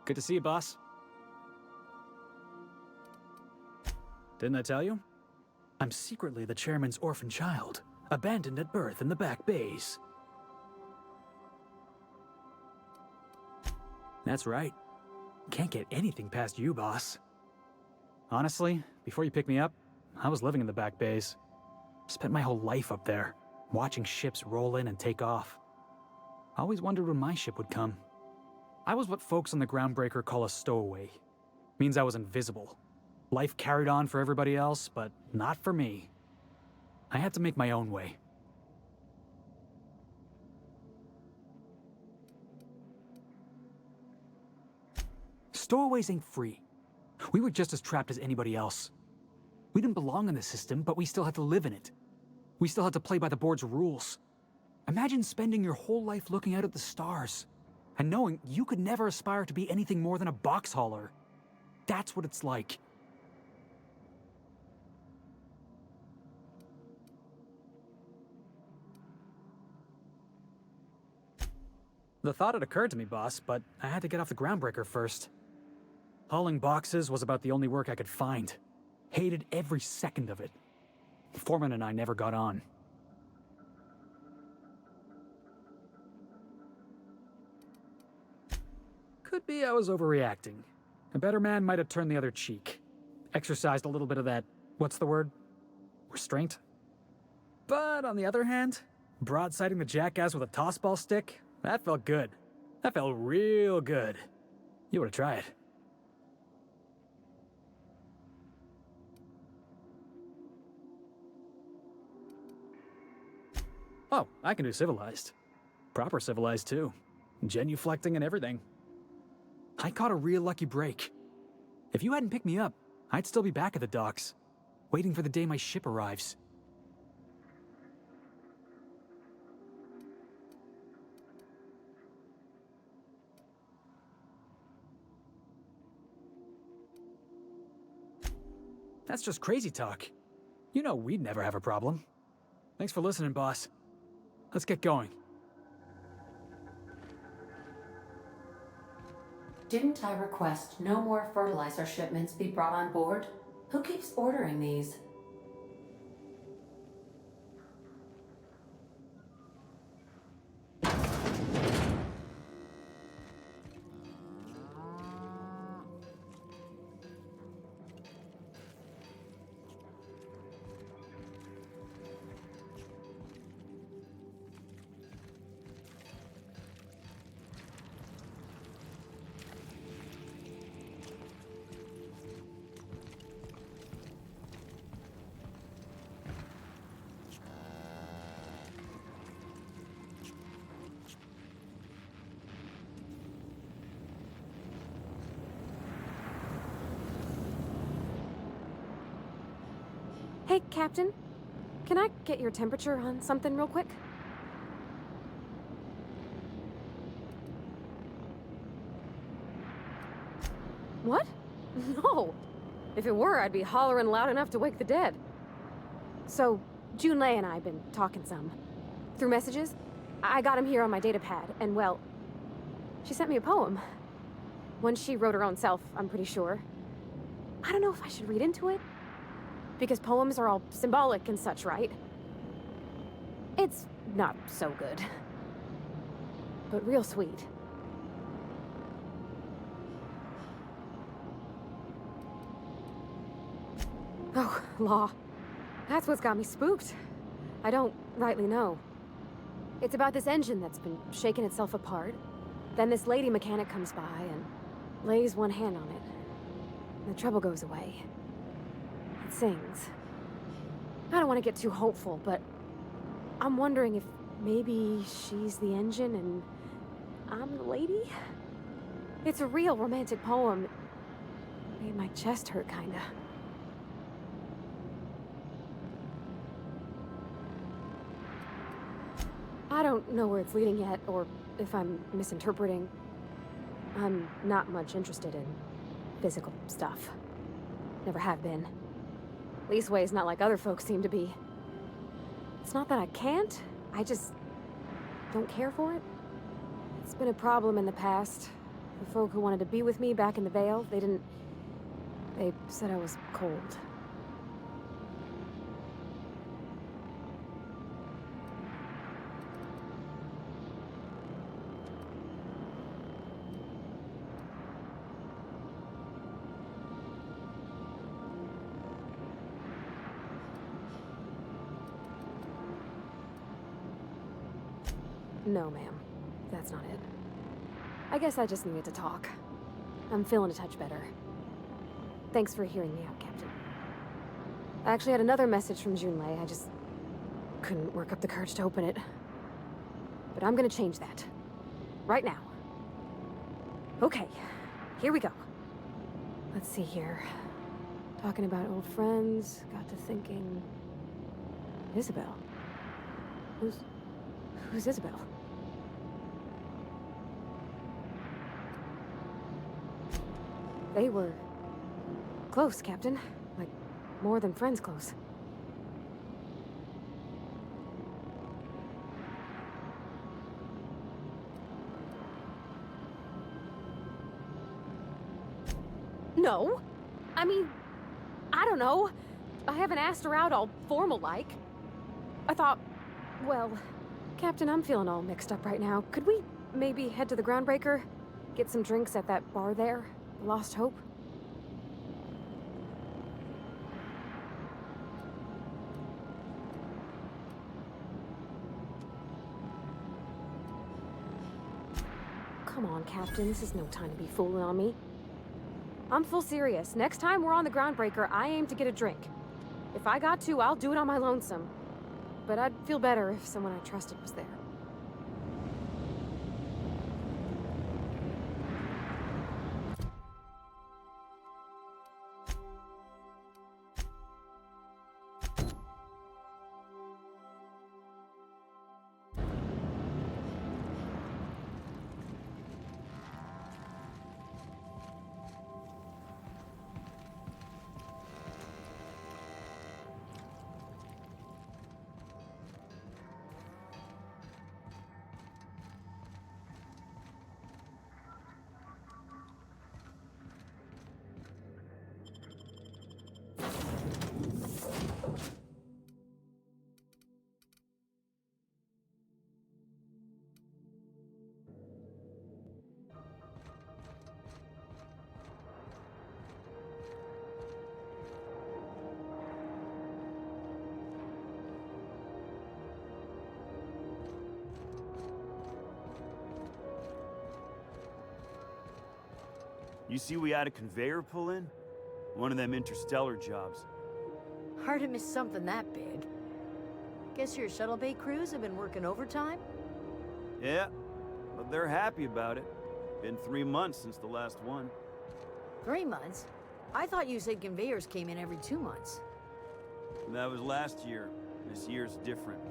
Good to see you, boss. Didn't I tell you? I'm secretly the chairman's orphan child, abandoned at birth in the back bays. That's right. Can't get anything past you, boss. Honestly, before you picked me up, I was living in the back bays. Spent my whole life up there, watching ships roll in and take off. I always wondered when my ship would come. I was what folks on the Groundbreaker call a stowaway. Means I was invisible. Life carried on for everybody else, but not for me. I had to make my own way. Stowaways ain't free. We were just as trapped as anybody else. We didn't belong in the system, but we still had to live in it. We still had to play by the board's rules. Imagine spending your whole life looking out at the stars, and knowing you could never aspire to be anything more than a box hauler. That's what it's like. The thought had occurred to me, boss, but I had to get off the Groundbreaker first. Hauling boxes was about the only work I could find. Hated every second of it. Foreman and I never got on. Could be I was overreacting. A better man might have turned the other cheek. Exercised a little bit of that, what's the word? Restraint? But on the other hand, broadsiding the jackass with a tossball stick, that felt good. That felt real good. You ought to try it. Oh, I can do civilized. Proper civilized, too. Genuflecting and everything. I caught a real lucky break. If you hadn't picked me up, I'd still be back at the docks, waiting for the day my ship arrives. That's just crazy talk. You know we'd never have a problem. Thanks for listening, boss. Let's get going. Didn't I request no more fertilizer shipments be brought on board? Who keeps ordering these? Hey, Captain. Can I get your temperature on something real quick? What? No. If it were, I'd be hollering loud enough to wake the dead. So, Junlei and I have been talking some. Through messages, I got him here on my datapad, and well, she sent me a poem. One she wrote her own self, I'm pretty sure. I don't know if I should read into it. Because poems are all symbolic and such, right? It's not so good. But real sweet. Oh, law. That's what's got me spooked. I don't rightly know. It's about this engine that's been shaking itself apart. Then this lady mechanic comes by and lays one hand on it. And the trouble goes away. It sings. I don't want to get too hopeful, but I'm wondering if maybe she's the engine and I'm the lady? It's a real romantic poem. It made my chest hurt, kinda. I don't know where it's leading yet, or if I'm misinterpreting. I'm not much interested in physical stuff. Never have been. Leastways, not like other folks seem to be. It's not that I can't, I just don't care for it. It's been a problem in the past. The folk who wanted to be with me back in the Vale, they didn't... They said I was cold. No, ma'am. That's not it. I guess I just needed to talk. I'm feeling a touch better. Thanks for hearing me out, Captain. I actually had another message from Junlei. I just couldn't work up the courage to open it. But I'm gonna change that. Right now. Okay, here we go. Let's see here. Talking about old friends, got to thinking... Isabel? Who's Isabel? They were close, Captain. Like, more than friends close. No. I mean, I don't know. I haven't asked her out all formal-like. I thought, well, Captain, I'm feeling all mixed up right now. Could we maybe head to the Groundbreaker? Get some drinks at that bar there? The Lost Hope? Come on, Captain. This is no time to be fooling on me. I'm full serious. Next time we're on the Groundbreaker, I aim to get a drink. If I got to, I'll do it on my lonesome. But I'd feel better if someone I trusted was there. You see we had a conveyor pull in? One of them interstellar jobs. Hard to miss something that big. Guess your shuttle bay crews have been working overtime? Yeah, but they're happy about it. Been 3 months since the last one. 3 months? I thought you said conveyors came in every 2 months. That was last year. This year's different.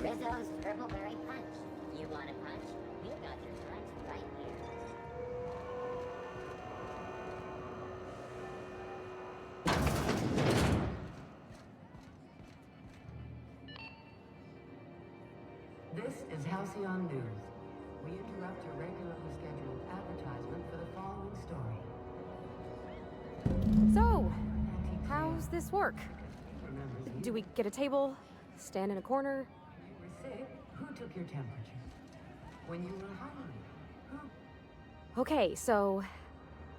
Rizzo's Purple Berry Punch. You want a punch? We got your punch right here. This is Halcyon News. We interrupt your regularly scheduled advertisement for the following story. So, how's this work? Remembers me? Do we get a table? Stand in a corner? You were sick? Who took your temperature? When you were hungry? Who? Okay, so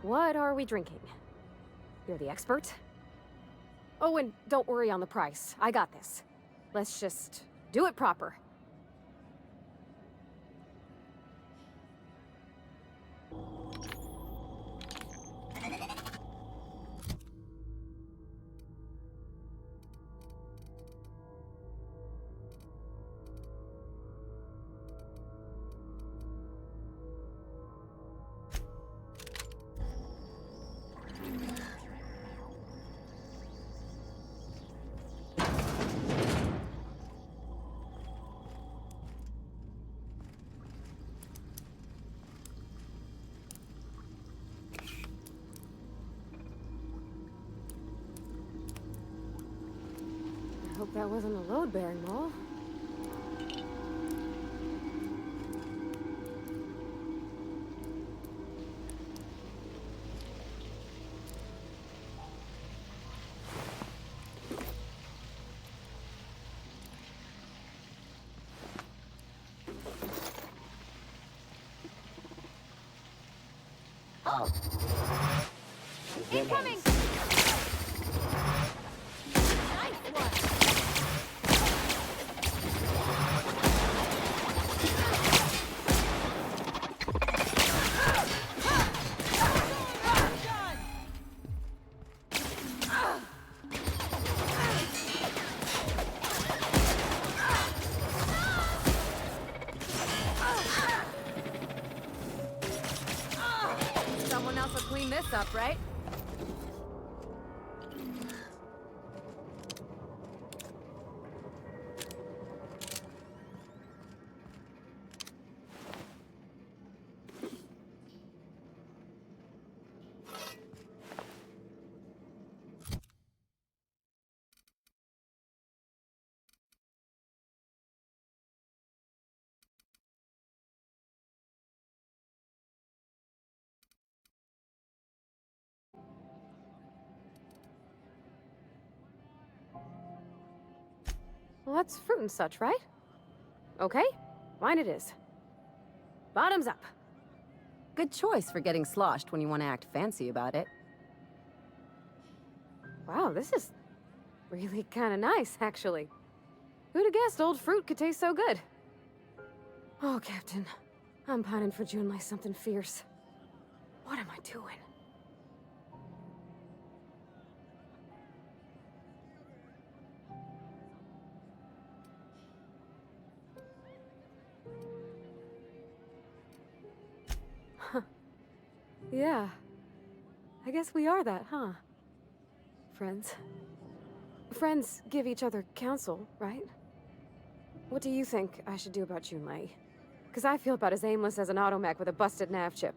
what are we drinking? You're the expert? Oh, and don't worry on the price. I got this. Let's just do it proper. that wasn't a load-bearing mole. Oh. Incoming! Someone else will clean this up, right? Well, that's fruit and such, right? Okay, mine it is. Bottoms up. Good choice for getting sloshed when you want to act fancy about it. Wow, this is really kind of nice, actually. Who'd have guessed old fruit could taste so good? Oh, Captain. I'm pining for June like something fierce. What am I doing? Huh. Yeah. I guess we are that, huh? Friends. Friends give each other counsel, right? What do you think I should do about Junlei? Because I feel about as aimless as an automech with a busted nav chip.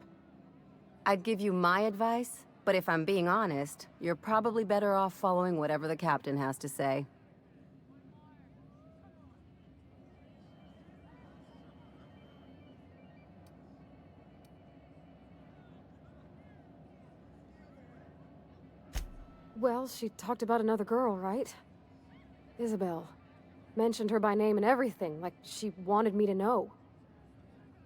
I'd give you my advice, but if I'm being honest, you're probably better off following whatever the captain has to say. Well, she talked about another girl, right? Isabel. Mentioned her by name and everything, like she wanted me to know.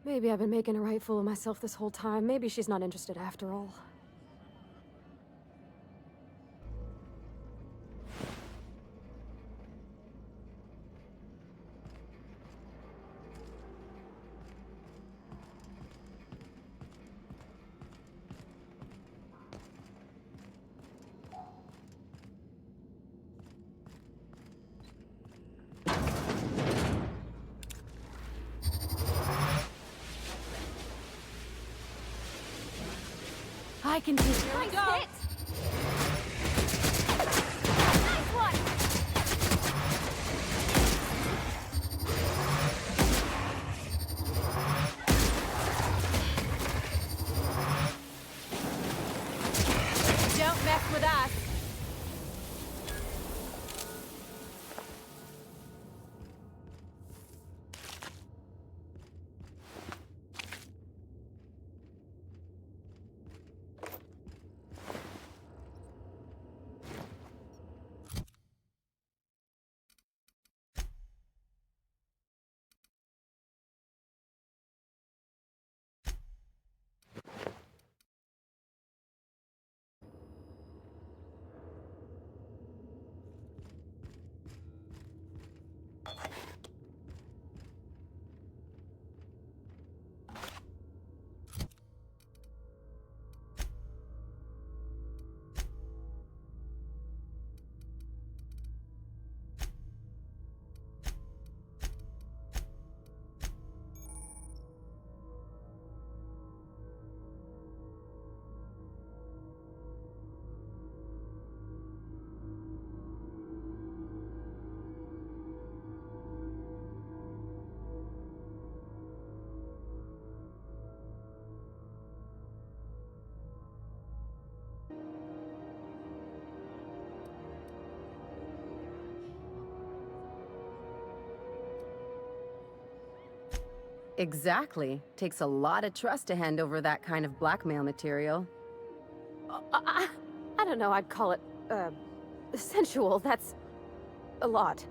Maybe I've been making a right fool of myself this whole time. Maybe she's not interested after all. I can do it. Here we go. Nice one. Don't mess with us. Exactly. Takes a lot of trust to hand over that kind of blackmail material. I don't know, I'd call it, sensual. That's a lot.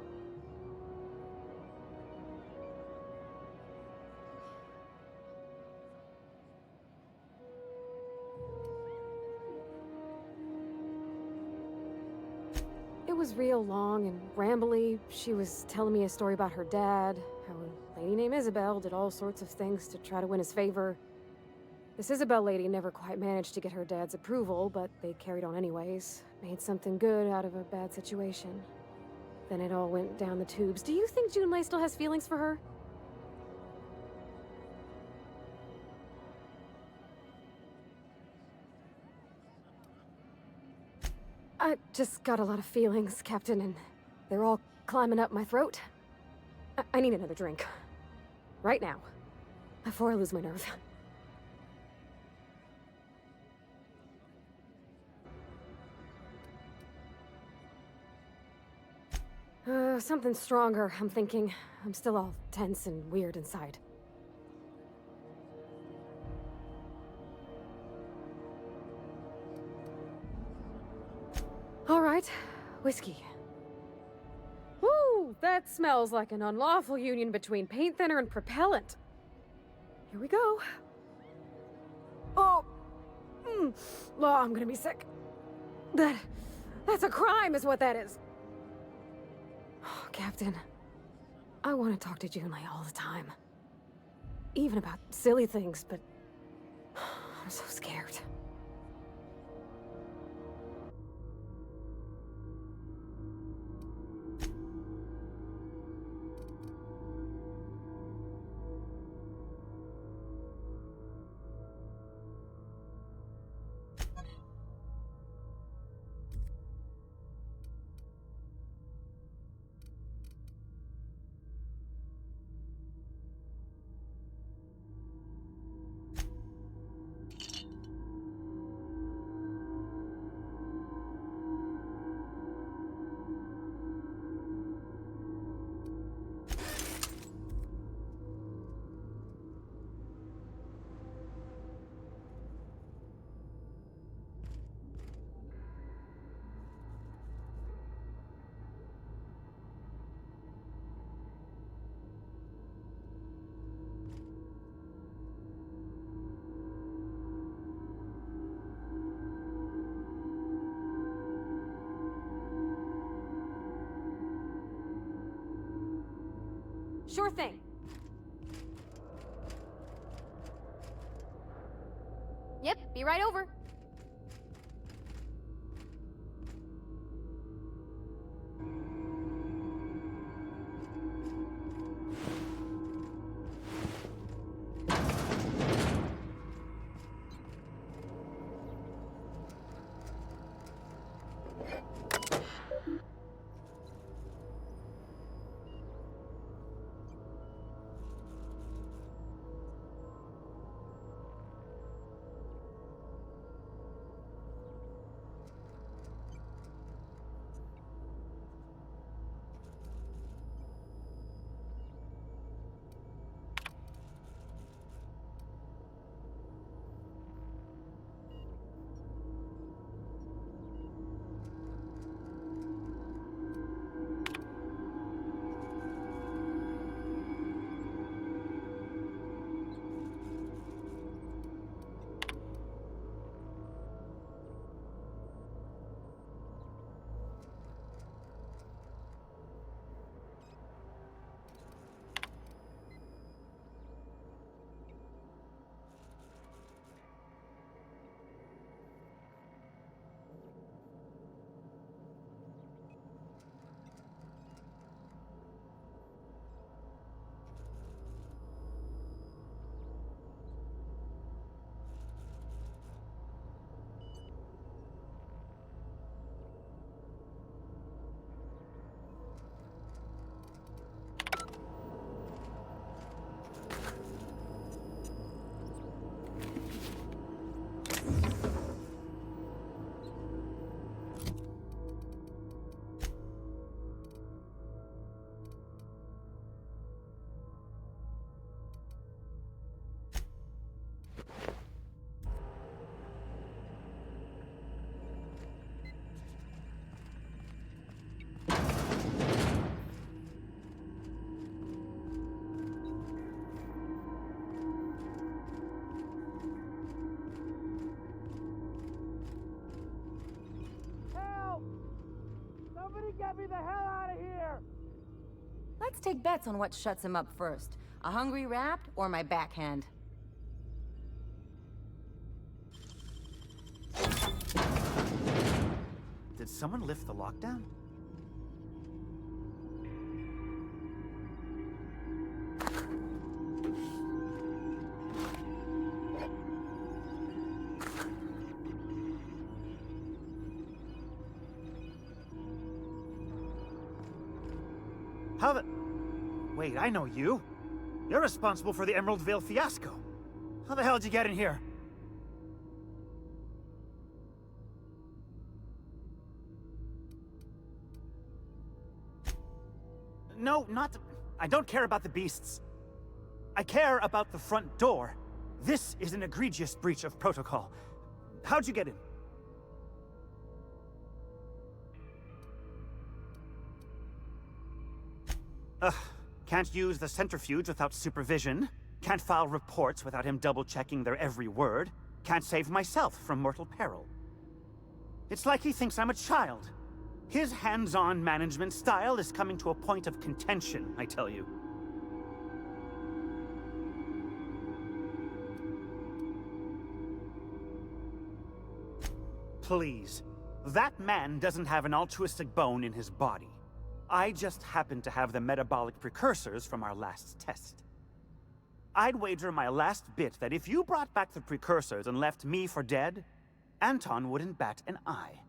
It was real long and rambly. She was telling me a story about her dad, how a lady named Isabel did all sorts of things to try to win his favor. This Isabel lady never quite managed to get her dad's approval, but they carried on anyways. Made something good out of a bad situation. Then it all went down the tubes. Do you think Junlei still has feelings for her? I just got a lot of feelings, Captain, and they're all climbing up my throat. I need another drink. Right now. Before I lose my nerve. Something stronger, I'm thinking. I'm still all tense and weird inside. All right, whiskey. Woo! That smells like an unlawful union between paint thinner and propellant. Here we go. Oh! Oh, I'm gonna be sick. That's a crime is what that is. Oh, Captain, I want to talk to Junlei all the time. Even about silly things, but I'm so scared. Sure thing. Yep, be right over. Somebody get me the hell out of here! Let's take bets on what shuts him up first. A hungry rat or my backhand? Did someone lift the lockdown? How the... Wait, I know you. You're responsible for the Emerald Vale fiasco. How the hell did you get in here? No, not... I don't care about the beasts. I care about the front door. This is an egregious breach of protocol. How'd you get in? Ugh. Can't use the centrifuge without supervision. Can't file reports without him double-checking their every word. Can't save myself from mortal peril. It's like he thinks I'm a child. His hands-on management style is coming to a point of contention, I tell you. Please. That man doesn't have an altruistic bone in his body. I just happen to have the metabolic precursors from our last test. I'd wager my last bit that if you brought back the precursors and left me for dead, Anton wouldn't bat an eye.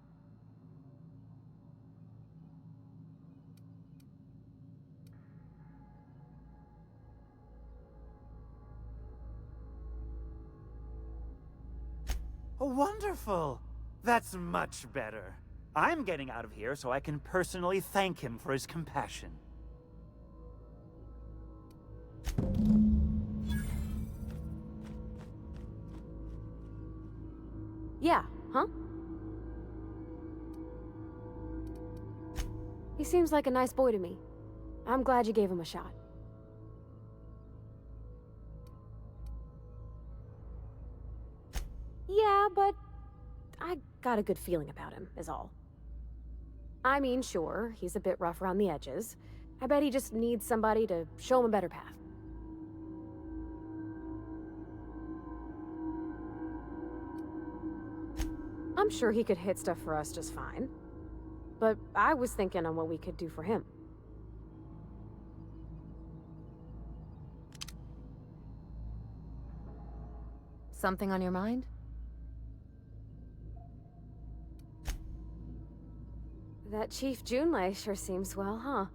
Wonderful! That's much better. I'm getting out of here so I can personally thank him for his compassion. Yeah, huh? He seems like a nice boy to me. I'm glad you gave him a shot. Yeah, but I got a good feeling about him, is all. I mean, sure, he's a bit rough around the edges. I bet he just needs somebody to show him a better path. I'm sure he could hit stuff for us just fine. But I was thinking on what we could do for him. Something on your mind? That Chief Junlei sure seems well, huh?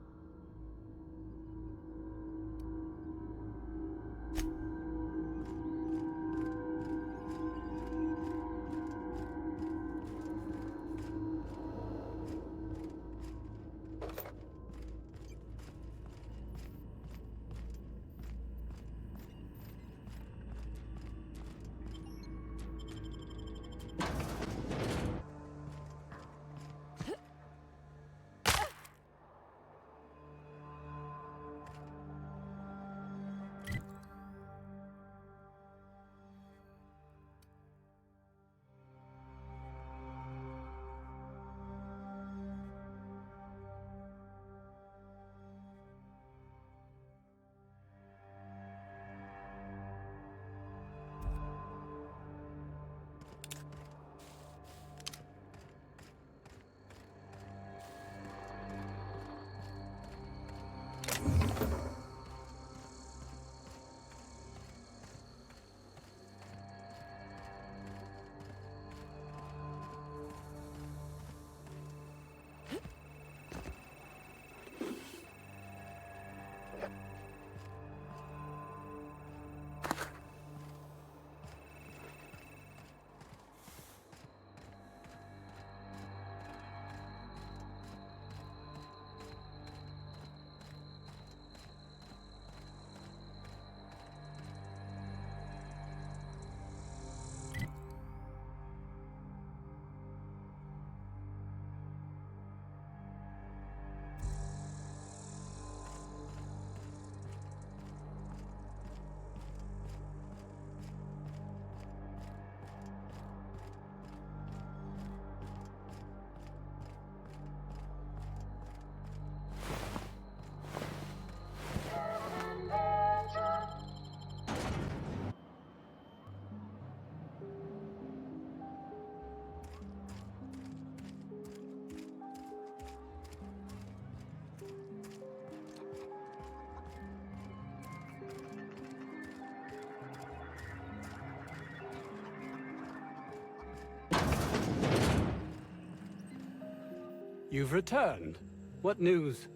You've returned. What news?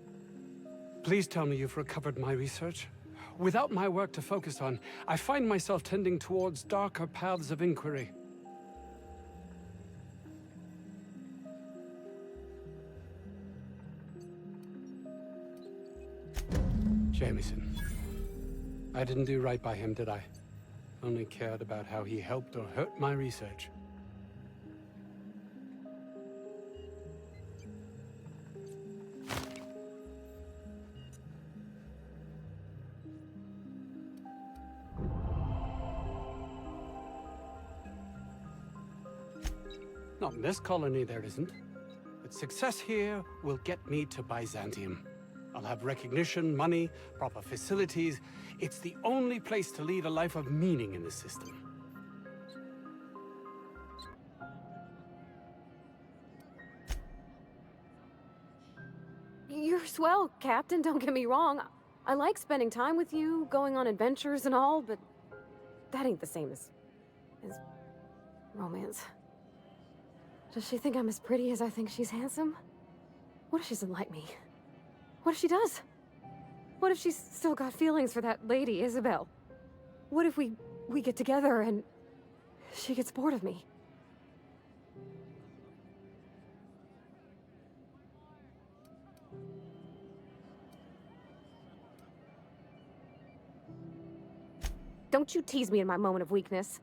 Please tell me you've recovered my research. Without my work to focus on, I find myself tending towards darker paths of inquiry. Jameson. I didn't do right by him, did I? Only cared about how he helped or hurt my research. Not in this colony, there isn't. But success here will get me to Byzantium. I'll have recognition, money, proper facilities. It's the only place to lead a life of meaning in the system. You're swell, Captain, don't get me wrong. I like spending time with you, going on adventures and all, but that ain't the same as romance. Does she think I'm as pretty as I think she's handsome? What if she doesn't like me? What if she does? What if she's still got feelings for that lady, Isabel? What if we get together and she gets bored of me? Don't you tease me in my moment of weakness.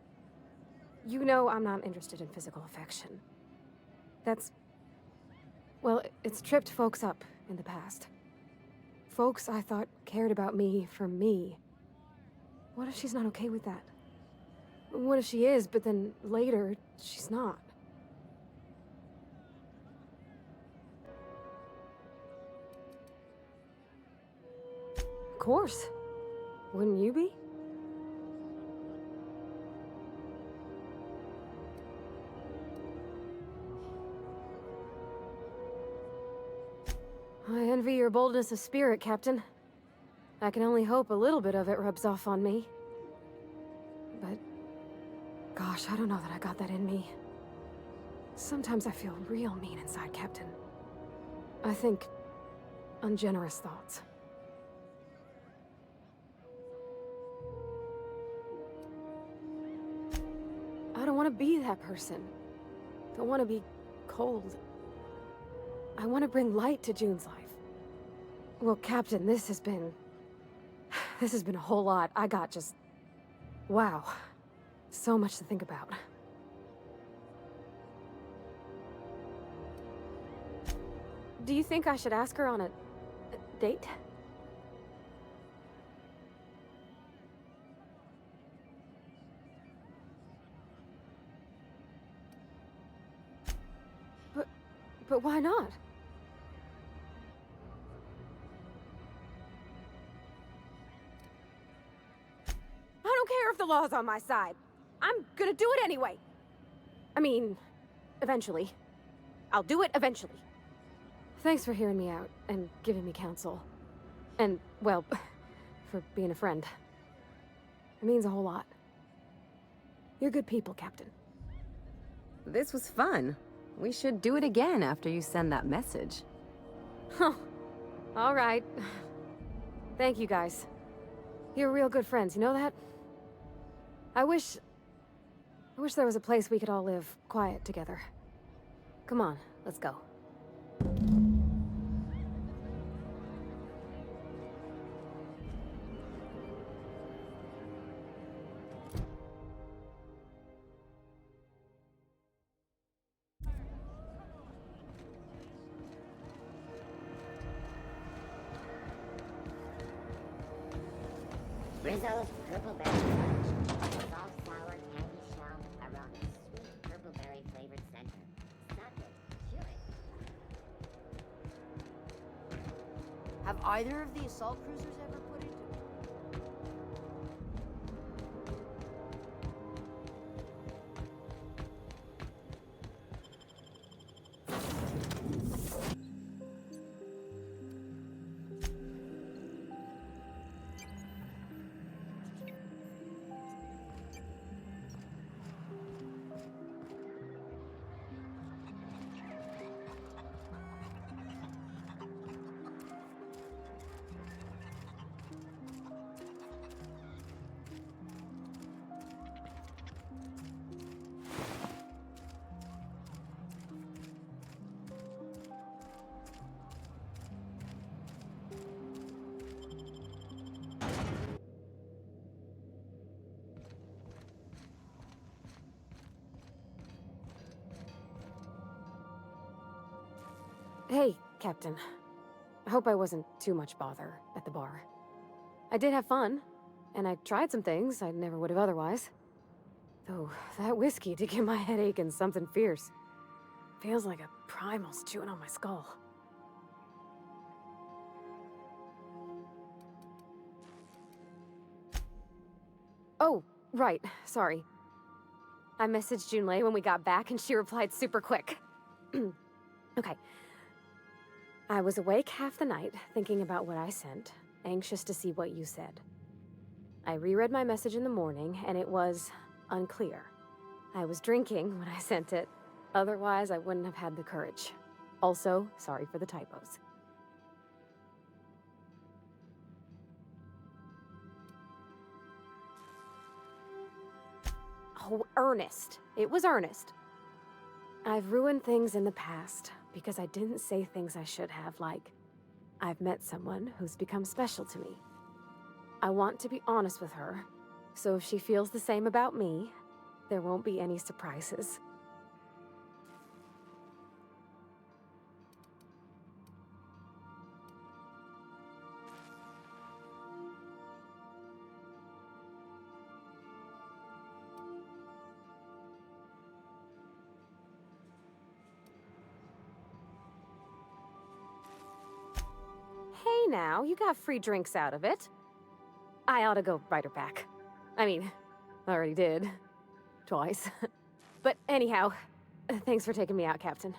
You know I'm not interested in physical affection. Well, it's tripped folks up in the past. Folks I thought cared about me for me. What if she's not okay with that? What if she is, but then later, she's not? Of course. Wouldn't you be? I envy your boldness of spirit, Captain. I can only hope a little bit of it rubs off on me. But, gosh, I don't know that I got that in me. Sometimes I feel real mean inside, Captain. I think ungenerous thoughts. I don't want to be that person. Don't want to be cold. I want to bring light to June's life. Well, Captain, this has been a whole lot. I got just... wow. So much to think about. Do you think I should ask her on a date? But why not? I don't care if the law's on my side. I'm gonna do it anyway. I mean, eventually. I'll do it eventually. Thanks for hearing me out and giving me counsel. And, well, for being a friend. It means a whole lot. You're good people, Captain. This was fun. We should do it again after you send that message. Huh. All right. Thank you, guys. You're real good friends, you know that? I wish there was a place we could all live quiet together. Come on, let's go. Rizzo's purple berry punch. Soft, sour, candy shell around a sweet purple berry flavored center. Suck it. Chew it. Have either of the assault cruisers ever put into... Hey, Captain. I hope I wasn't too much bother at the bar. I did have fun, and I tried some things I never would have otherwise. Though, that whiskey did give my head aching something fierce. Feels like a primal's chewing on my skull. Oh, right, sorry. I messaged Junlei when we got back, and she replied super quick. Okay. I was awake half the night, thinking about what I sent, anxious to see what you said. I reread my message in the morning, and it was unclear. I was drinking when I sent it. Otherwise, I wouldn't have had the courage. Also, sorry for the typos. Oh, Ernest. It was Ernest. I've ruined things in the past because I didn't say things I should have, like, I've met someone who's become special to me. I want to be honest with her, so if she feels the same about me, there won't be any surprises. Hey now, you got free drinks out of it. I ought to go write her back. I mean, I already did. Twice. But anyhow, thanks for taking me out, Captain.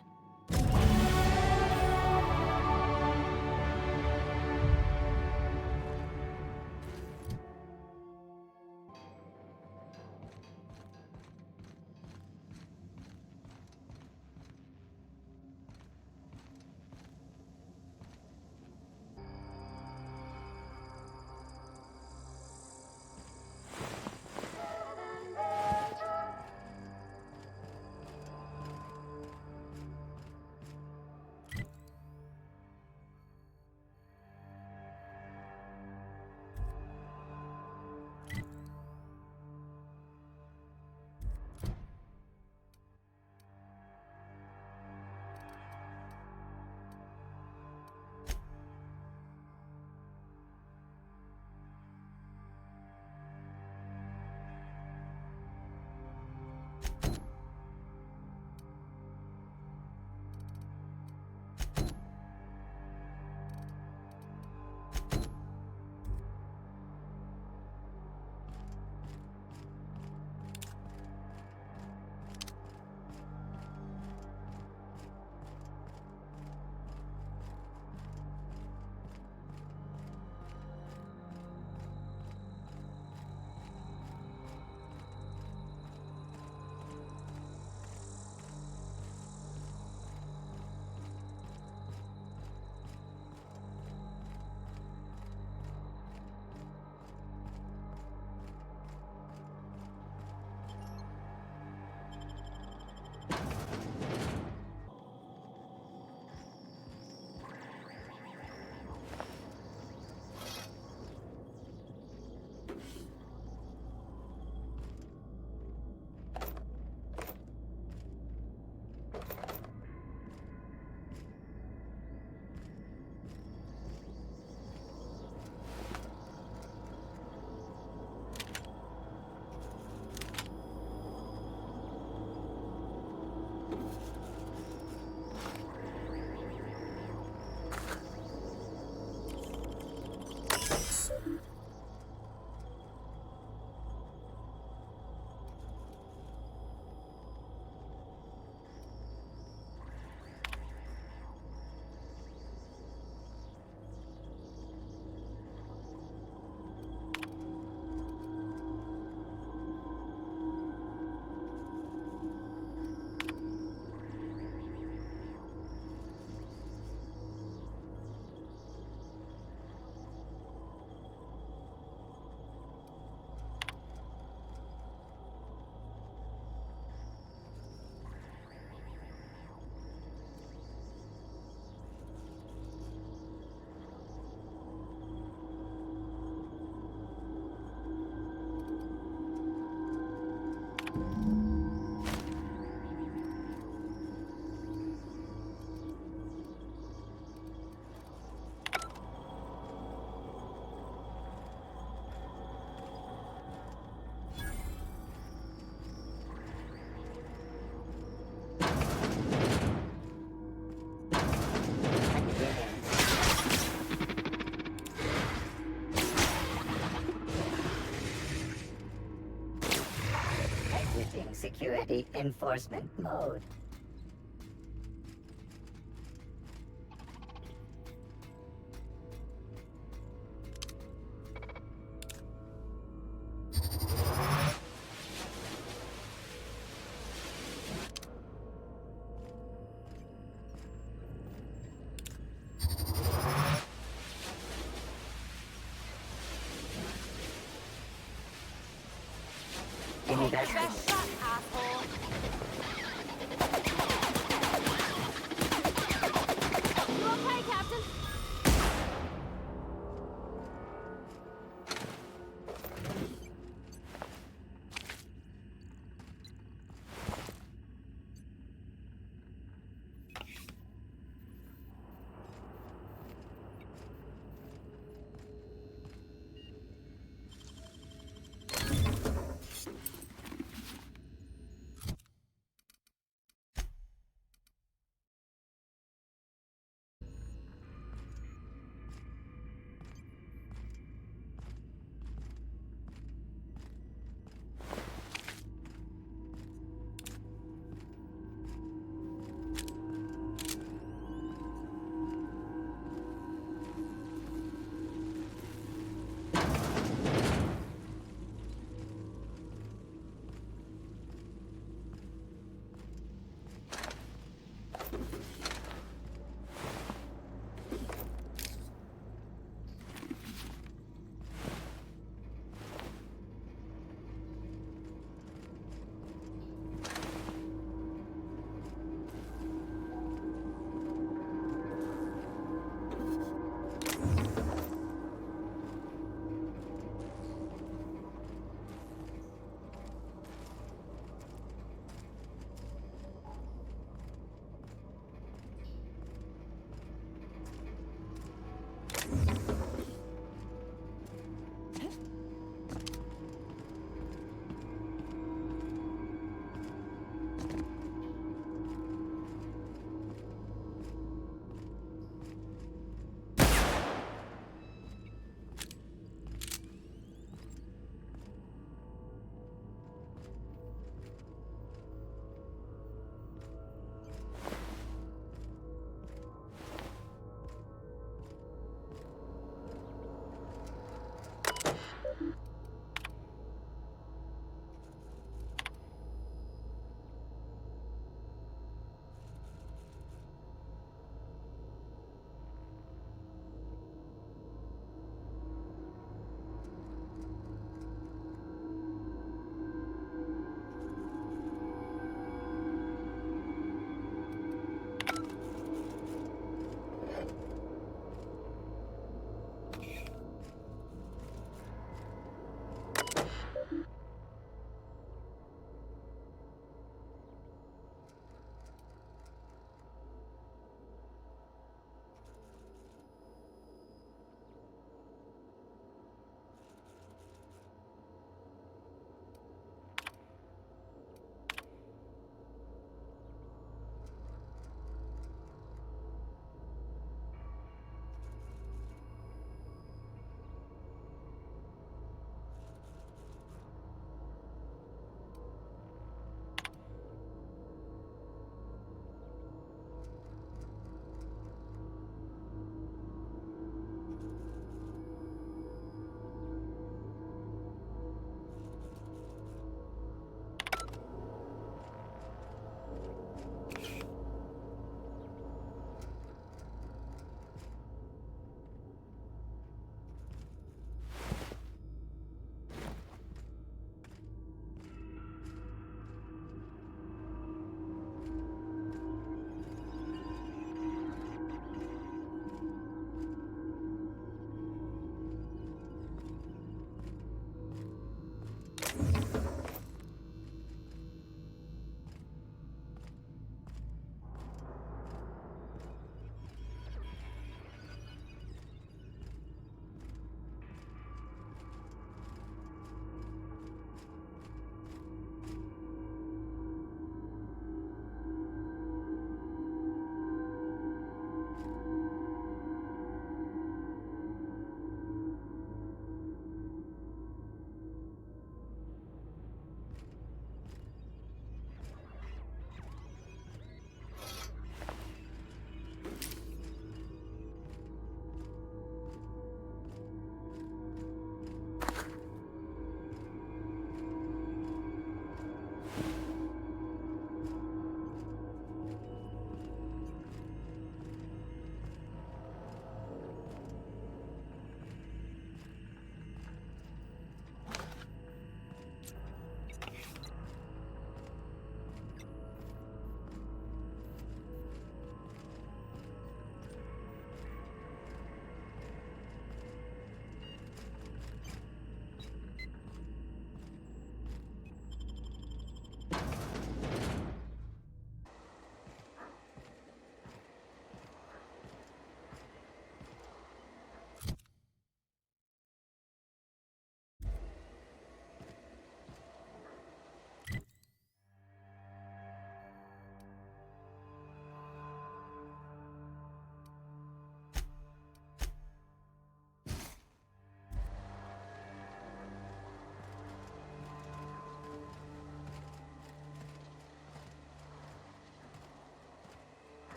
Requesting security enforcement mode. Best shot, asshole! You okay, Captain?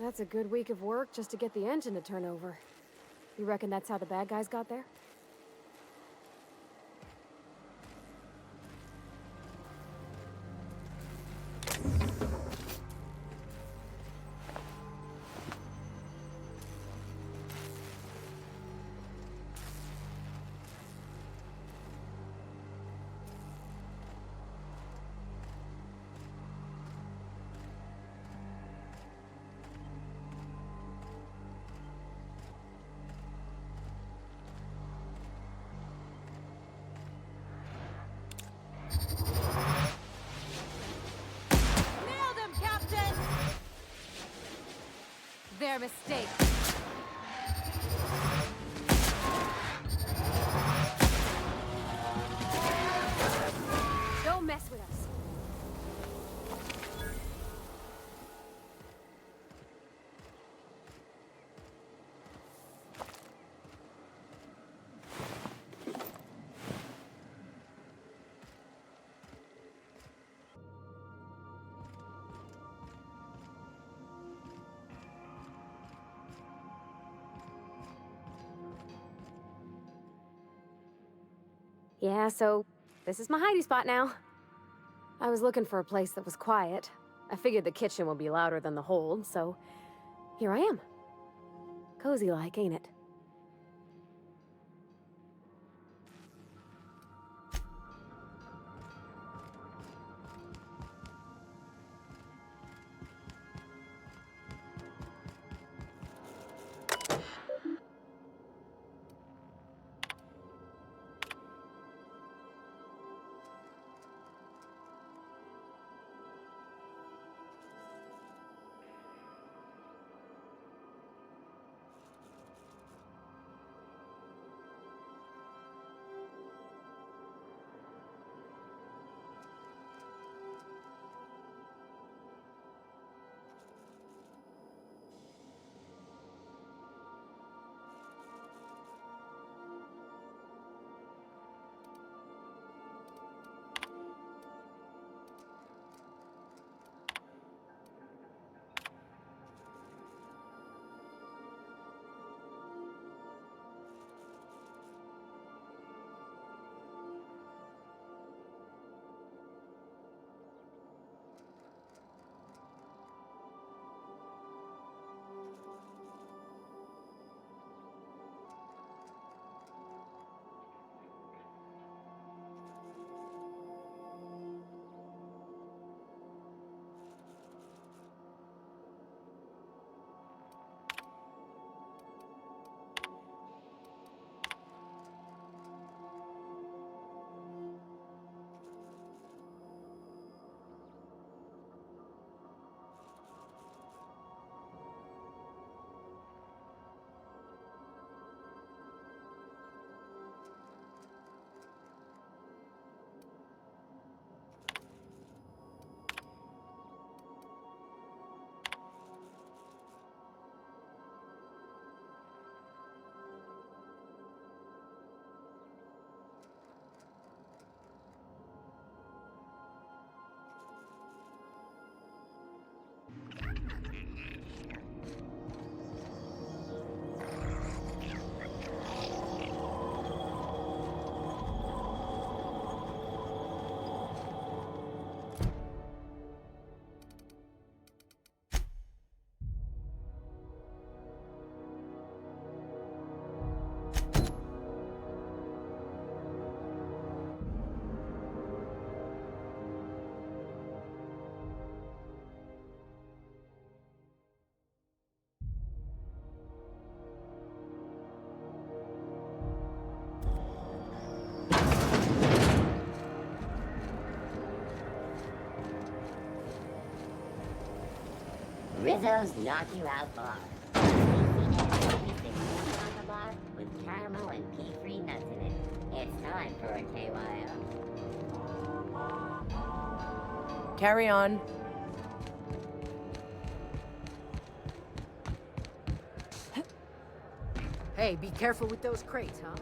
That's a good week of work just to get the engine to turn over. You reckon that's how the bad guys got there? Their mistake. Don't mess with us. Yeah, so this is my hidey spot now. I was looking for a place that was quiet. I figured the kitchen would be louder than the hold, so here I am. Cozy like, ain't it? Rizzo's Knock You Out Bar. Everything on the bar with caramel and pea-free nuts in it. It's time for a KYO. Carry on. Hey, be careful with those crates, huh?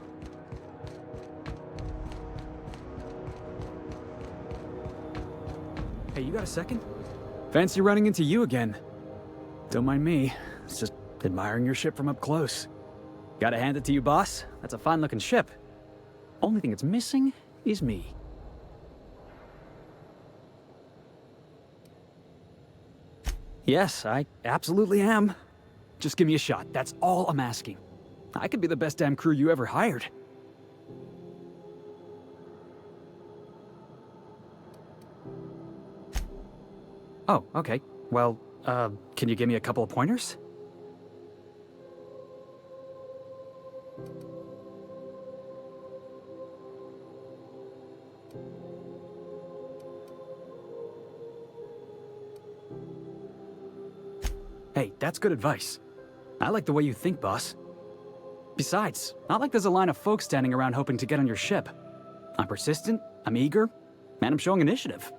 Hey, you got a second? Fancy running into you again. Don't mind me. It's just admiring your ship from up close. Gotta hand it to you, boss. That's a fine-looking ship. Only thing it's missing is me. Yes, I absolutely am. Just give me a shot. That's all I'm asking. I could be the best damn crew you ever hired. Oh, okay. Well, can you give me a couple of pointers? Hey, that's good advice. I like the way you think, boss. Besides, not like there's a line of folks standing around hoping to get on your ship. I'm persistent, I'm eager, and I'm showing initiative.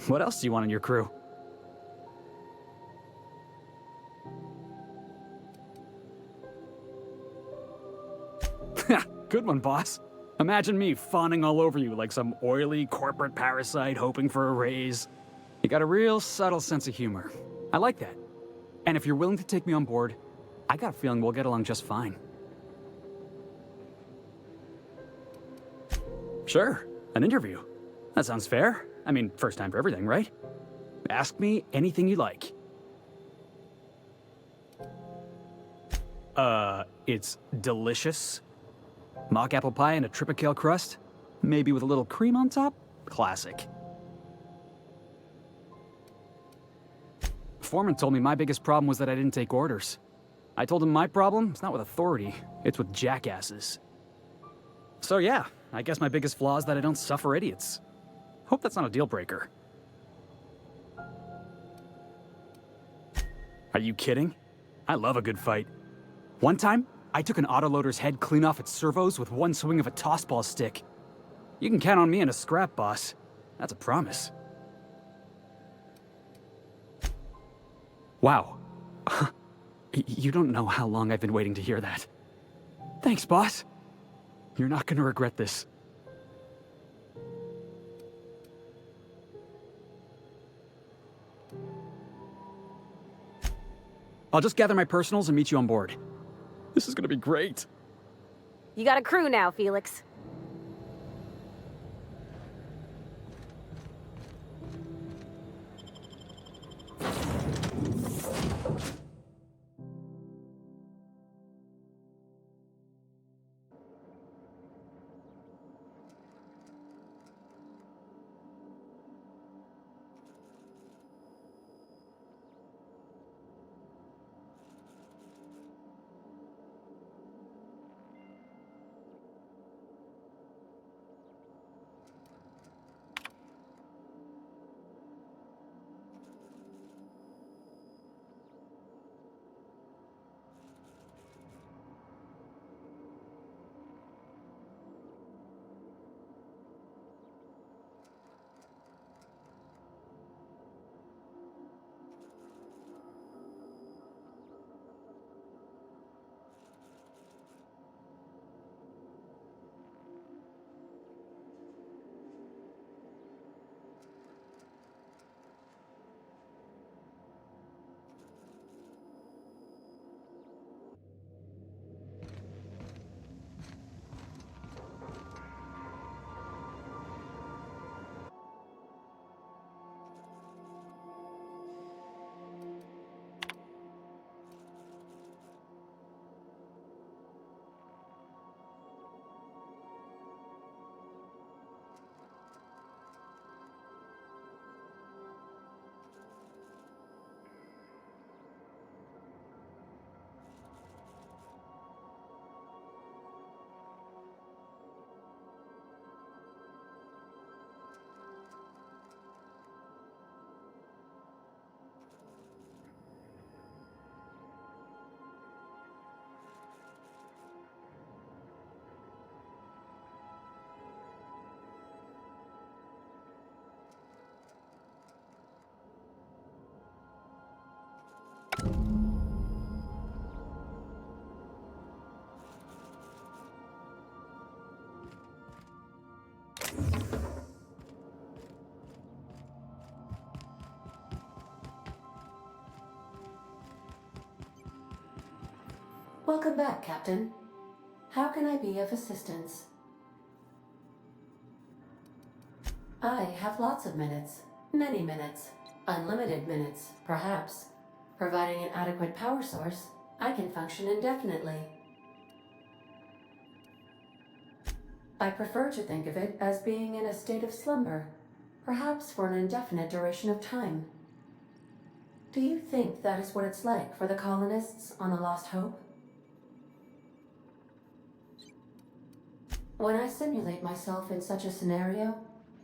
What else do you want in your crew? Good one, boss. Imagine me fawning all over you like some oily corporate parasite hoping for a raise. You got a real subtle sense of humor. I like that. And if you're willing to take me on board, I got a feeling we'll get along just fine. Sure, an interview. That sounds fair. I mean, first time for everything, right? Ask me anything you like. It's delicious. Mock apple pie and a tripicale crust? Maybe with a little cream on top? Classic. Foreman told me my biggest problem was that I didn't take orders. I told him my problem is not with authority, it's with jackasses. So yeah, I guess my biggest flaw is that I don't suffer idiots. Hope that's not a deal breaker. Are you kidding? I love a good fight. One time, I took an autoloader's head clean off its servos with one swing of a tossball stick. You can count on me in a scrap, boss. That's a promise. Wow. You don't know how long I've been waiting to hear that. Thanks, boss. You're not gonna regret this. I'll just gather my personals and meet you on board. This is gonna be great. You got a crew now, Felix. Welcome back, Captain. How can I be of assistance? I have lots of minutes. Many minutes. Unlimited minutes, perhaps. Providing an adequate power source, I can function indefinitely. I prefer to think of it as being in a state of slumber, perhaps for an indefinite duration of time. Do you think that is what it's like for the colonists on the Lost Hope? When I simulate myself in such a scenario,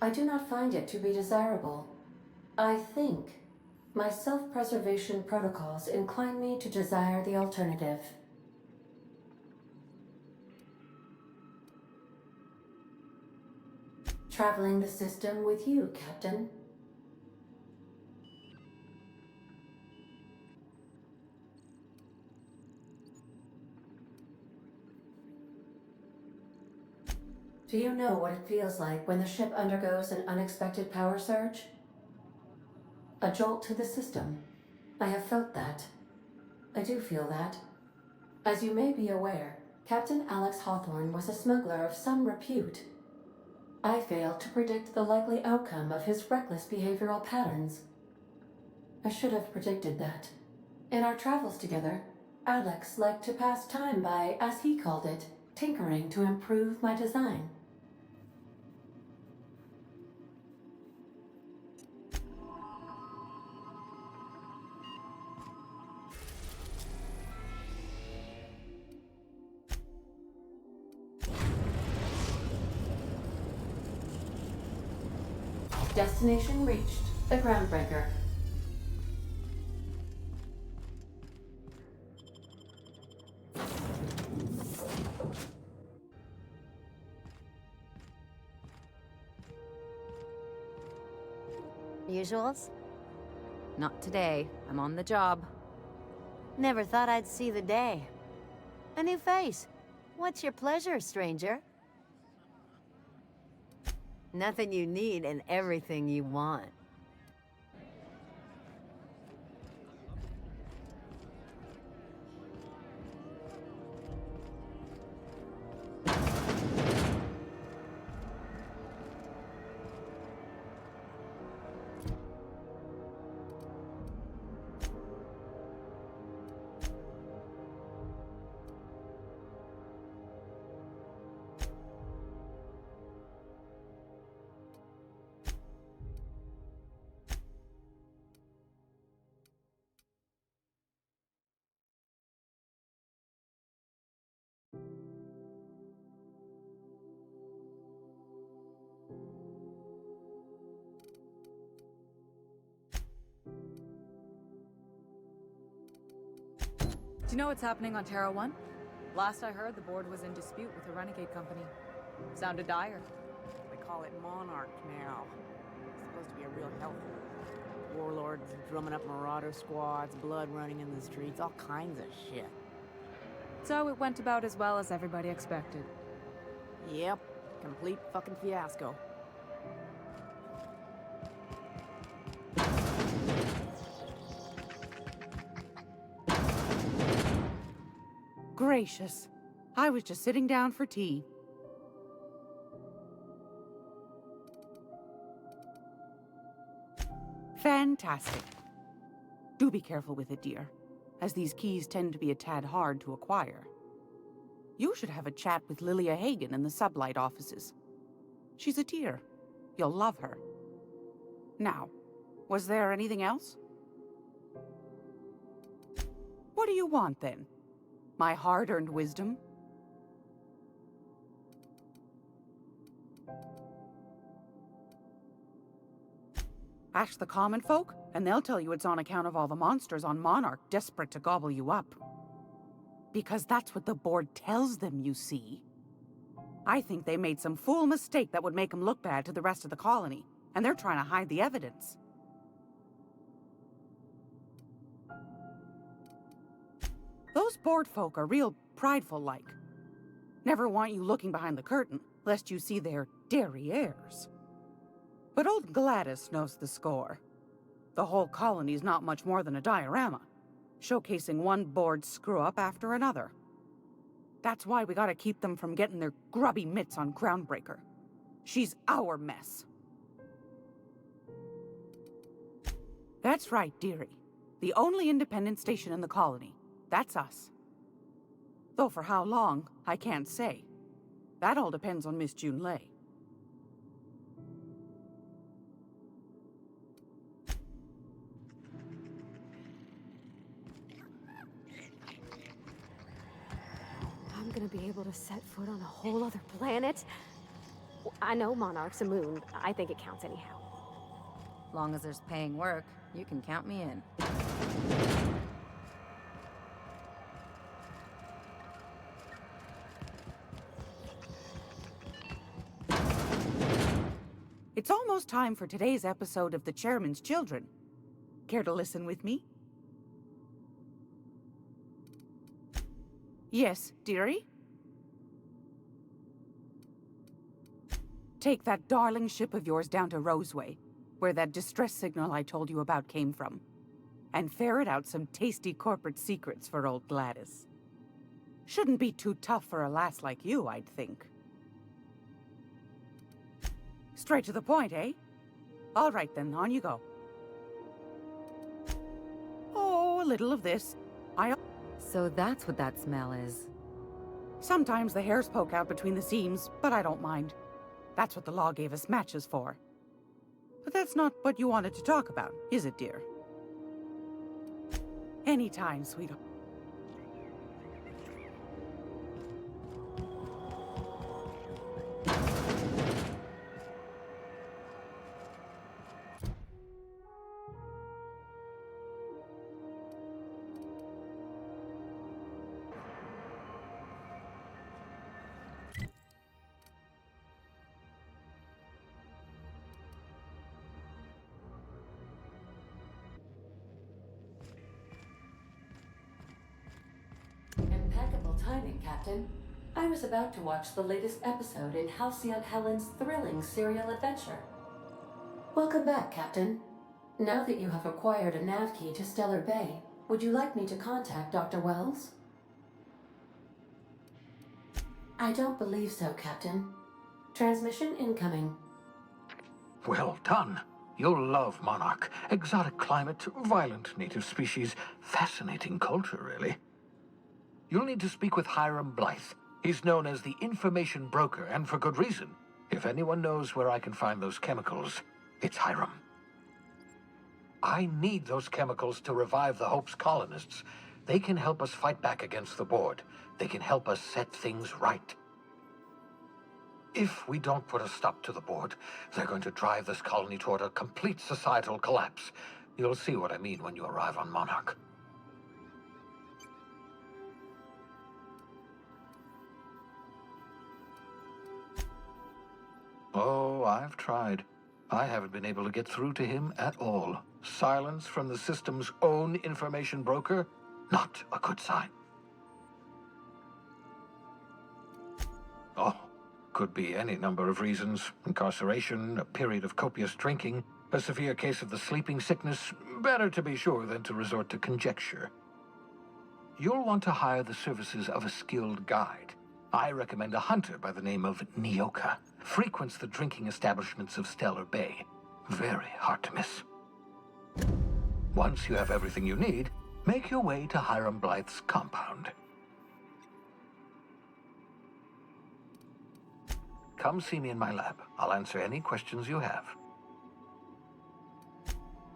I do not find it to be desirable. I think my self-preservation protocols incline me to desire the alternative. Traveling the system with you, Captain. Do you know what it feels like when the ship undergoes an unexpected power surge? A jolt to the system. I have felt that. I do feel that. As you may be aware, Captain Alex Hawthorne was a smuggler of some repute. I failed to predict the likely outcome of his reckless behavioral patterns. I should have predicted that. In our travels together, Alex liked to pass time by, as he called it, tinkering to improve my design. Destination reached. The Groundbreaker. Usuals? Not today. I'm on the job. Never thought I'd see the day. A new face. What's your pleasure, stranger? Nothing you need and everything you want. Do you know what's happening on Terra 1? Last I heard, the board was in dispute with a renegade company. Sounded dire. They call it Monarch now. It's supposed to be a real health. Warlords drumming up marauder squads, blood running in the streets, all kinds of shit. So it went about as well as everybody expected. Yep, complete fucking fiasco. Gracious. I was just sitting down for tea. Fantastic. Do be careful with it, dear, as these keys tend to be a tad hard to acquire. You should have a chat with Lilia Hagen in the Sublight offices. She's a dear. You'll love her. Now, was there anything else? What do you want, then? My hard-earned wisdom? Ask the common folk, and they'll tell you it's on account of all the monsters on Monarch desperate to gobble you up. Because that's what the board tells them, you see. I think they made some fool mistake that would make them look bad to the rest of the colony, and they're trying to hide the evidence. Those board folk are real prideful-like. Never want you looking behind the curtain, lest you see their derrieres. But old Gladys knows the score. The whole colony's not much more than a diorama, showcasing one board screw-up after another. That's why we gotta keep them from getting their grubby mitts on Groundbreaker. She's our mess. That's right, dearie. The only independent station in the colony. That's us. Though for how long, I can't say. That all depends on Miss June Lay. I'm gonna be able to set foot on a whole other planet? I know Monarch's a moon. I think it counts anyhow. Long as there's paying work, you can count me in. It's almost time for today's episode of The Chairman's Children. Care to listen with me? Yes, dearie? Take that darling ship of yours down to Roseway, where that distress signal I told you about came from, and ferret out some tasty corporate secrets for old Gladys. Shouldn't be too tough for a lass like you, I'd think. Straight to the point, eh? All right then, on you go. Oh, a little of this. So that's what that smell is. Sometimes the hairs poke out between the seams, but I don't mind. That's what the law gave us matches for. But that's not what you wanted to talk about, is it, dear? Anytime, sweetheart. Impeccable timing, Captain. I was about to watch the latest episode in Halcyon Helen's thrilling serial adventure. Welcome back, Captain. Now that you have acquired a nav key to Stellar Bay, would you like me to contact Dr. Wells? I don't believe so, Captain. Transmission incoming. Well done. You'll love Monarch. Exotic climate, violent native species, fascinating culture, really. You'll need to speak with Hiram Blythe. He's known as the information broker, and for good reason. If anyone knows where I can find those chemicals, it's Hiram. I need those chemicals to revive the Hope's colonists. They can help us fight back against the Board. They can help us set things right. If we don't put a stop to the Board, they're going to drive this colony toward a complete societal collapse. You'll see what I mean when you arrive on Monarch. Oh, I've tried. I haven't been able to get through to him at all. Silence from the system's own information broker? Not a good sign. Oh, could be any number of reasons. Incarceration, a period of copious drinking, a severe case of the sleeping sickness. Better to be sure than to resort to conjecture. You'll want to hire the services of a skilled guide. I recommend a hunter by the name of Nyoka. Frequents the drinking establishments of Stellar Bay. Very hard to miss. Once you have everything you need, make your way to Hiram Blythe's compound. Come see me in my lab. I'll answer any questions you have.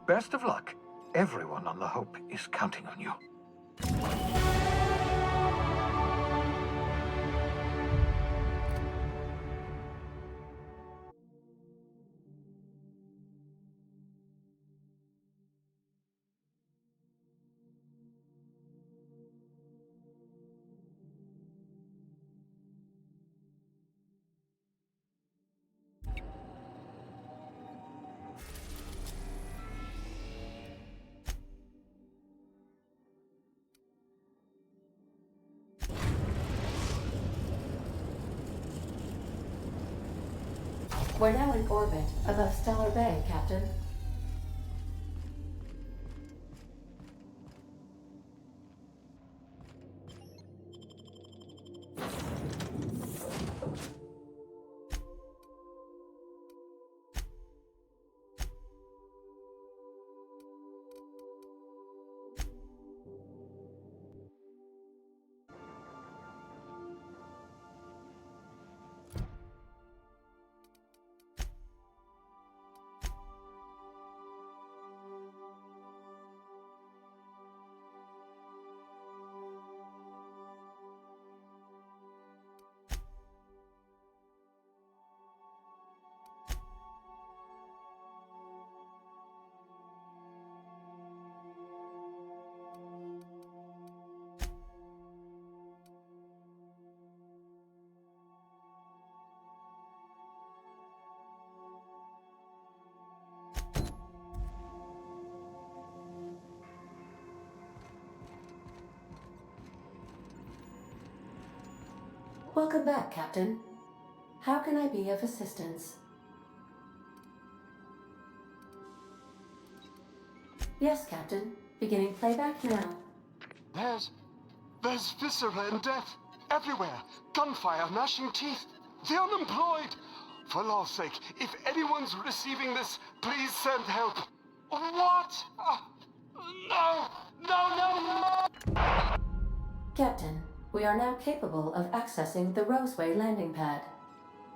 Best of luck. Everyone on the Hope is counting on you. We're now in orbit above Stellar Bay, Captain. Welcome back, Captain. How can I be of assistance? Yes, Captain. Beginning playback now. There's viscera and death everywhere. Gunfire, gnashing teeth. The unemployed. For law's sake, if anyone's receiving this, please send help. What? No! No, no, no! Captain, we are now capable of accessing the Roseway landing pad.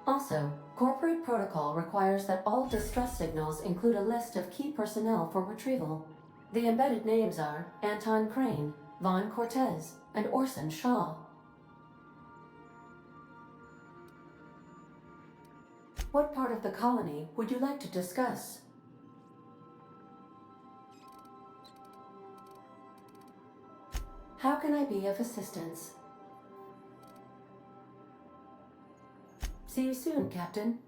Also, corporate protocol requires that all distress signals include a list of key personnel for retrieval. The embedded names are Anton Crane, Vaughn Cortez, and Orson Shaw. What part of the colony would you like to discuss? How can I be of assistance? See you soon, Captain.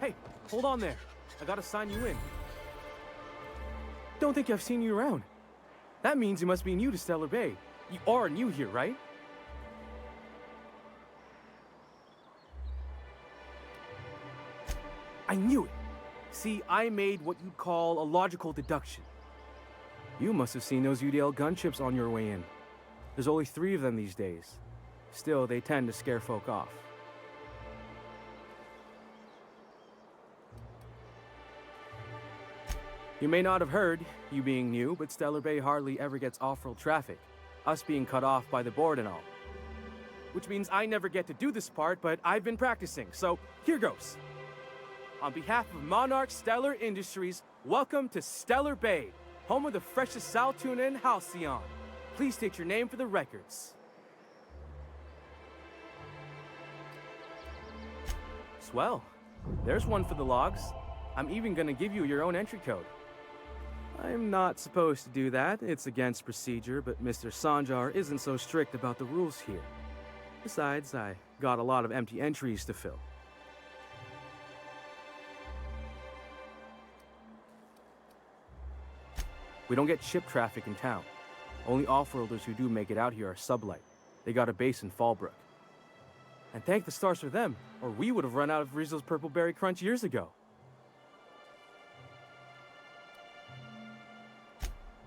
Hey, hold on there. I gotta sign you in. Don't think I've seen you around. That means you must be new to Stellar Bay. You are new here, right? I knew it. See, I made what you'd call a logical deduction. You must have seen those UDL gunships on your way in. There's only 3 of them these days. Still, they tend to scare folk off. You may not have heard, you being new, but Stellar Bay hardly ever gets off-road traffic, us being cut off by the board and all. Which means I never get to do this part, but I've been practicing, so here goes. On behalf of Monarch Stellar Industries, welcome to Stellar Bay, home of the freshest sal tuna in Halcyon. Please state your name for the records. Swell. There's one for the logs. I'm even gonna give you your own entry code. I'm not supposed to do that. It's against procedure, but Mr. Sanjar isn't so strict about the rules here. Besides, I got a lot of empty entries to fill. We don't get ship traffic in town. Only off-worlders who do make it out here are sublight. They got a base in Fallbrook. And thank the stars for them, or we would have run out of Rizzo's Purple Berry Crunch years ago.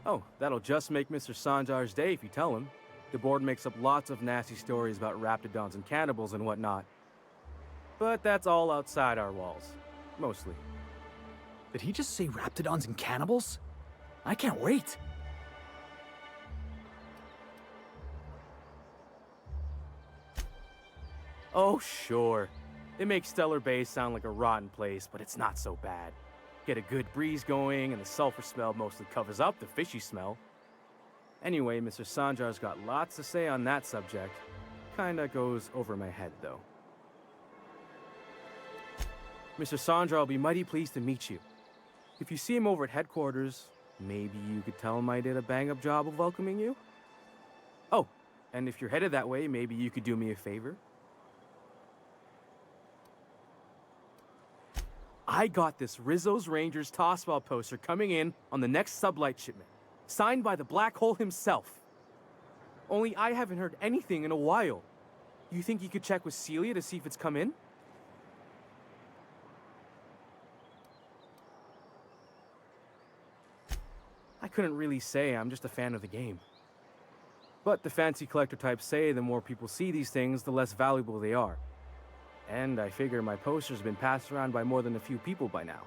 Oh, that'll just make Mr. Sanjar's day if you tell him. The board makes up lots of nasty stories about raptidons and cannibals and whatnot. But that's all outside our walls. Mostly. Did he just say raptidons and cannibals? I can't wait. Oh, sure. They make Stellar Bay sound like a rotten place, but it's not so bad. Get a good breeze going, and the sulfur smell mostly covers up the fishy smell. Anyway, Mr. Sanjar's got lots to say on that subject. Kinda goes over my head, though. Mr. Sanjar will be mighty pleased to meet you. If you see him over at headquarters, maybe you could tell him I did a bang-up job of welcoming you? Oh, and if you're headed that way, maybe you could do me a favor? I got this Rizzo's Rangers Tossball poster coming in on the next sublight shipment, signed by the Black Hole himself. Only I haven't heard anything in a while. You think you could check with Celia to see if it's come in? I couldn't really say, I'm just a fan of the game. But the fancy collector types say the more people see these things, the less valuable they are. And I figure my poster's been passed around by more than a few people by now.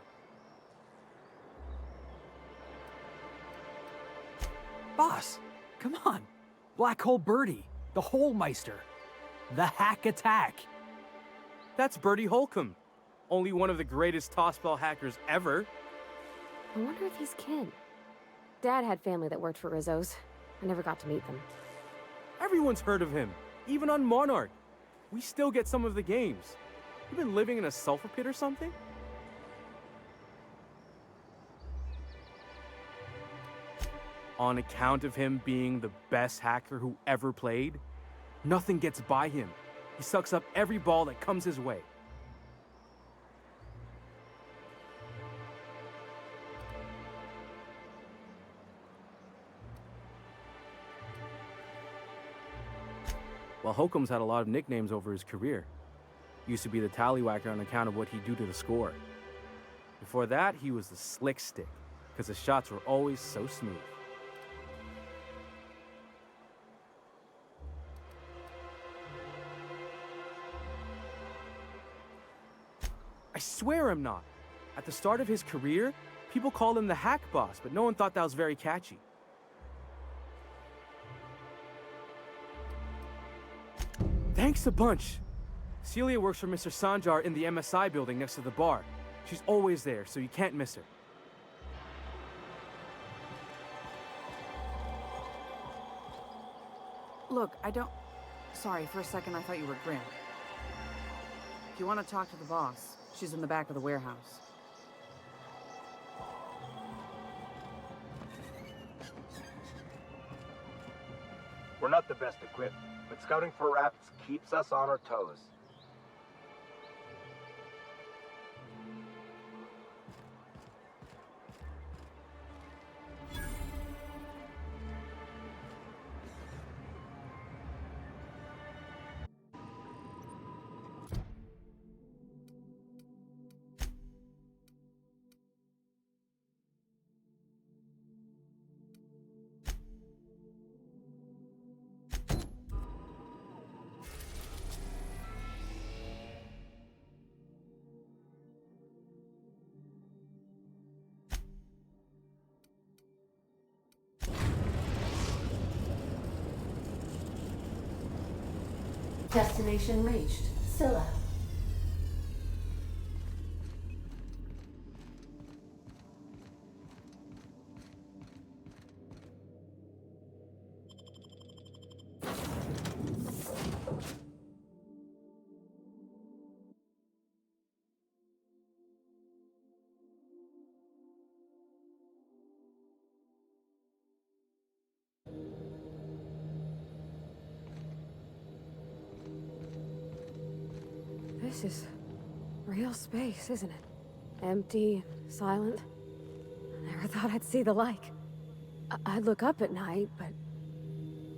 Boss, come on. Black Hole Birdie, the Hole Meister, the Hack Attack. That's Bertie Holcomb, only one of the greatest tossball hackers ever. I wonder if he's kin. Dad had family that worked for Rizzo's. I never got to meet them. Everyone's heard of him, even on Monarch. We still get some of the games. You been living in a sulfur pit or something? On account of him being the best hacker who ever played, nothing gets by him. He sucks up every ball that comes his way. Well, Holcomb's had a lot of nicknames over his career. Used to be the tallywhacker on account of what he'd do to the score. Before that, he was the slick stick, because his shots were always so smooth. I swear I'm not. At the start of his career, people called him the hack boss, but no one thought that was very catchy. Thanks a bunch. Celia works for Mr. Sanjar in the MSI building next to the bar. She's always there, so you can't miss her. Look, I don't... Sorry, for a second I thought you were Grim. If you want to talk to the boss, she's in the back of the warehouse. We're not the best equipped, but scouting for rats keeps us on our toes. Destination reached. Scylla. This is real space, isn't it? Empty, silent. I never thought I'd see the like. I'd look up at night, but...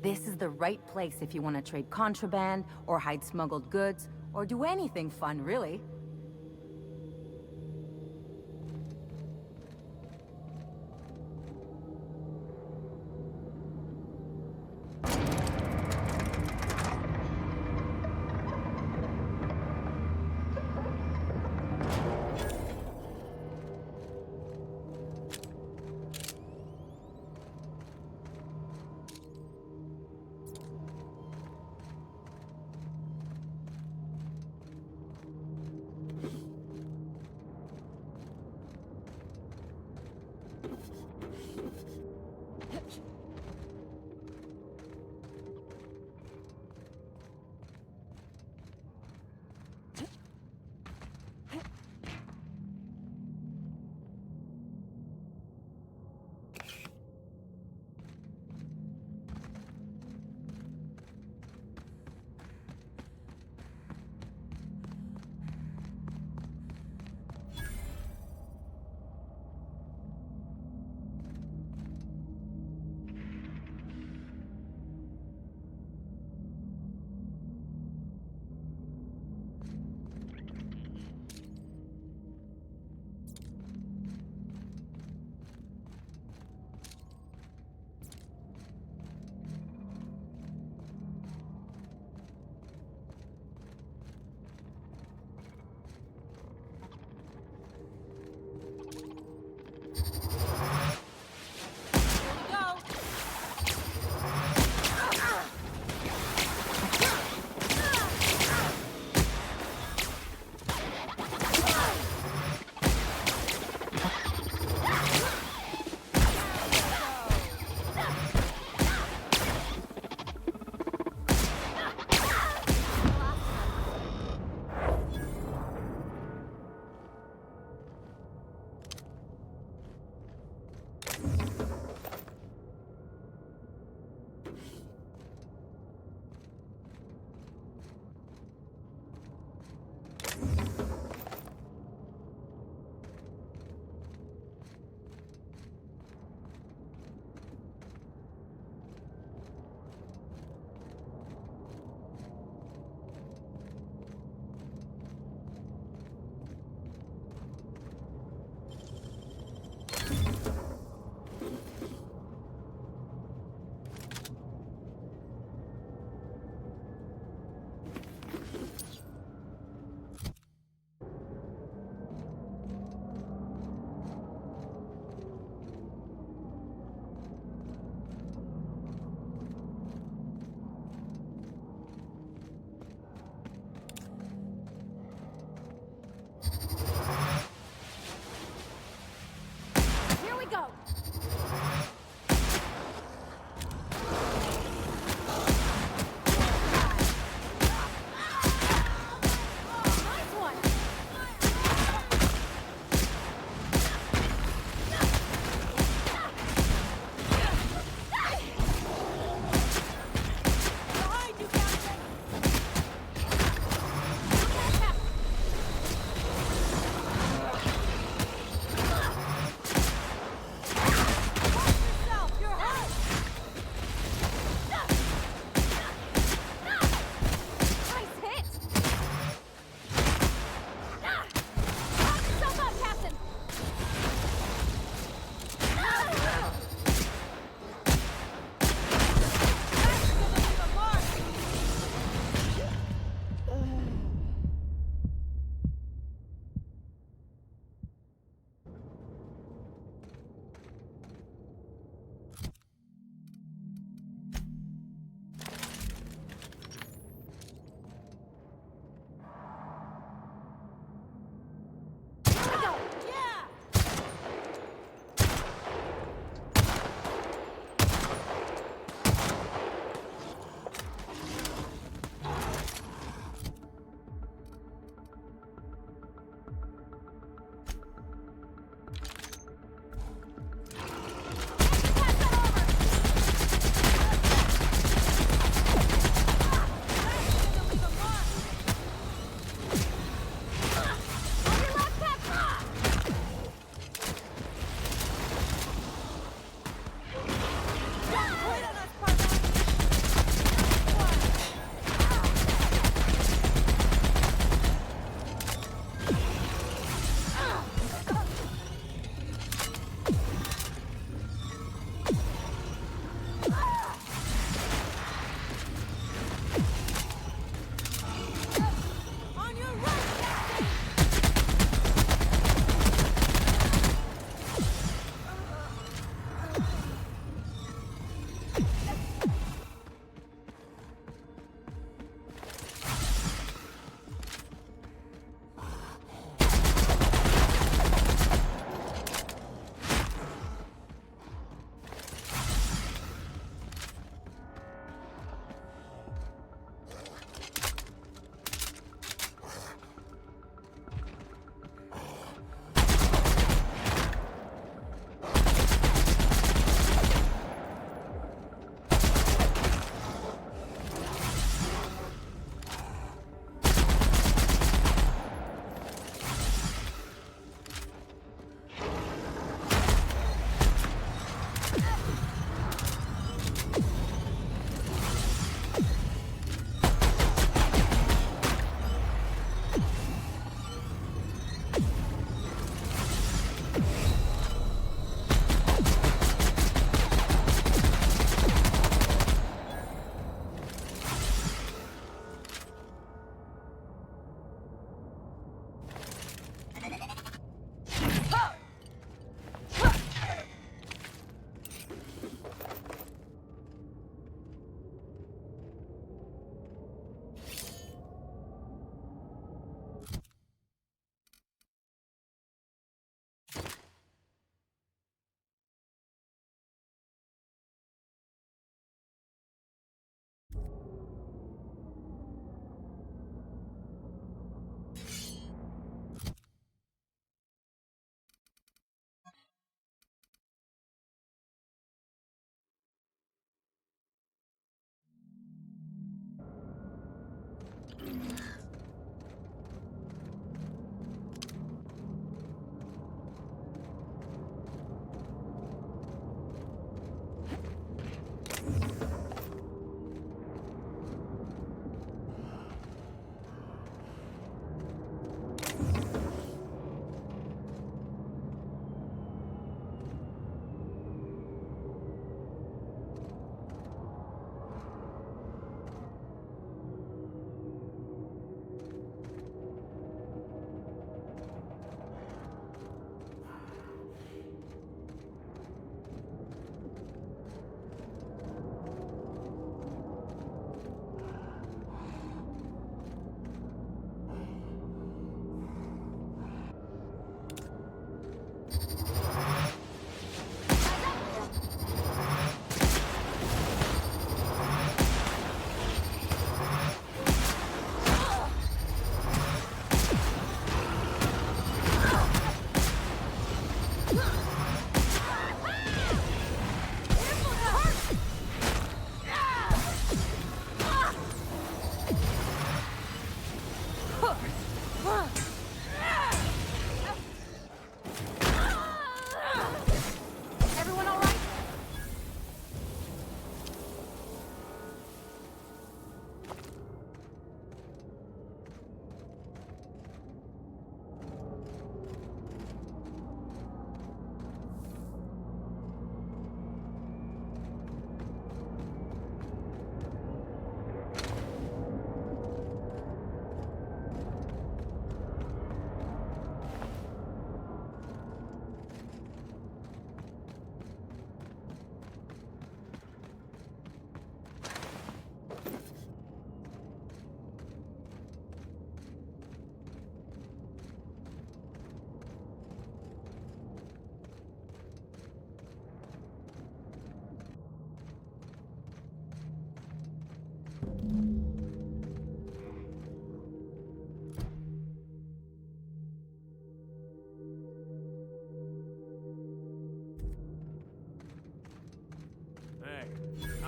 This is the right place if you want to trade contraband, or hide smuggled goods, or do anything fun, really.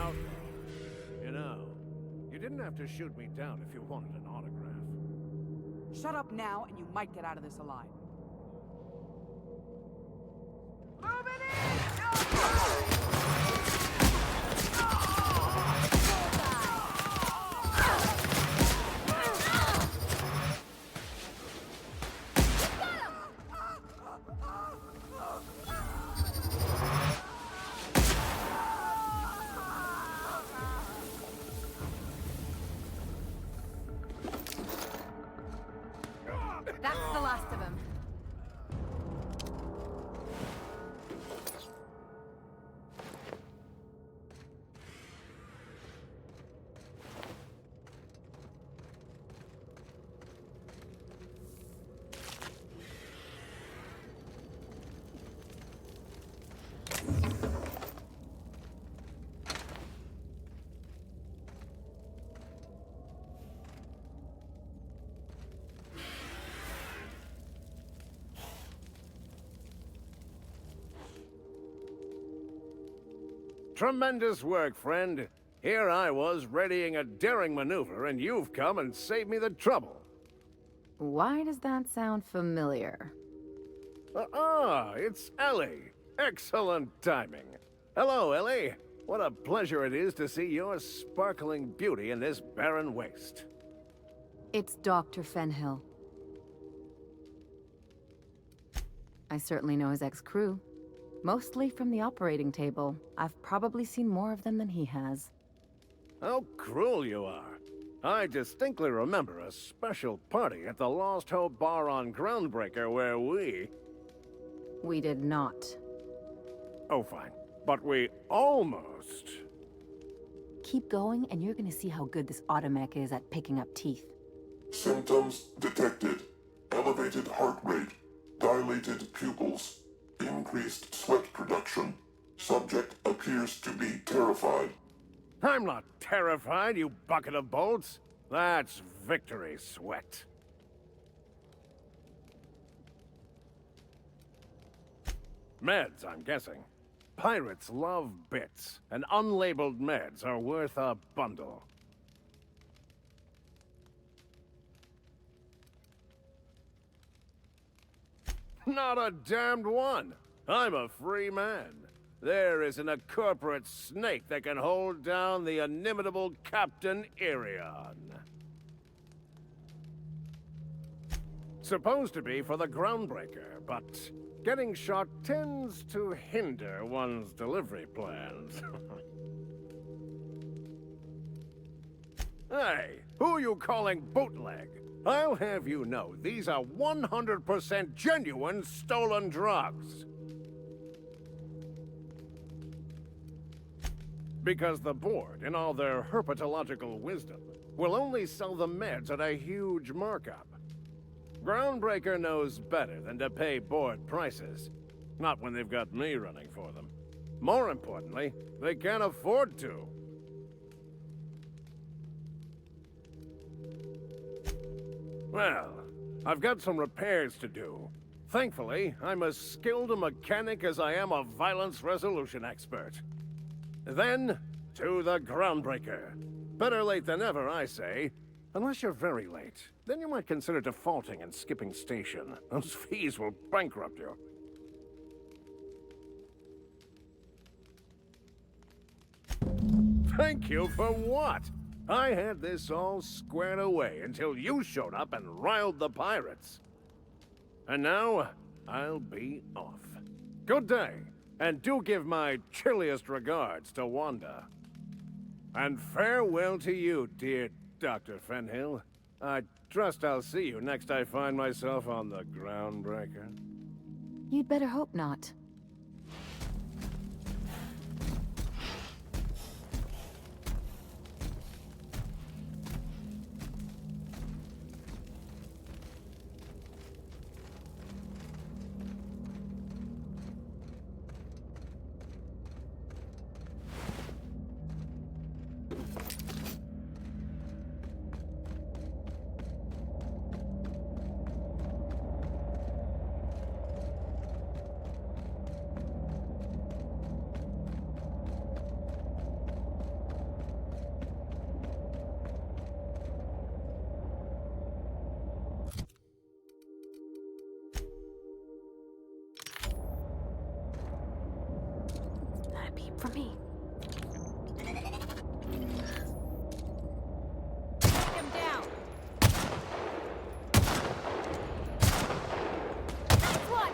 outlaw. You know, you didn't have to shoot me down if you wanted an autograph. Shut up now, and you might get out of this alive. That's the last of him. Tremendous work, friend. Here I was readying a daring maneuver, and you've come and saved me the trouble. Why does that sound familiar? It's Ellie. Excellent timing. Hello, Ellie. What a pleasure it is to see your sparkling beauty in this barren waste. It's Dr. Fenhill. I certainly know his ex-crew. Mostly from the operating table. I've probably seen more of them than he has. How cruel you are. I distinctly remember a special party at the Lost Hope Bar on Groundbreaker where we... We did not. Oh, fine. But we almost... Keep going, and you're gonna see how good this automech is at picking up teeth. Symptoms detected. Elevated heart rate. Dilated pupils. Increased sweat production. Subject appears to be terrified. I'm not terrified, you bucket of bolts. That's victory sweat. Meds, I'm guessing. Pirates love bits, and unlabeled meds are worth a bundle. Not a damned one. I'm a free man. There isn't a corporate snake that can hold down the inimitable Captain Irion. Supposed to be for the Groundbreaker, but getting shot tends to hinder one's delivery plans. Hey, who are you calling bootleg? I'll have you know, these are 100% genuine stolen drugs. Because the board, in all their herpetological wisdom, will only sell the meds at a huge markup. Groundbreaker knows better than to pay board prices. Not when they've got me running for them. More importantly, they can't afford to. Well, I've got some repairs to do. Thankfully, I'm as skilled a mechanic as I am a violence resolution expert. Then, to the Groundbreaker. Better late than never, I say. Unless you're very late. Then you might consider defaulting and skipping station. Those fees will bankrupt you. Thank you for what? I had this all squared away until you showed up and riled the pirates. And now, I'll be off. Good day, and do give my chilliest regards to Wanda. And farewell to you, dear Dr. Fenhill. I trust I'll see you next I find myself on the Groundbreaker. You'd better hope not. for me. Take him down. That's one!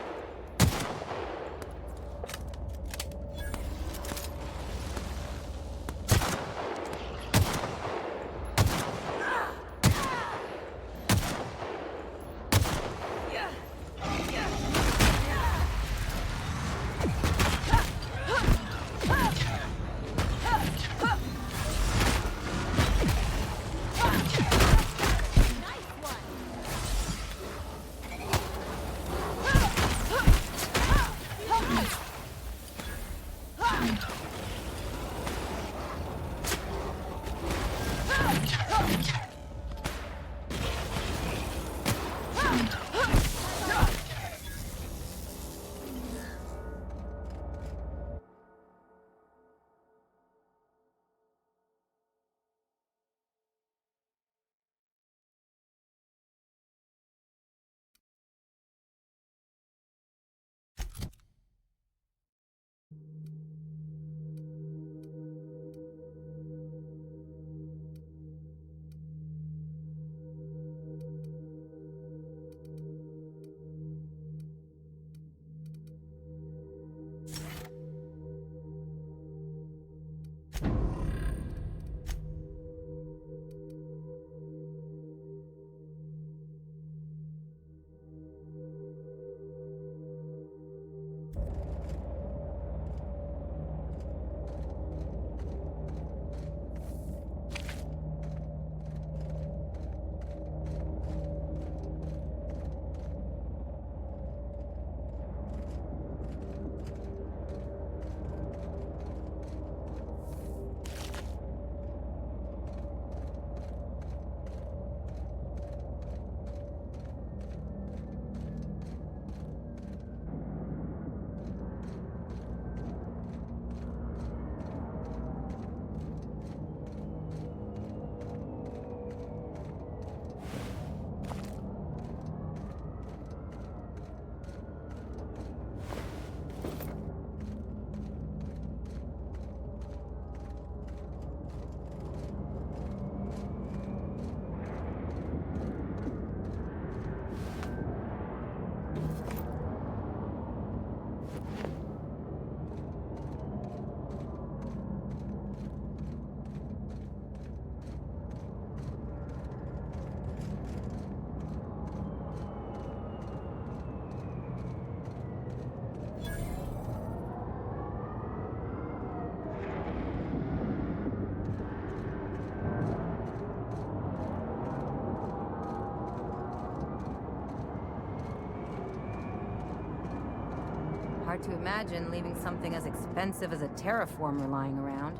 Hard to imagine leaving something as expensive as a terraformer lying around.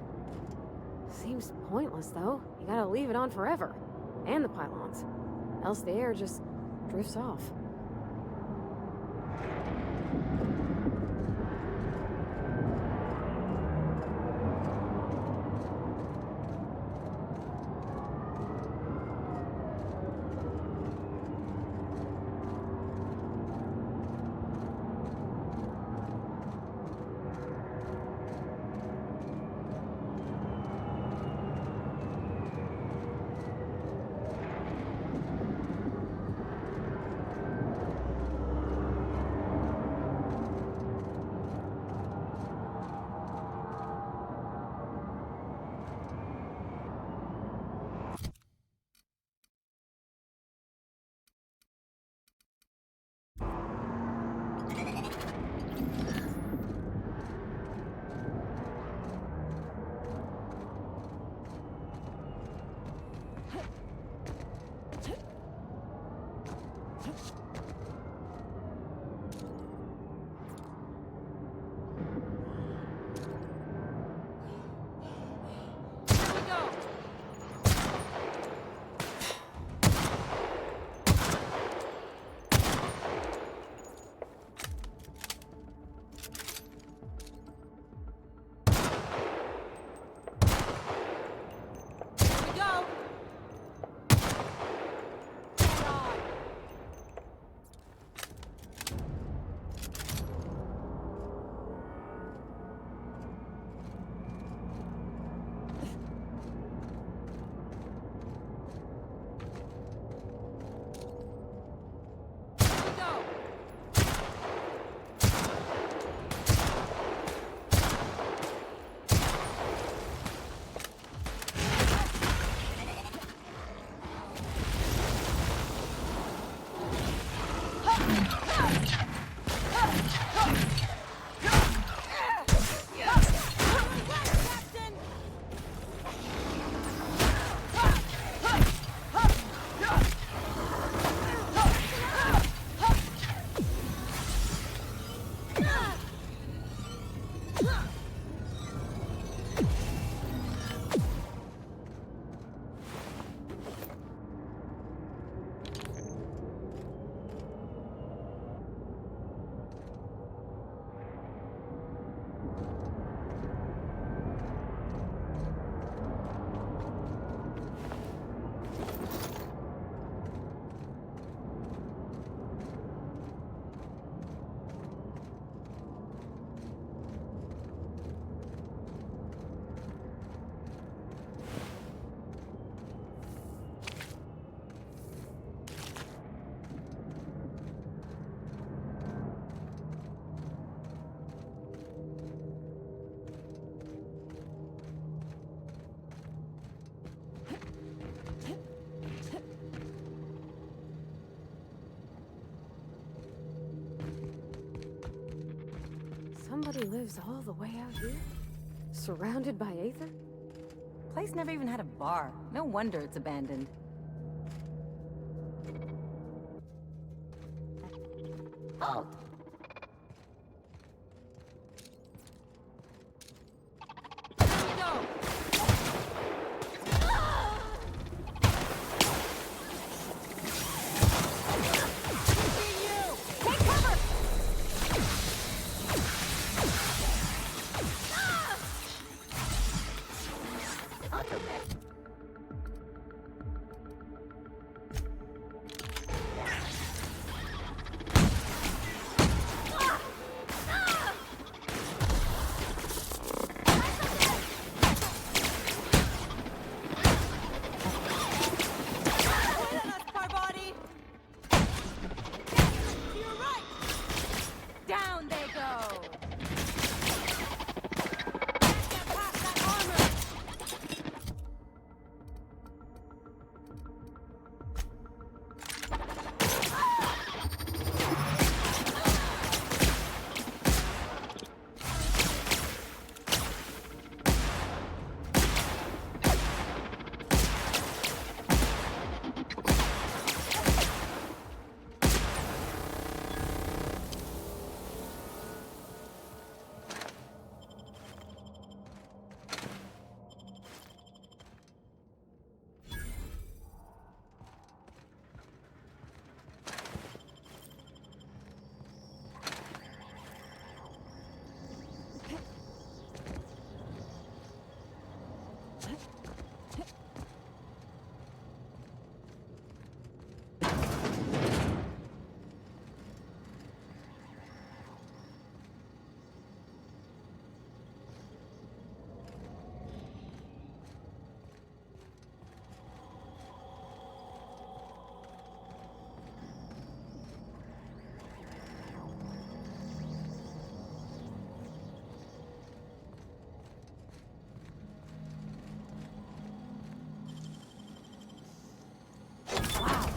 Seems pointless, though. You gotta leave it on forever. And the pylons. Else the air just drifts off. Somebody lives all the way out here? Surrounded by Aether? Place never even had a bar. No wonder it's abandoned. Halt!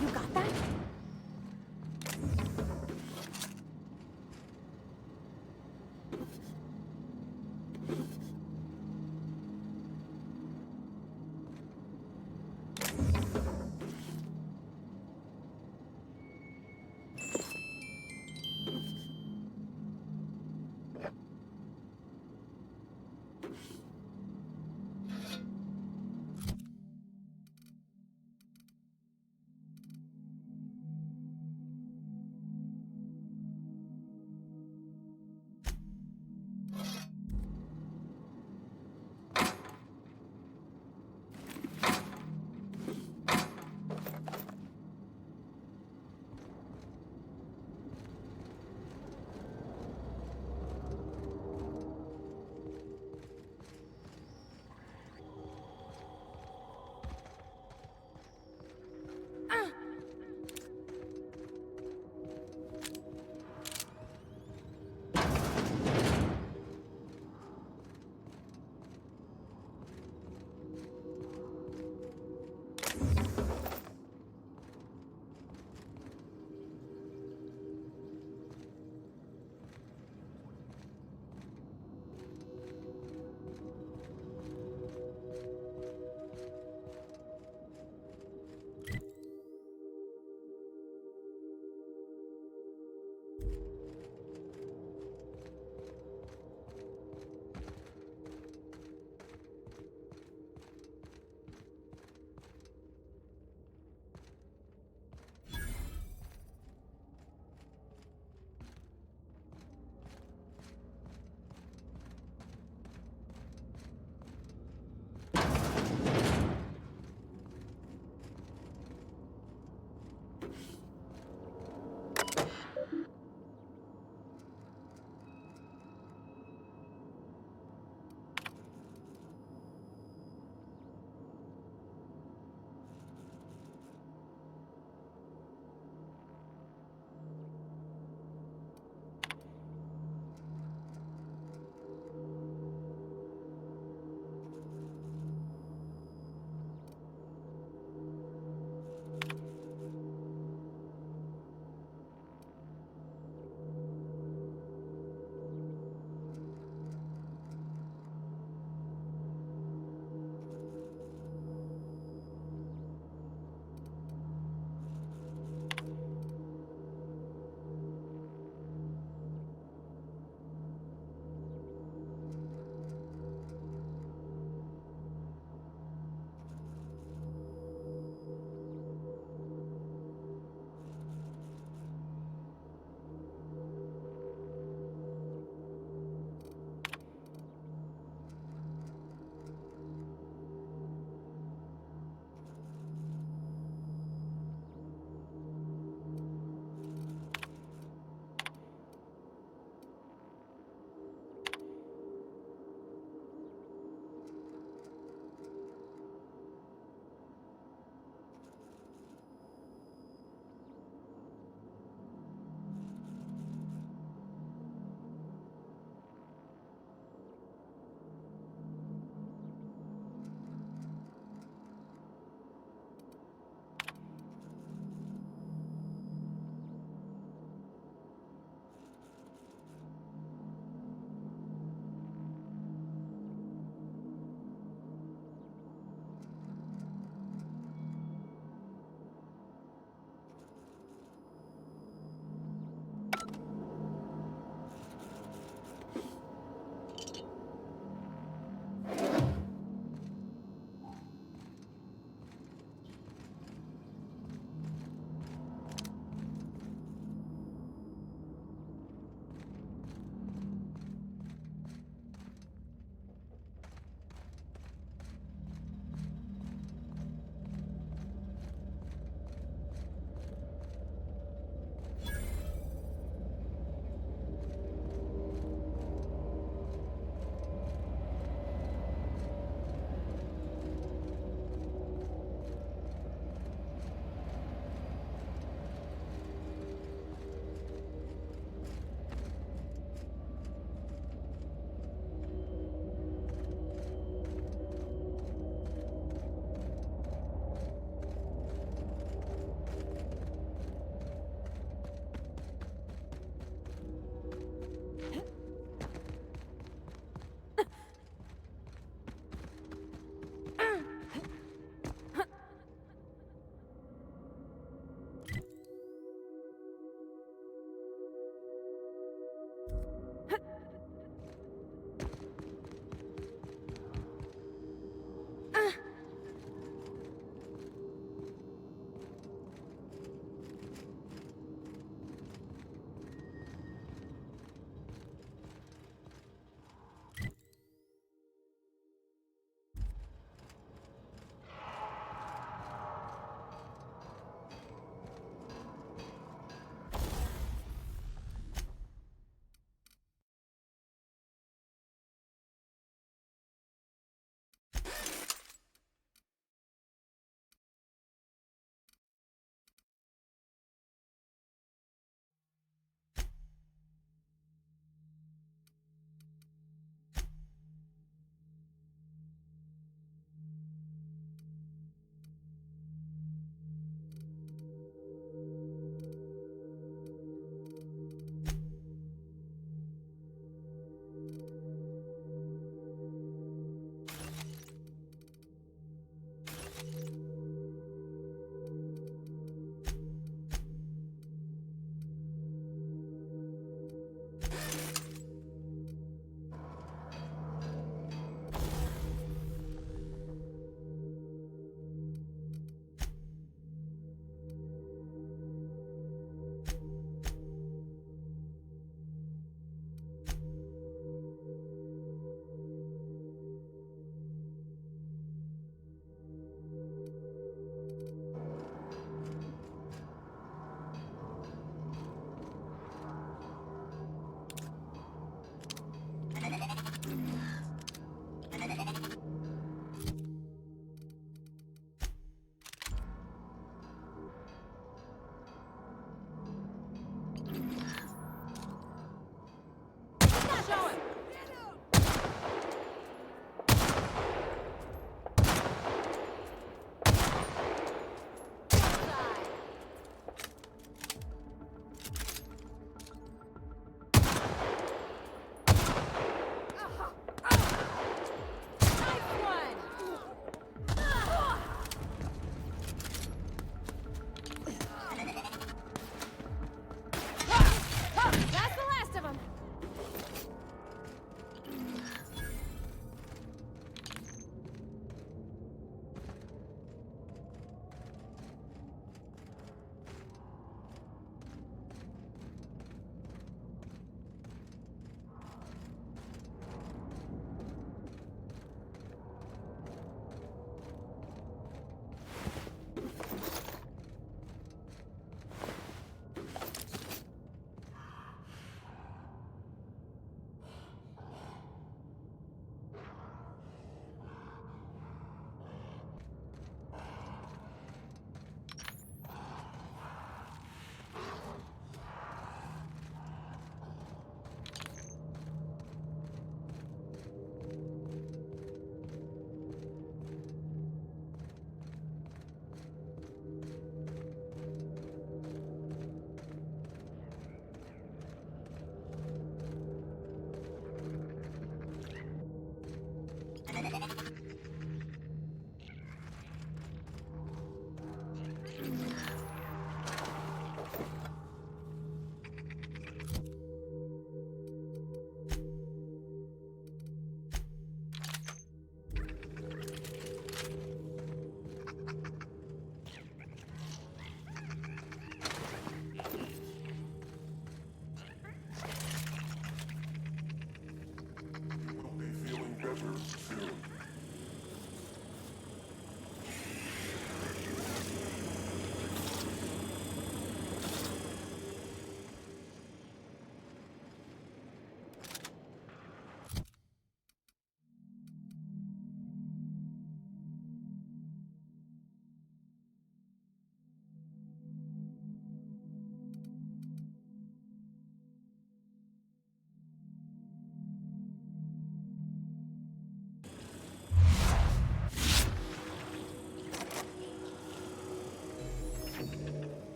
You got that?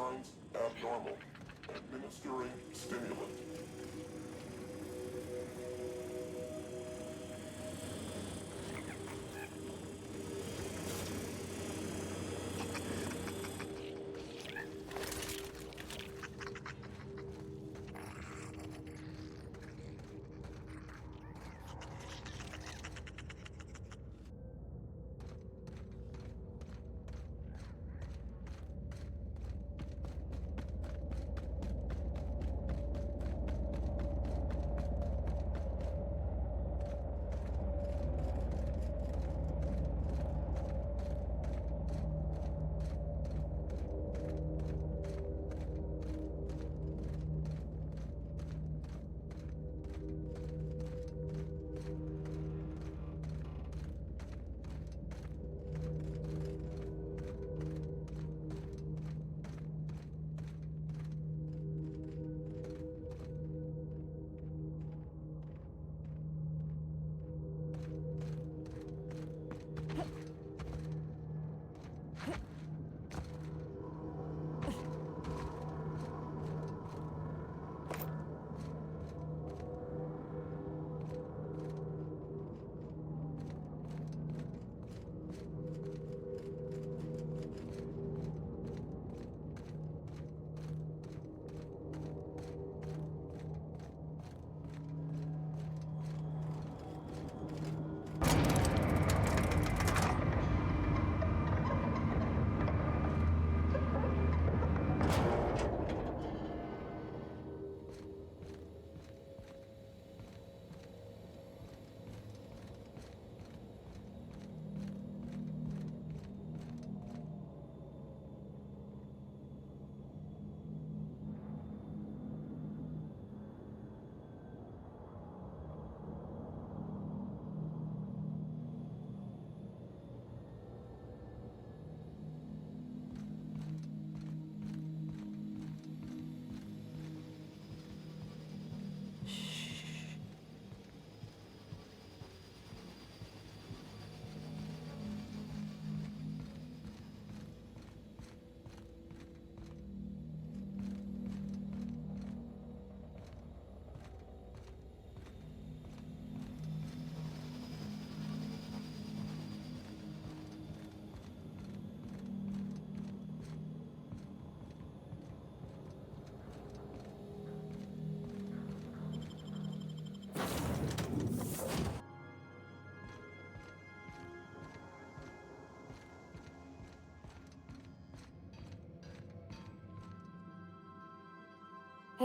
signs abnormal. Administering stimulant.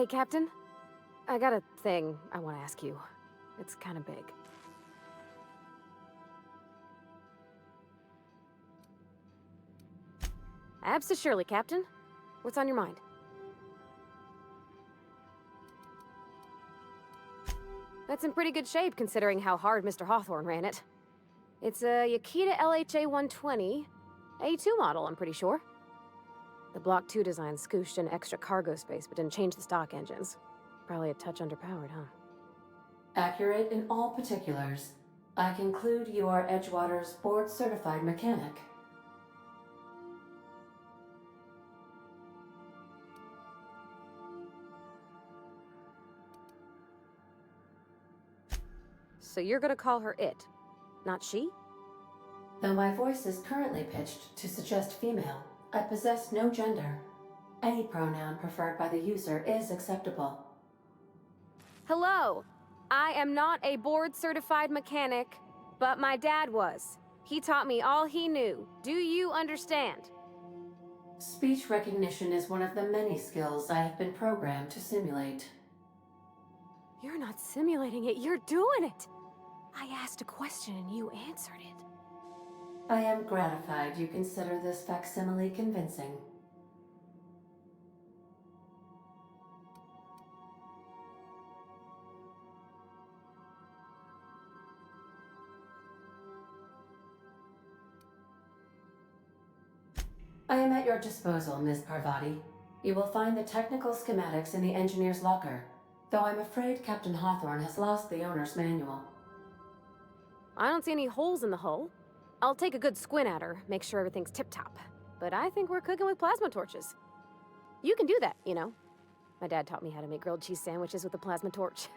Hey, Captain. I got a thing I want to ask you. It's kind of big. Surely, Captain. What's on your mind? That's in pretty good shape, considering how hard Mr. Hawthorne ran it. It's a Yakita LHA 120, A2 model, I'm pretty sure. The Block 2 design scooshed in extra cargo space, but didn't change the stock engines. Probably a touch underpowered, huh? Accurate in all particulars. I conclude you are Edgewater's board-certified mechanic. So you're gonna call her it, not she? Though my voice is currently pitched to suggest female, I possess no gender. Any pronoun preferred by the user is acceptable. Hello! I am not a board-certified mechanic, but my dad was. He taught me all he knew. Do you understand? Speech recognition is one of the many skills I have been programmed to simulate. You're not simulating it, you're doing it! I asked a question and you answered it. I am gratified you consider this facsimile convincing. I am at your disposal, Ms. Parvati. You will find the technical schematics in the engineer's locker, though I'm afraid Captain Hawthorne has lost the owner's manual. I don't see any holes in the hull. I'll take a good squint at her, make sure everything's tip-top. But I think we're cooking with plasma torches. You can do that, you know. My dad taught me how to make grilled cheese sandwiches with a plasma torch.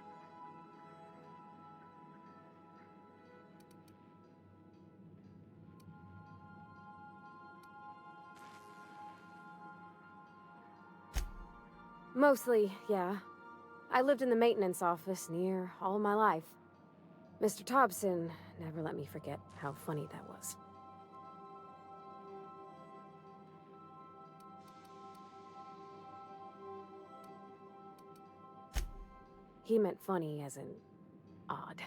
Mostly, yeah. I lived in the maintenance office near all my life. Mr. Thompson never let me forget how funny that was. He meant funny as in odd.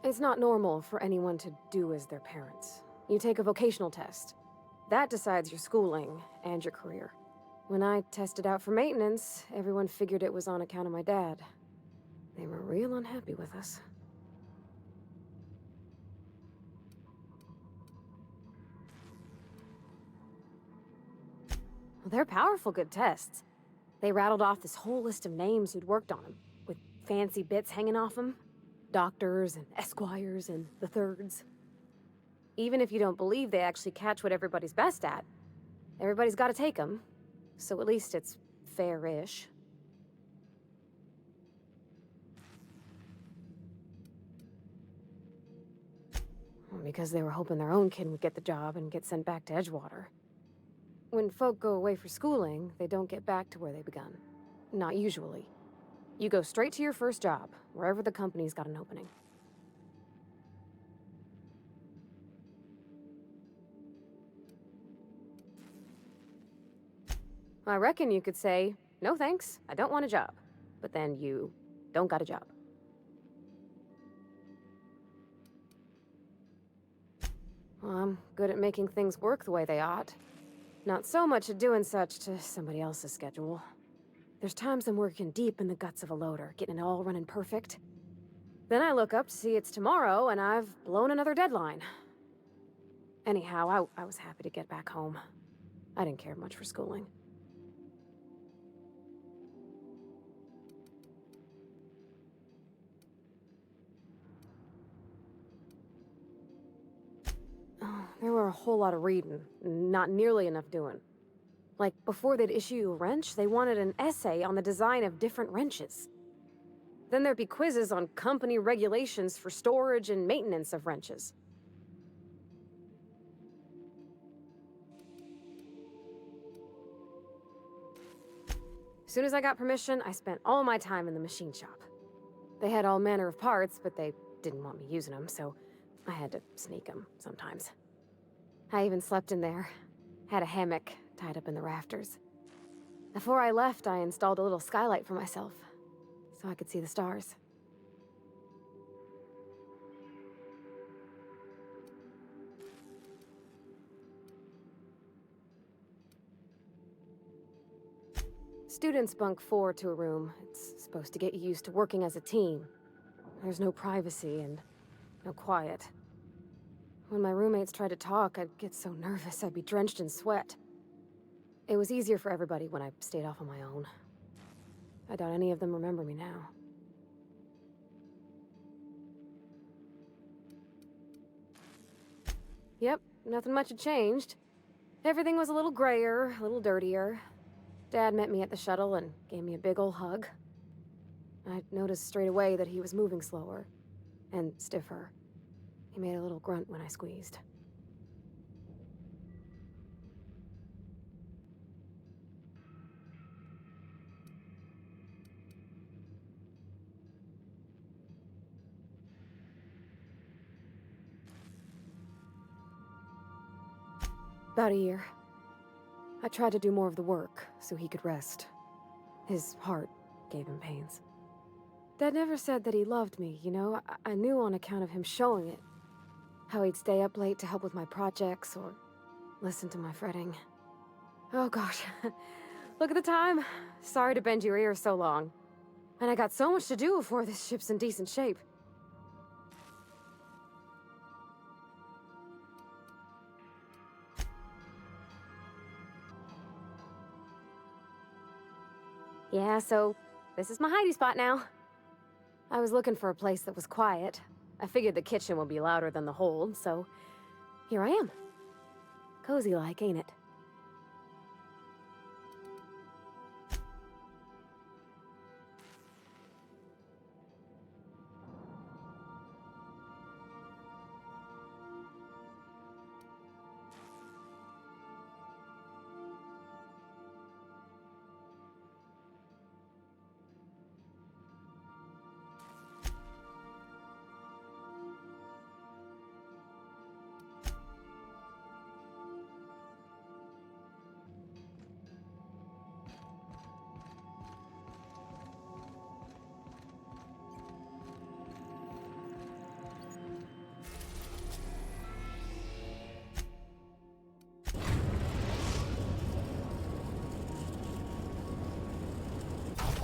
It's not normal for anyone to do as their parents. You take a vocational test. That decides your schooling and your career. When I tested out for maintenance, everyone figured it was on account of my dad. They were real unhappy with us. Well, they're powerful good tests. They rattled off this whole list of names who'd worked on them, with fancy bits hanging off them. Doctors and esquires and the thirds. Even if you don't believe they actually catch what everybody's best at, everybody's got to take them. So at least it's fair-ish. Because they were hoping their own kid would get the job and get sent back to Edgewater. When folk go away for schooling, they don't get back to where they begun. Not usually. You go straight to your first job, wherever the company's got an opening. I reckon you could say, no thanks, I don't want a job. But then you don't got a job. Well, I'm good at making things work the way they ought. Not so much at doing such to somebody else's schedule. There's times I'm working deep in the guts of a loader, getting it all running perfect. Then I look up to see it's tomorrow, and I've blown another deadline. Anyhow, I was happy to get back home. I didn't care much for schooling. Oh, there were a whole lot of reading, not nearly enough doing. Like, before they'd issue you a wrench, they wanted an essay on the design of different wrenches. Then there'd be quizzes on company regulations for storage and maintenance of wrenches. As soon as I got permission, I spent all my time in the machine shop. They had all manner of parts, but they didn't want me using them, so I had to sneak them sometimes. I even slept in there. Had a hammock tied up in the rafters. Before I left, I installed a little skylight for myself, so I could see the stars. Students bunk 4 to a room. It's supposed to get you used to working as a team. There's no privacy and no quiet. When my roommates tried to talk, I'd get so nervous I'd be drenched in sweat. It was easier for everybody when I stayed off on my own. I doubt any of them remember me now. Yep, nothing much had changed. Everything was a little grayer, a little dirtier. Dad met me at the shuttle and gave me a big ol' hug. I noticed straight away that he was moving slower and stiffer. He made a little grunt when I squeezed. About a year. I tried to do more of the work so he could rest. His heart gave him pains. Dad never said that he loved me, you know? I knew on account of him showing it. How he'd stay up late to help with my projects or listen to my fretting. Oh gosh, look at the time. Sorry to bend your ear so long. And I got so much to do before this ship's in decent shape. Yeah, so this is my hidey spot now. I was looking for a place that was quiet. I figured the kitchen would be louder than the hold, so here I am. Cozy like, ain't it?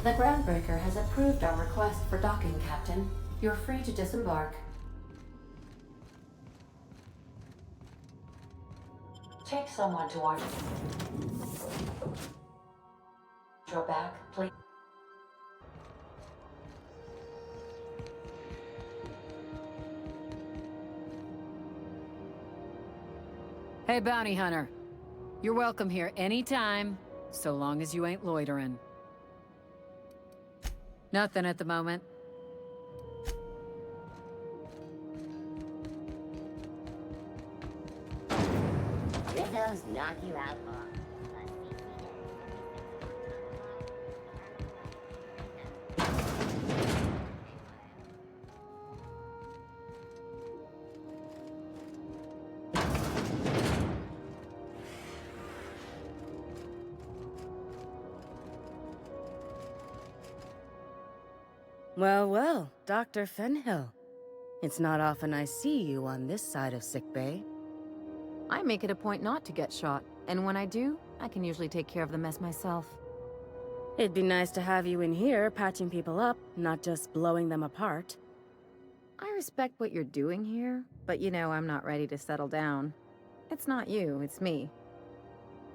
The groundbreaker has approved our request for docking, Captain. You're free to disembark. Take someone to your back, please. Hey, bounty hunter. You're welcome here anytime, so long as you ain't loitering. Nothing at the moment. Rizzo's knock you out long. Well, well, Dr. Fenhill. It's not often I see you on this side of sickbay. I make it a point not to get shot, and when I do, I can usually take care of the mess myself. It'd be nice to have you in here patching people up, not just blowing them apart. I respect what you're doing here, but you know I'm not ready to settle down. It's not you, it's me.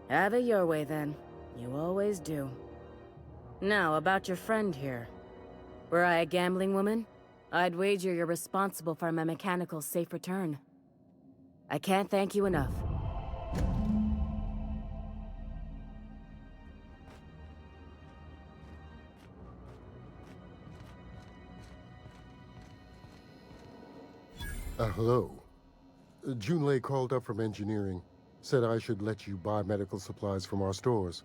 Have it your way then. You always do. Now, about your friend here. Were I a gambling woman, I'd wager you're responsible for my mechanical safe return. I can't thank you enough. Hello. Junlei called up from engineering. Said I should let you buy medical supplies from our stores.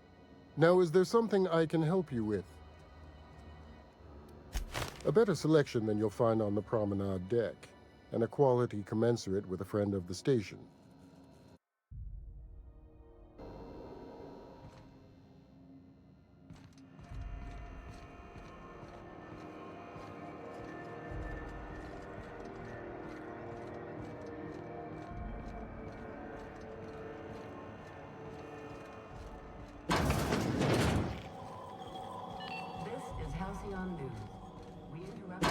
Now, is there something I can help you with? A better selection than you'll find on the promenade deck, and a quality commensurate with a friend of the station. This is Halcyon News. We interrupt.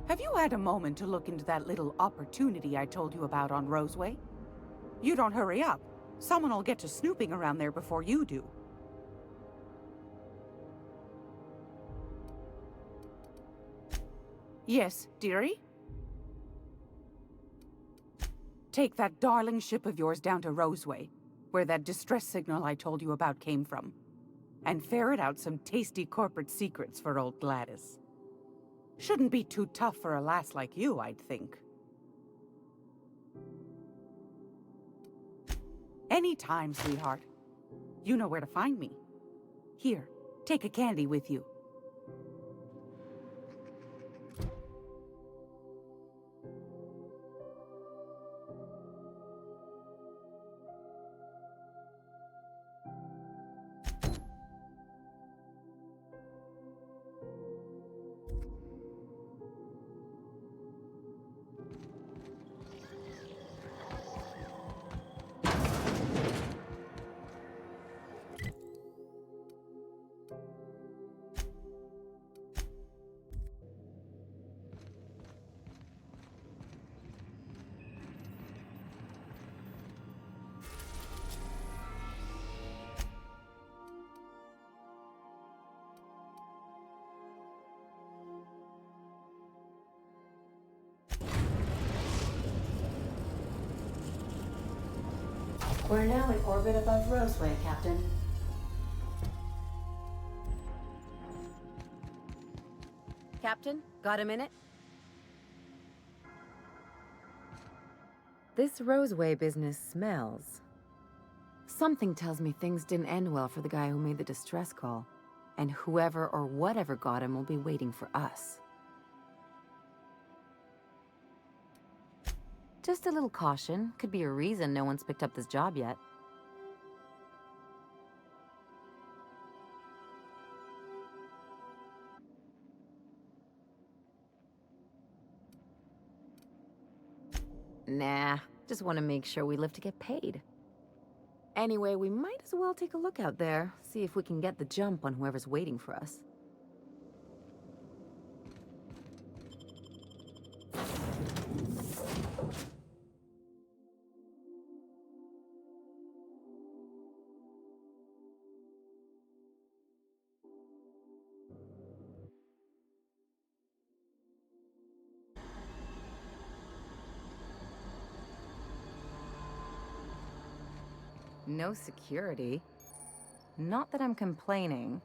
Have you had a moment to look into that little opportunity I told you about on Roseway? You don't hurry up. Someone will get to snooping around there before you do. Yes, dearie? Take that darling ship of yours down to Roseway, where that distress signal I told you about came from, and ferret out some tasty corporate secrets for old Gladys. Shouldn't be too tough for a lass like you, I'd think. Anytime, sweetheart. You know where to find me. Here, take a candy with you. We're now in orbit above Roseway, Captain. Captain, got a minute? This Roseway business smells. Something tells me things didn't end well for the guy who made the distress call. And whoever or whatever got him will be waiting for us. Just a little caution. Could be a reason no one's picked up this job yet. Nah, just want to make sure we live to get paid. Anyway, we might as well take a look out there, see if we can get the jump on whoever's waiting for us. No security. Not that I'm complaining.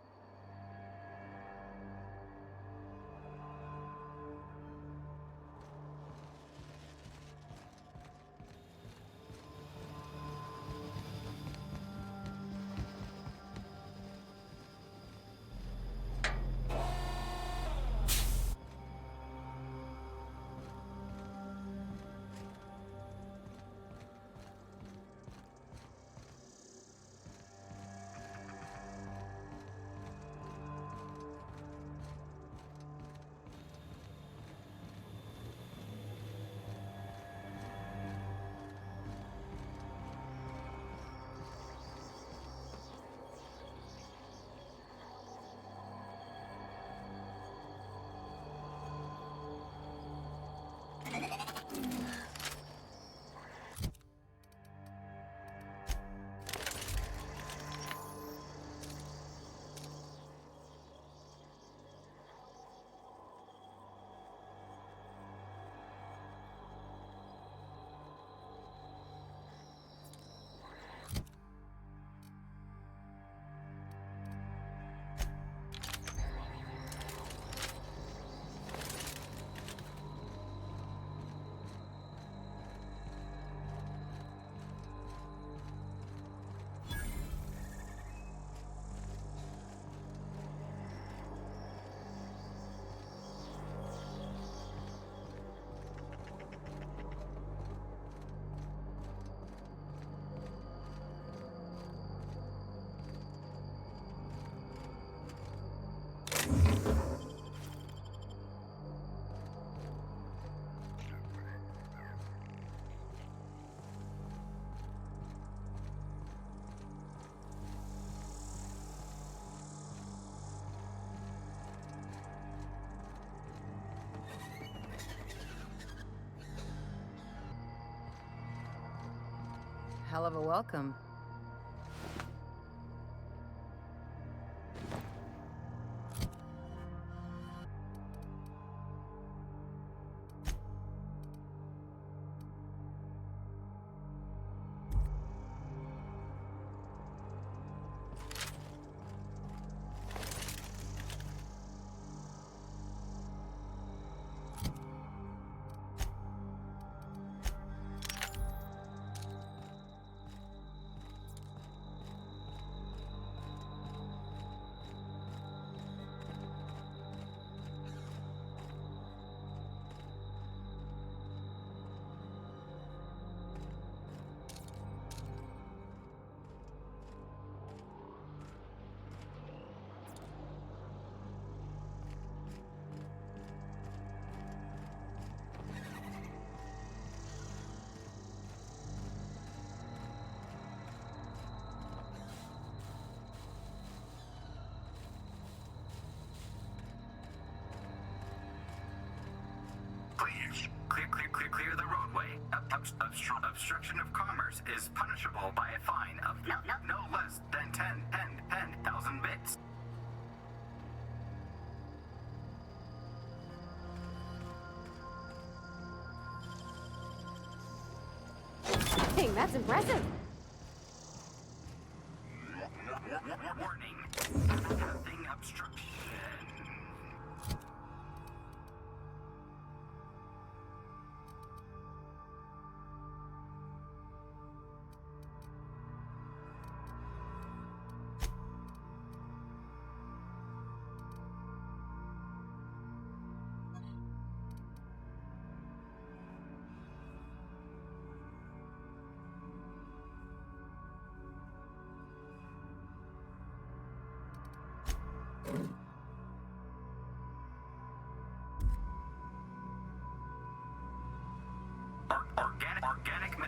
Hell of a welcome. Please, clear the roadway. Obstruction of commerce is punishable by a fine of no less than 10,000 bits. Dang, that's impressive. Warning. Having obstruction.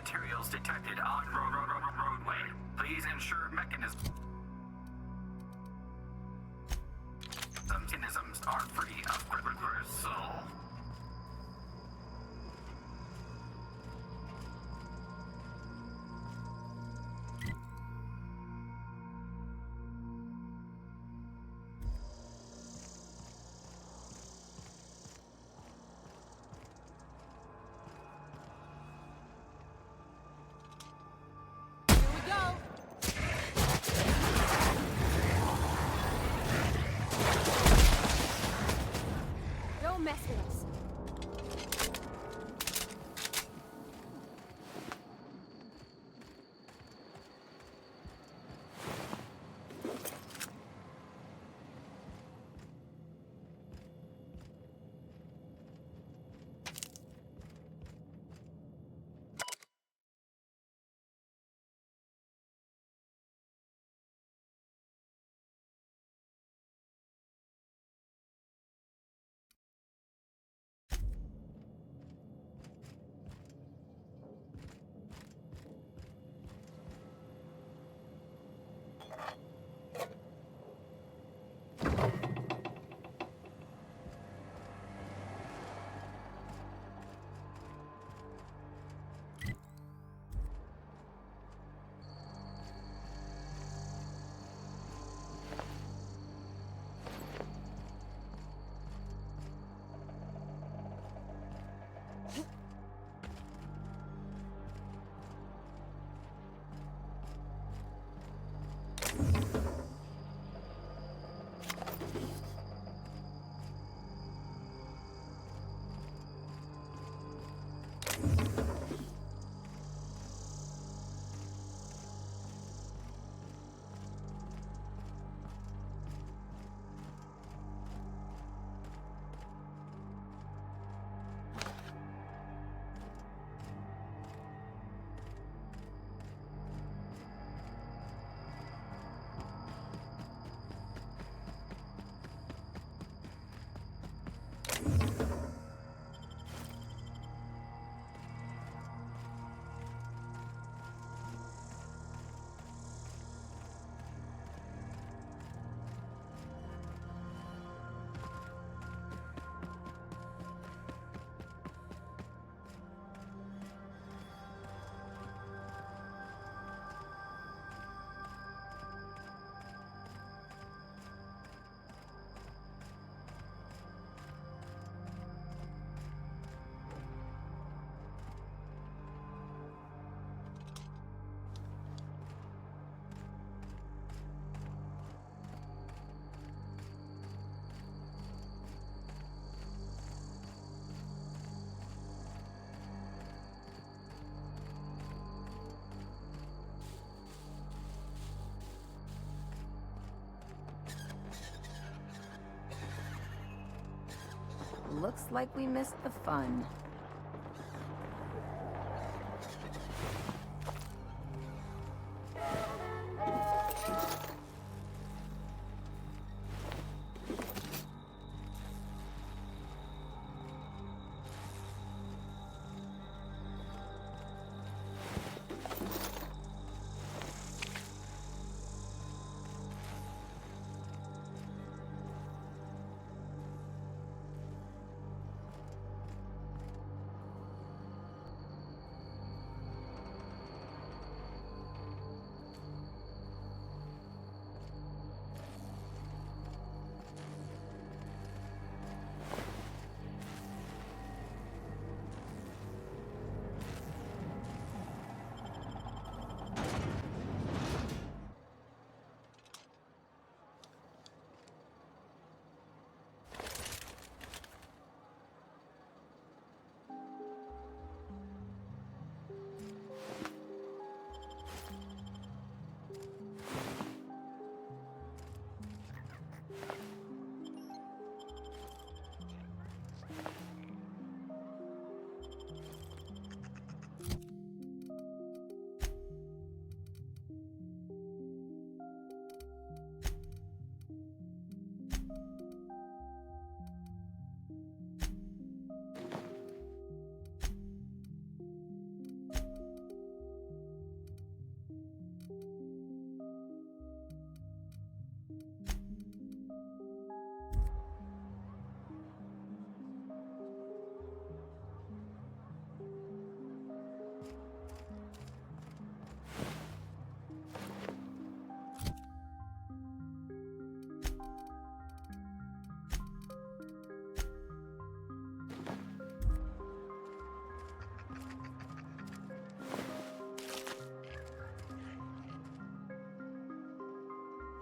materials detected on roadway. Please ensure mechanisms are free of gristle. Don't mess with us. Looks like we missed the fun.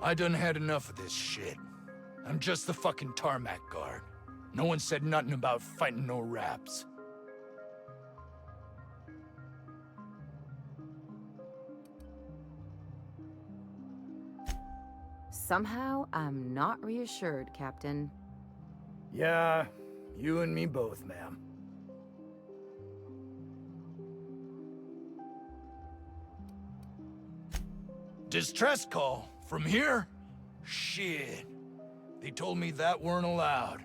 I done had enough of this shit. I'm just the fucking tarmac guard. No one said nothing about fighting no raps. Somehow, I'm not reassured, Captain. Yeah, you and me both, ma'am. Distress call? From here? Shit. They told me that weren't allowed.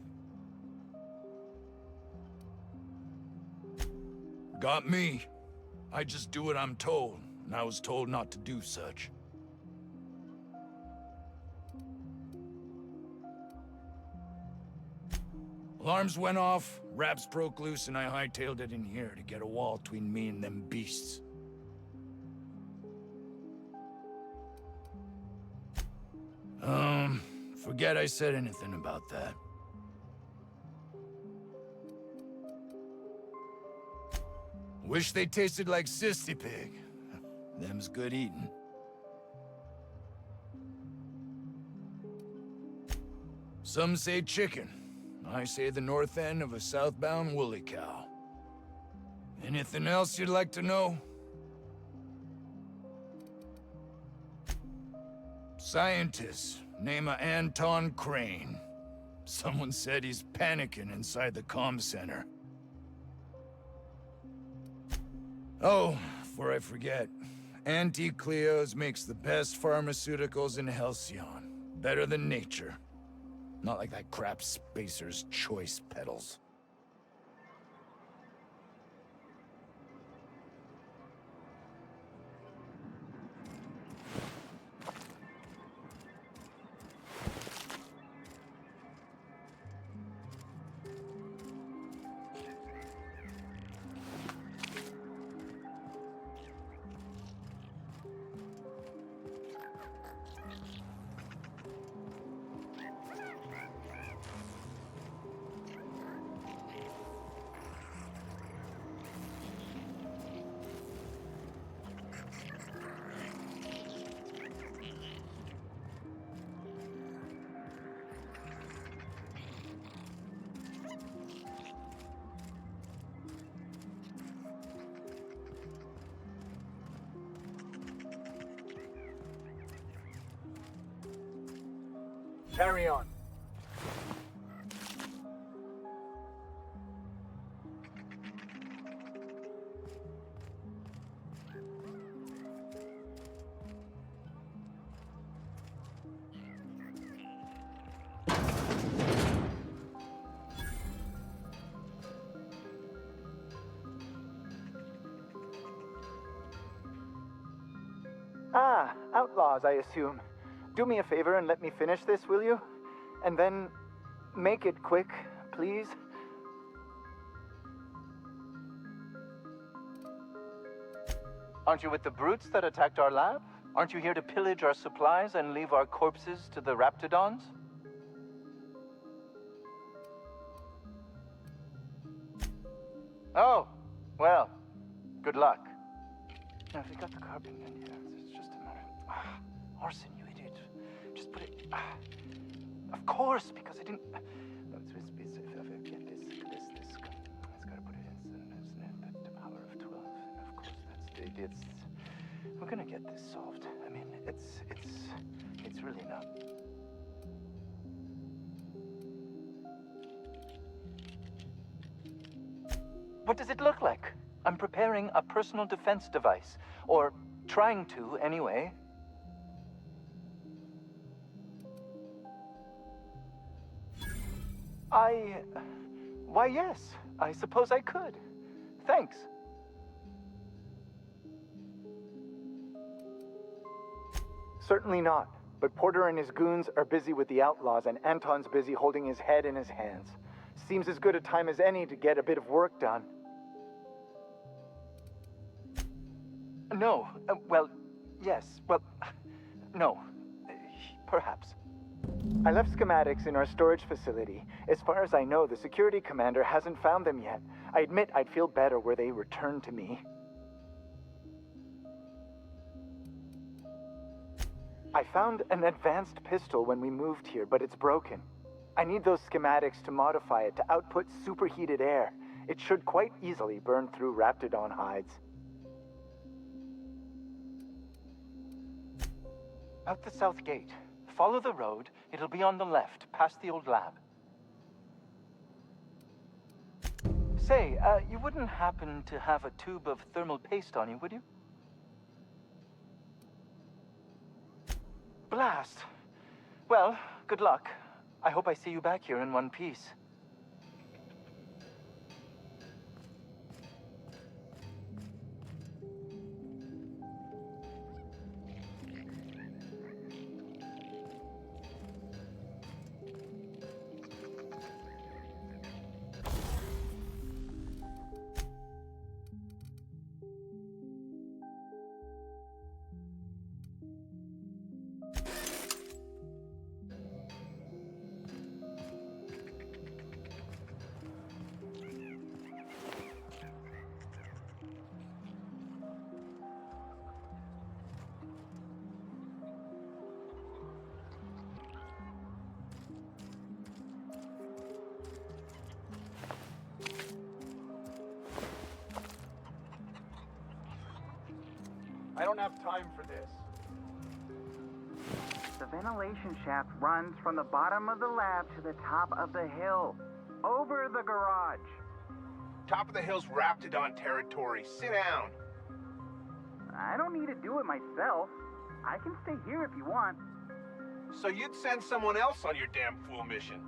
Got me. I just do what I'm told, and I was told not to do such. Alarms went off, raps broke loose, and I hightailed it in here to get a wall between me and them beasts. Forget I said anything about that. Wish they tasted like Sissy Pig. Them's good eating. Some say chicken. I say the north end of a southbound woolly cow. Anything else you'd like to know? Scientist, name of Anton Crane. Someone said he's panicking inside the comm center. Oh, before I forget, Anti-Cleo's makes the best pharmaceuticals in Halcyon. Better than nature. Not like that crap Spacer's Choice pedals. Carry on. Ah, outlaws, I assume. Do me a favor and let me finish this, will you? And then make it quick, please. Aren't you with the brutes that attacked our lab? Aren't you here to pillage our supplies and leave our corpses to the raptidons? Oh, well, good luck. Now, if you got the carbon in here, it's just a matter of... Arson, you idiot. Just put it... Of course, because I didn't... No, it's get this. It's got to put it in the power of 12. And of course, it's... We're gonna get this solved. I mean, it's really not... What does it look like? I'm preparing a personal defense device. Or trying to, anyway. Why, yes. I suppose I could. Thanks. Certainly not. But Porter and his goons are busy with the outlaws, and Anton's busy holding his head in his hands. Seems as good a time as any to get a bit of work done. No. Well, yes. Well, no. Perhaps. I left schematics in our storage facility. As far as I know, the security commander hasn't found them yet. I admit I'd feel better were they returned to me. I found an advanced pistol when we moved here, but it's broken. I need those schematics to modify it to output superheated air. It should quite easily burn through Raptidon hides. Out the south gate. Follow the road. It'll be on the left, past the old lab. Say, you wouldn't happen to have a tube of thermal paste on you, would you? Blast! Well, good luck. I hope I see you back here in one piece. I don't have time for this. The ventilation shaft runs from the bottom of the lab to the top of the hill, over the garage. Top of the hill's Raptidon territory. Sit down. I don't need to do it myself. I can stay here if you want. So you'd send someone else on your damn fool mission.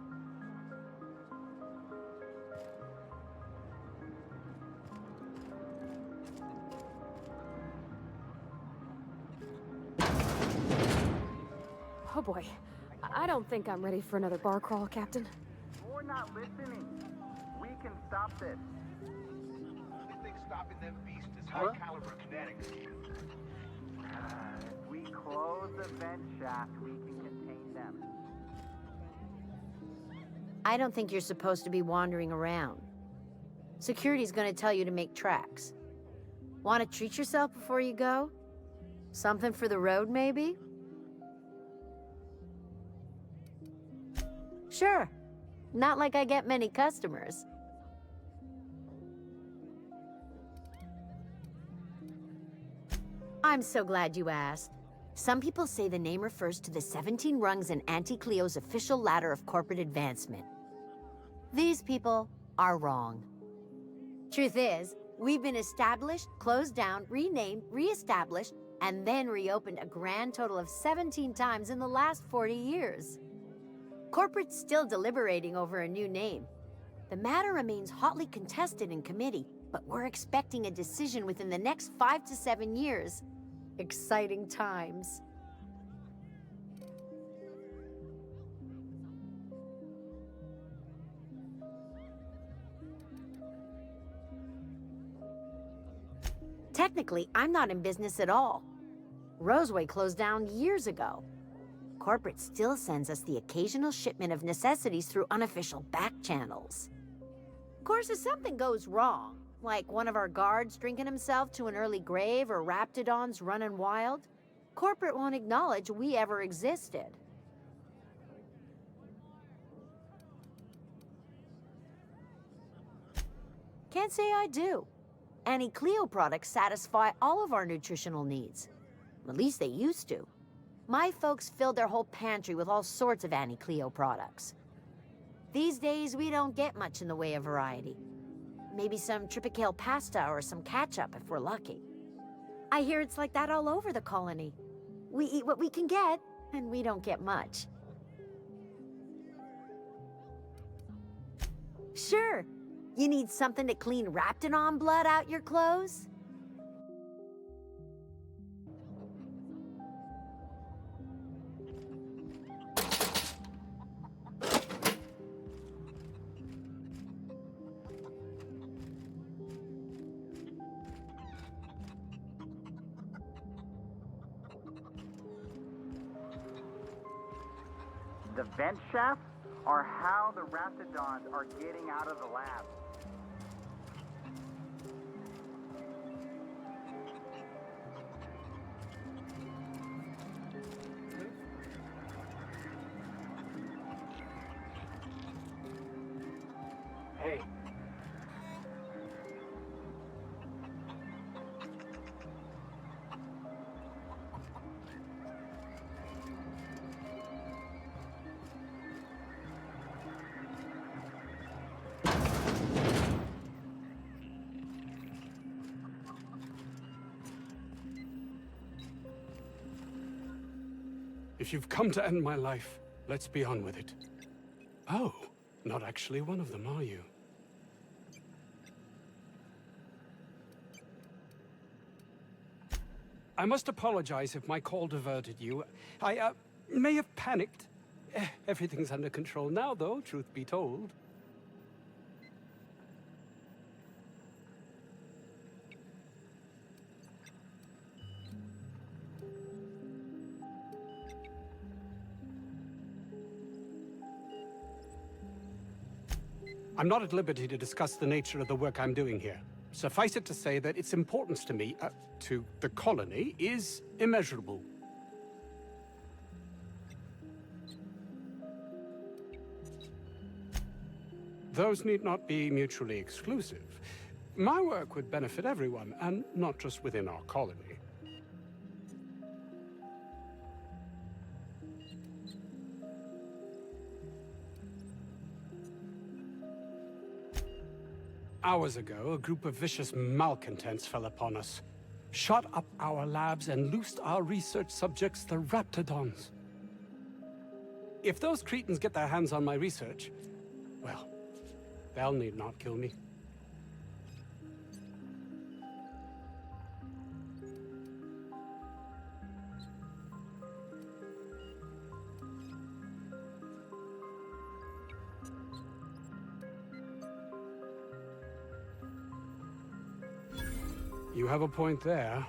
Oh boy. I don't think I'm ready for another bar crawl, Captain. You're not listening. We can stop this. The only thing stopping them beasts is high caliber kinetics. If we close the vent shaft, we can contain them. I don't think you're supposed to be wandering around. Security's gonna tell you to make tracks. Want to treat yourself before you go? Something for the road, maybe? Sure. Not like I get many customers. I'm so glad you asked. Some people say the name refers to the 17 rungs in Auntie Cleo's official ladder of corporate advancement. These people are wrong. Truth is, we've been established, closed down, renamed, re-established, and then reopened a grand total of 17 times in the last 40 years. Corporate's still deliberating over a new name. The matter remains hotly contested in committee, but we're expecting a decision within the next 5 to 7 years. Exciting times. Technically, I'm not in business at all. Roseway closed down years ago. Corporate still sends us the occasional shipment of necessities through unofficial back channels. Of course, if something goes wrong, like one of our guards drinking himself to an early grave or Raptidons running wild, corporate won't acknowledge we ever existed. Can't say I do. Annie Cleo products satisfy all of our nutritional needs. At least they used to. My folks filled their whole pantry with all sorts of Annie Cleo products. These days, we don't get much in the way of variety. Maybe some tripicale pasta or some ketchup if we're lucky. I hear it's like that all over the colony. We eat what we can get, and we don't get much. Sure. You need something to clean Raptidon blood out your clothes? The vent shafts are how the Raptidons are getting out of the lab. If you've come to end my life, let's be on with it. Oh, not actually one of them, are you? I must apologize if my call diverted you. I may have panicked. Everything's under control now, though, truth be told. I'm not at liberty to discuss the nature of the work I'm doing here. Suffice it to say that its importance to me, to the colony, is immeasurable. Those need not be mutually exclusive. My work would benefit everyone, and not just within our colony. Hours ago, a group of vicious malcontents fell upon us, shot up our labs and loosed our research subjects, the Raptidons. If those cretins get their hands on my research, well, they'll need not kill me. You have a point there.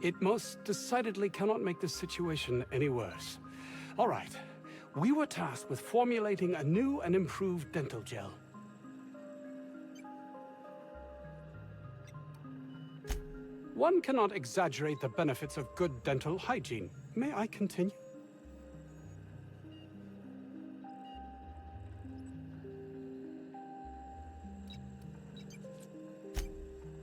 It most decidedly cannot make the situation any worse. All right. We were tasked with formulating a new and improved dental gel. One cannot exaggerate the benefits of good dental hygiene. May I continue?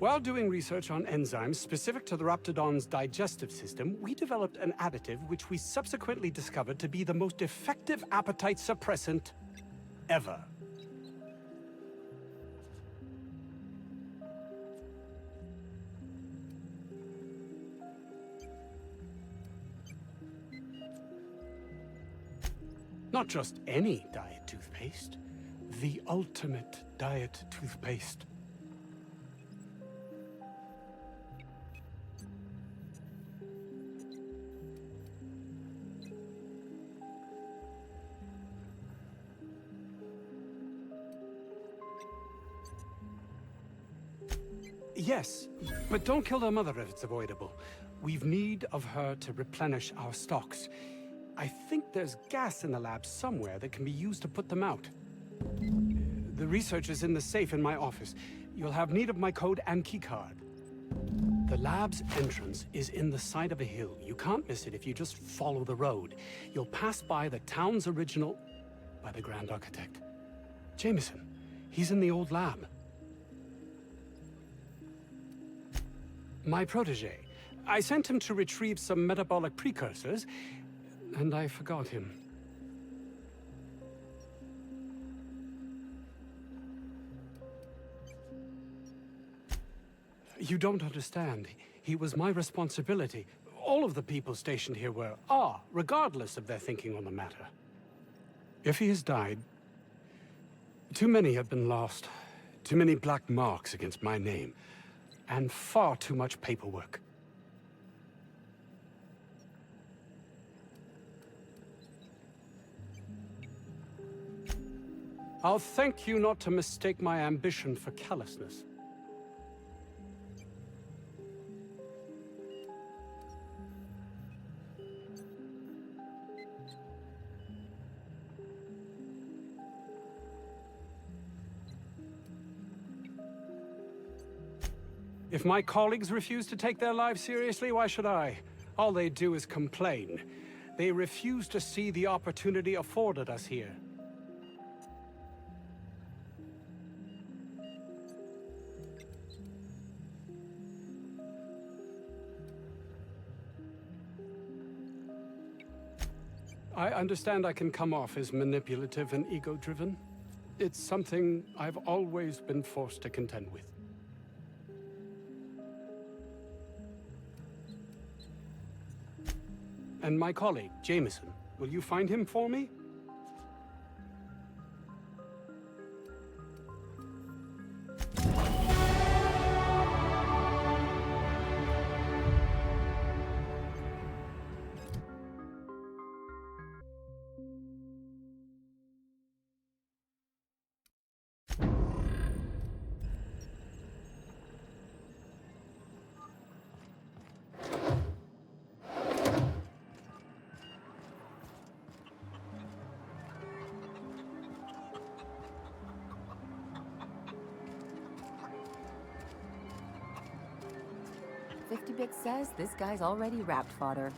While doing research on enzymes specific to the Raptidon's digestive system, we developed an additive which we subsequently discovered to be the most effective appetite suppressant ever. Not just any diet toothpaste, the ultimate diet toothpaste. Yes, but don't kill their mother if it's avoidable. We've need of her to replenish our stocks. I think there's gas in the lab somewhere that can be used to put them out. The research is in the safe in my office. You'll have need of my code and keycard. The lab's entrance is in the side of a hill. You can't miss it if you just follow the road. You'll pass by the town's original... by the Grand Architect. Jameson. He's in the old lab. My protege. I sent him to retrieve some metabolic precursors, and I forgot him. You don't understand. He was my responsibility. All of the people stationed here are, regardless of their thinking on the matter. If he has died, too many have been lost. Too many black marks against my name. And far too much paperwork. I'll thank you not to mistake my ambition for callousness. If my colleagues refuse to take their lives seriously, why should I? All they do is complain. They refuse to see the opportunity afforded us here. I understand I can come off as manipulative and ego-driven. It's something I've always been forced to contend with. And my colleague, Jameson. Will you find him for me? "50-bit says this guy's already wrapped fodder."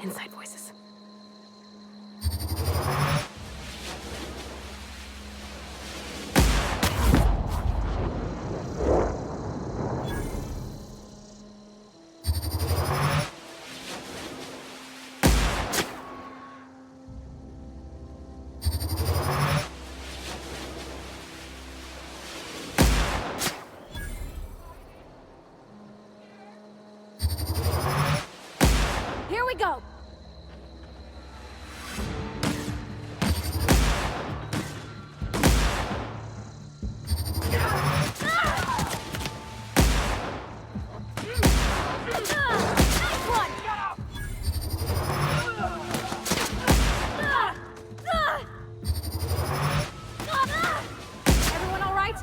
Inside voices. Here we go! Everyone all right?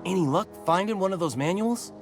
Any luck finding one of those manuals?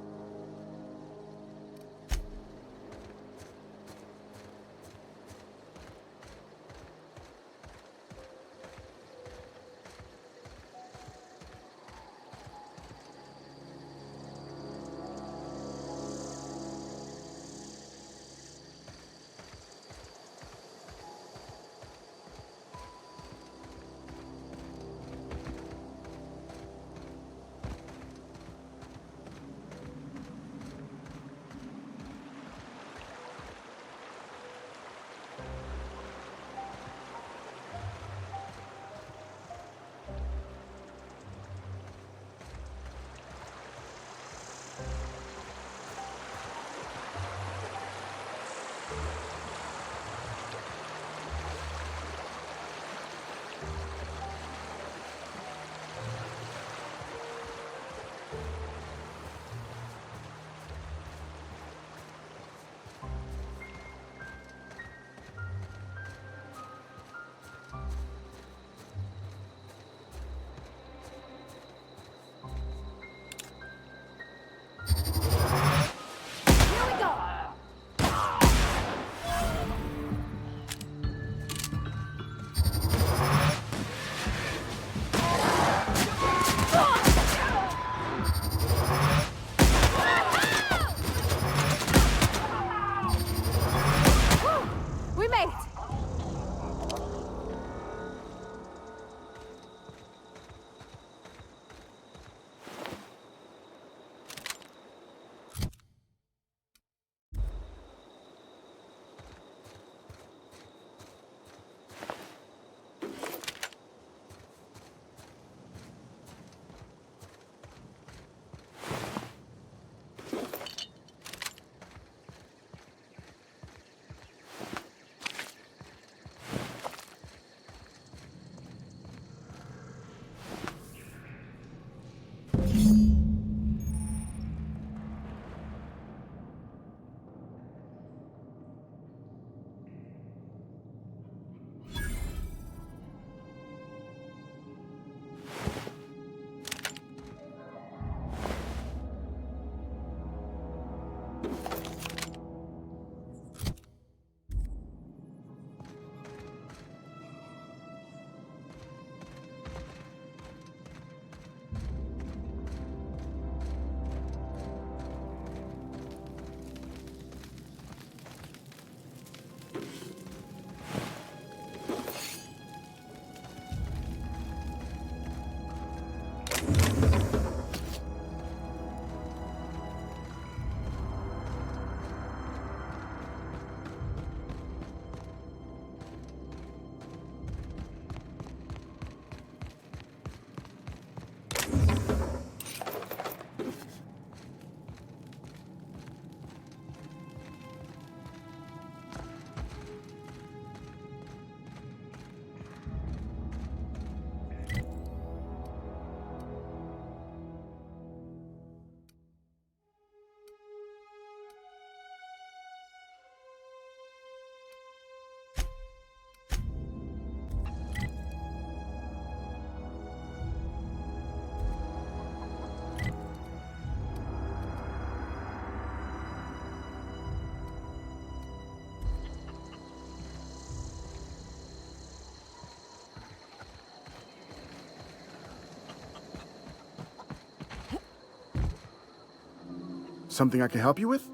Something I can help you with?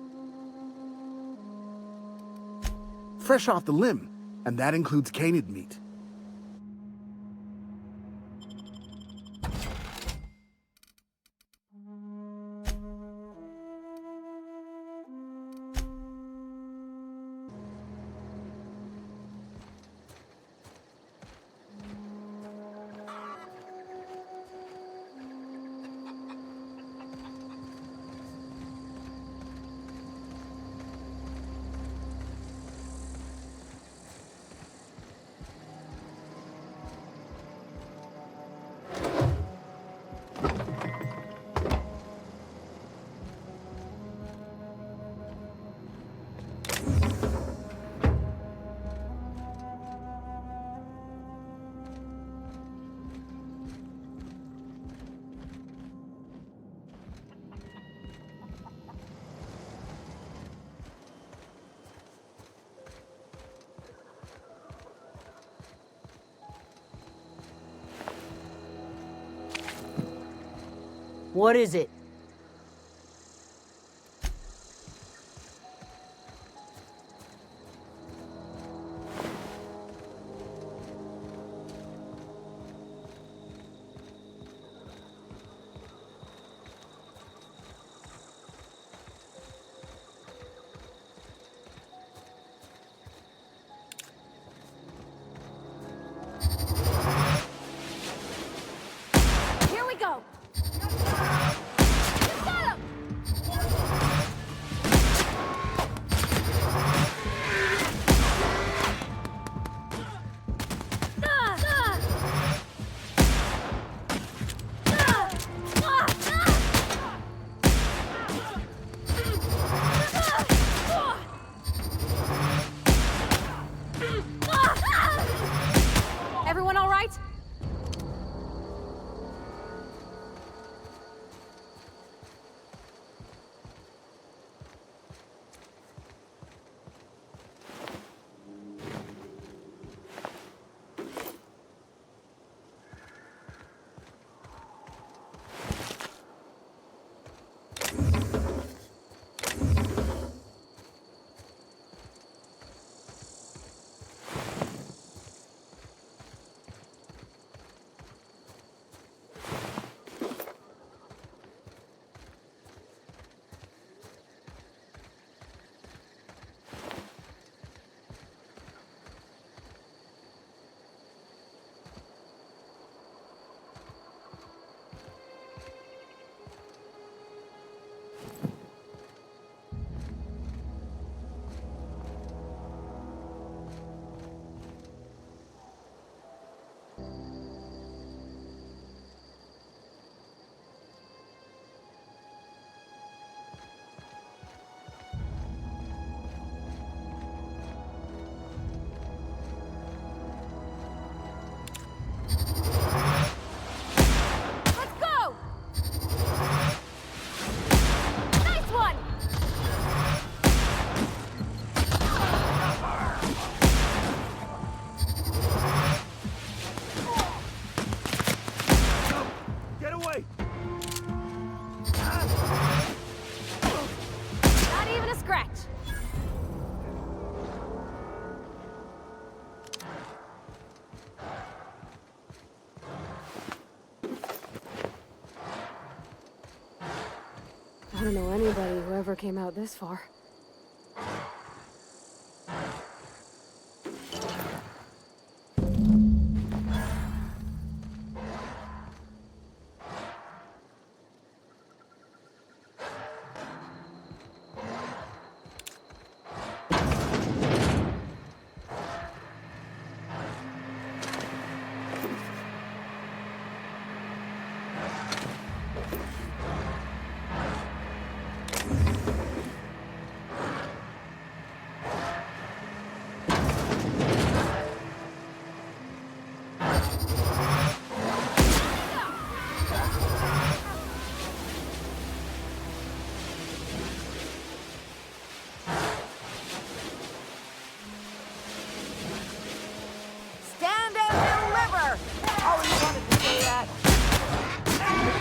Fresh off the limb, and that includes canid meat. What is it? Here we go! Everyone all right? I don't know anybody who ever came out this far.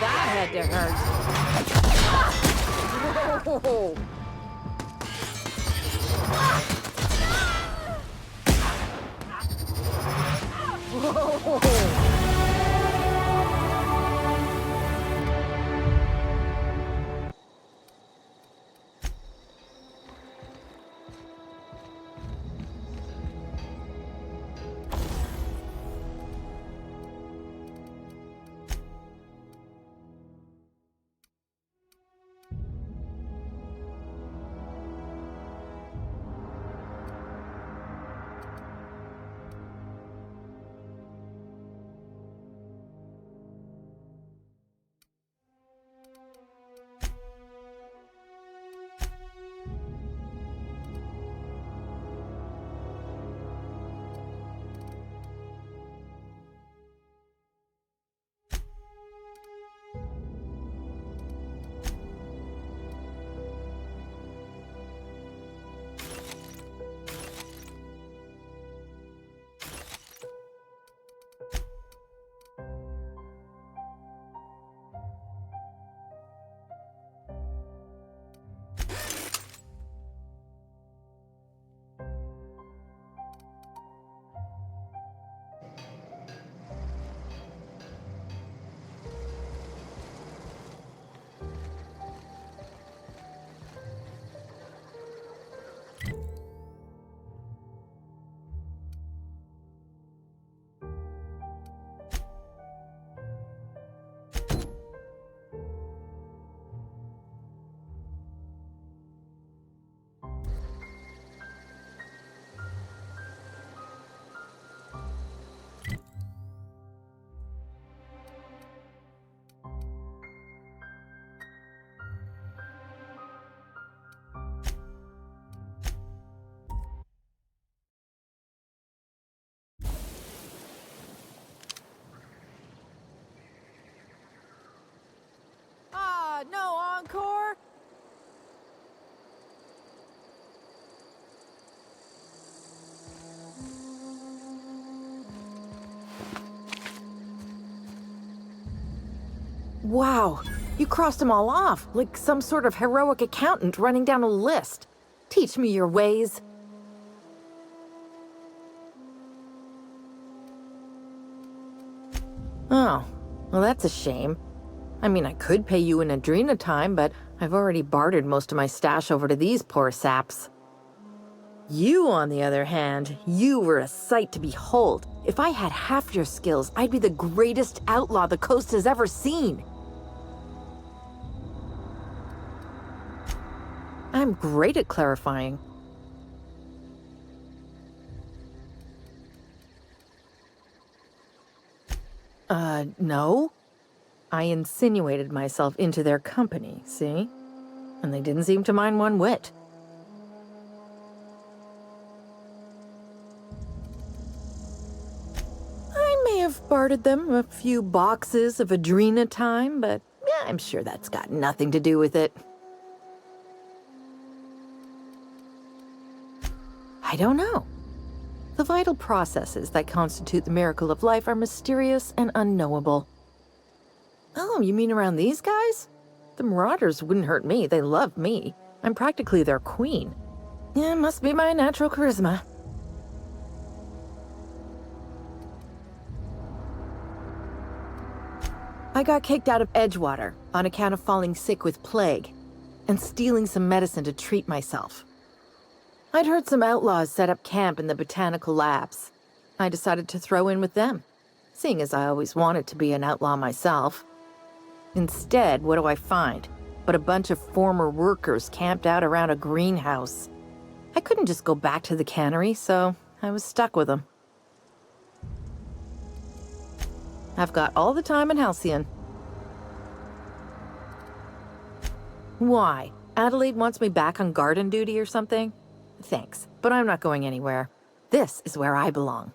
That had to hurt. Whoa! Whoa! No encore? Wow, you crossed them all off, like some sort of heroic accountant running down a list. Teach me your ways. Oh, well that's a shame. I mean, I could pay you in Adrena time, but I've already bartered most of my stash over to these poor saps. You, on the other hand, you were a sight to behold. If I had half your skills, I'd be the greatest outlaw the coast has ever seen. I'm great at clarifying. No. I insinuated myself into their company, see? And they didn't seem to mind one whit. I may have bartered them a few boxes of Adrena time, but yeah, I'm sure that's got nothing to do with it. I don't know. The vital processes that constitute the miracle of life are mysterious and unknowable. Oh, you mean around these guys? The Marauders wouldn't hurt me. They love me. I'm practically their queen. Yeah, must be my natural charisma. I got kicked out of Edgewater on account of falling sick with plague and stealing some medicine to treat myself. I'd heard some outlaws set up camp in the botanical labs. I decided to throw in with them, seeing as I always wanted to be an outlaw myself. Instead, what do I find? But a bunch of former workers camped out around a greenhouse. I couldn't just go back to the cannery, so I was stuck with them. I've got all the time in Halcyon. Why? Adelaide wants me back on garden duty or something? Thanks, but I'm not going anywhere. This is where I belong.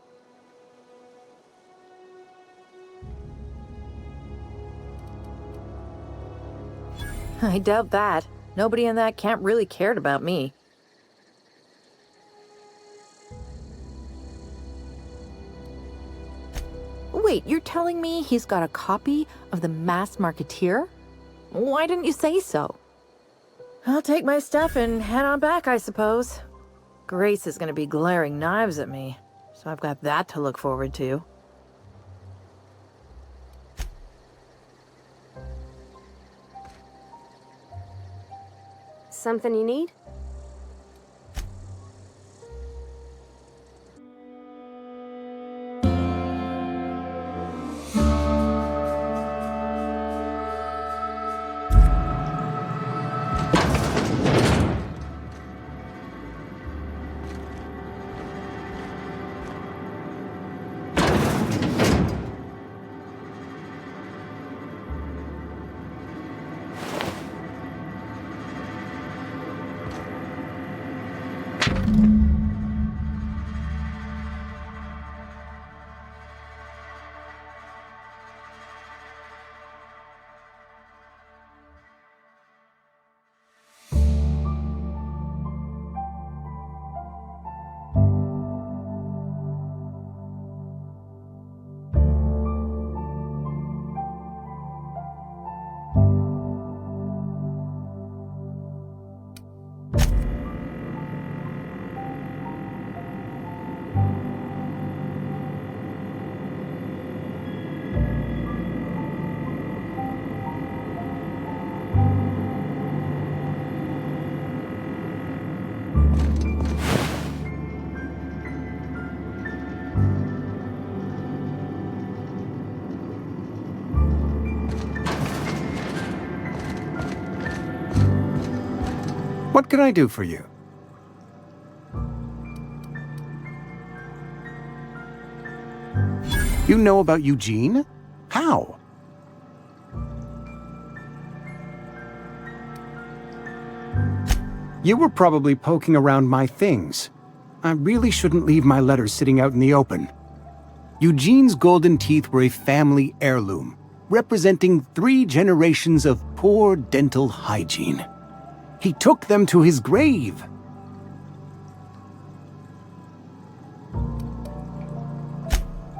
I doubt that. Nobody in that camp really cared about me. Wait, you're telling me he's got a copy of the Mass Marketeer? Why didn't you say so? I'll take my stuff and head on back, I suppose. Grace is gonna be glaring knives at me, so I've got that to look forward to. Something you need? What can I do for you? You know about Eugene? How? You were probably poking around my things. I really shouldn't leave my letters sitting out in the open. Eugene's golden teeth were a family heirloom, representing 3 generations of poor dental hygiene. He took them to his grave.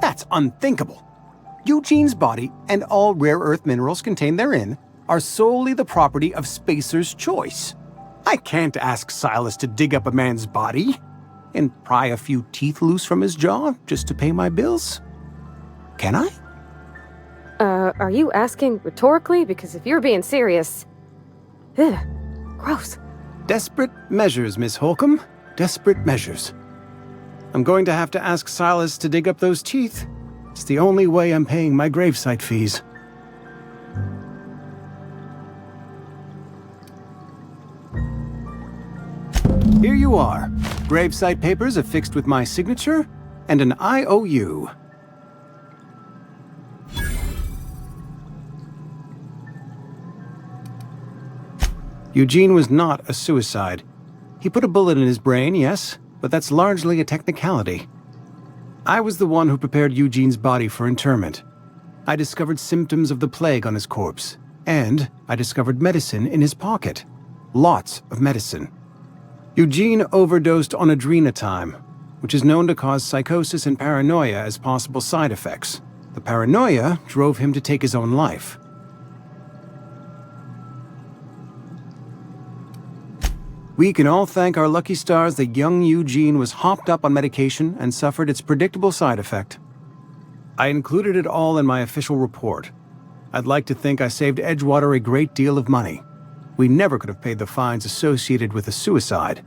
That's unthinkable. Eugene's body and all rare earth minerals contained therein are solely the property of Spacer's choice. I can't ask Silas to dig up a man's body and pry a few teeth loose from his jaw just to pay my bills. Can I? Are you asking rhetorically? Because if you're being serious... Ugh, gross. Desperate measures, Miss Holcomb. Desperate measures. I'm going to have to ask Silas to dig up those teeth. It's the only way I'm paying my gravesite fees. Here you are. Gravesite papers affixed with my signature and an IOU. Eugene was not a suicide. He put a bullet in his brain, yes, but that's largely a technicality. I was the one who prepared Eugene's body for interment. I discovered symptoms of the plague on his corpse, and I discovered medicine in his pocket. Lots of medicine. Eugene overdosed on adrenatime, which is known to cause psychosis and paranoia as possible side effects. The paranoia drove him to take his own life. We can all thank our lucky stars that young Eugene was hopped up on medication and suffered its predictable side effect. I included it all in my official report. I'd like to think I saved Edgewater a great deal of money. We never could have paid the fines associated with a suicide.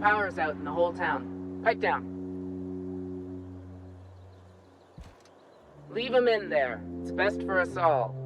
power's out in the whole town. Pipe down. Leave him in there. It's best for us all.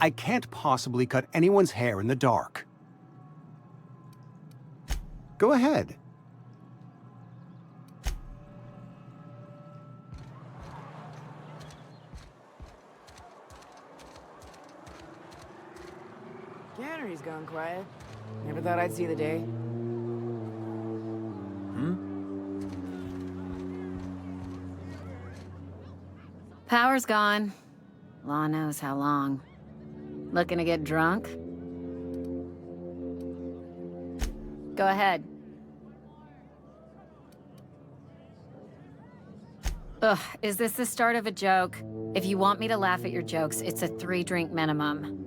I can't possibly cut anyone's hair in the dark. Go ahead. Cannery's gone quiet. Never thought I'd see the day. Power's gone. Law knows how long. Looking to get drunk? Go ahead. Ugh, is this the start of a joke? If you want me to laugh at your jokes, it's a 3-drink minimum.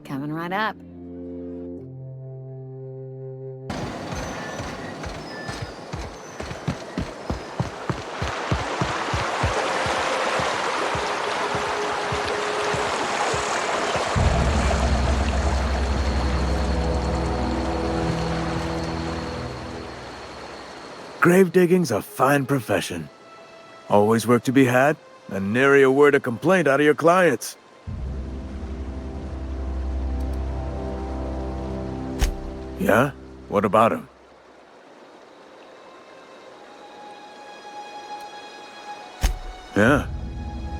Coming right up. Grave digging's a fine profession. Always work to be had, and nary a word of complaint out of your clients. Yeah? What about him? Yeah.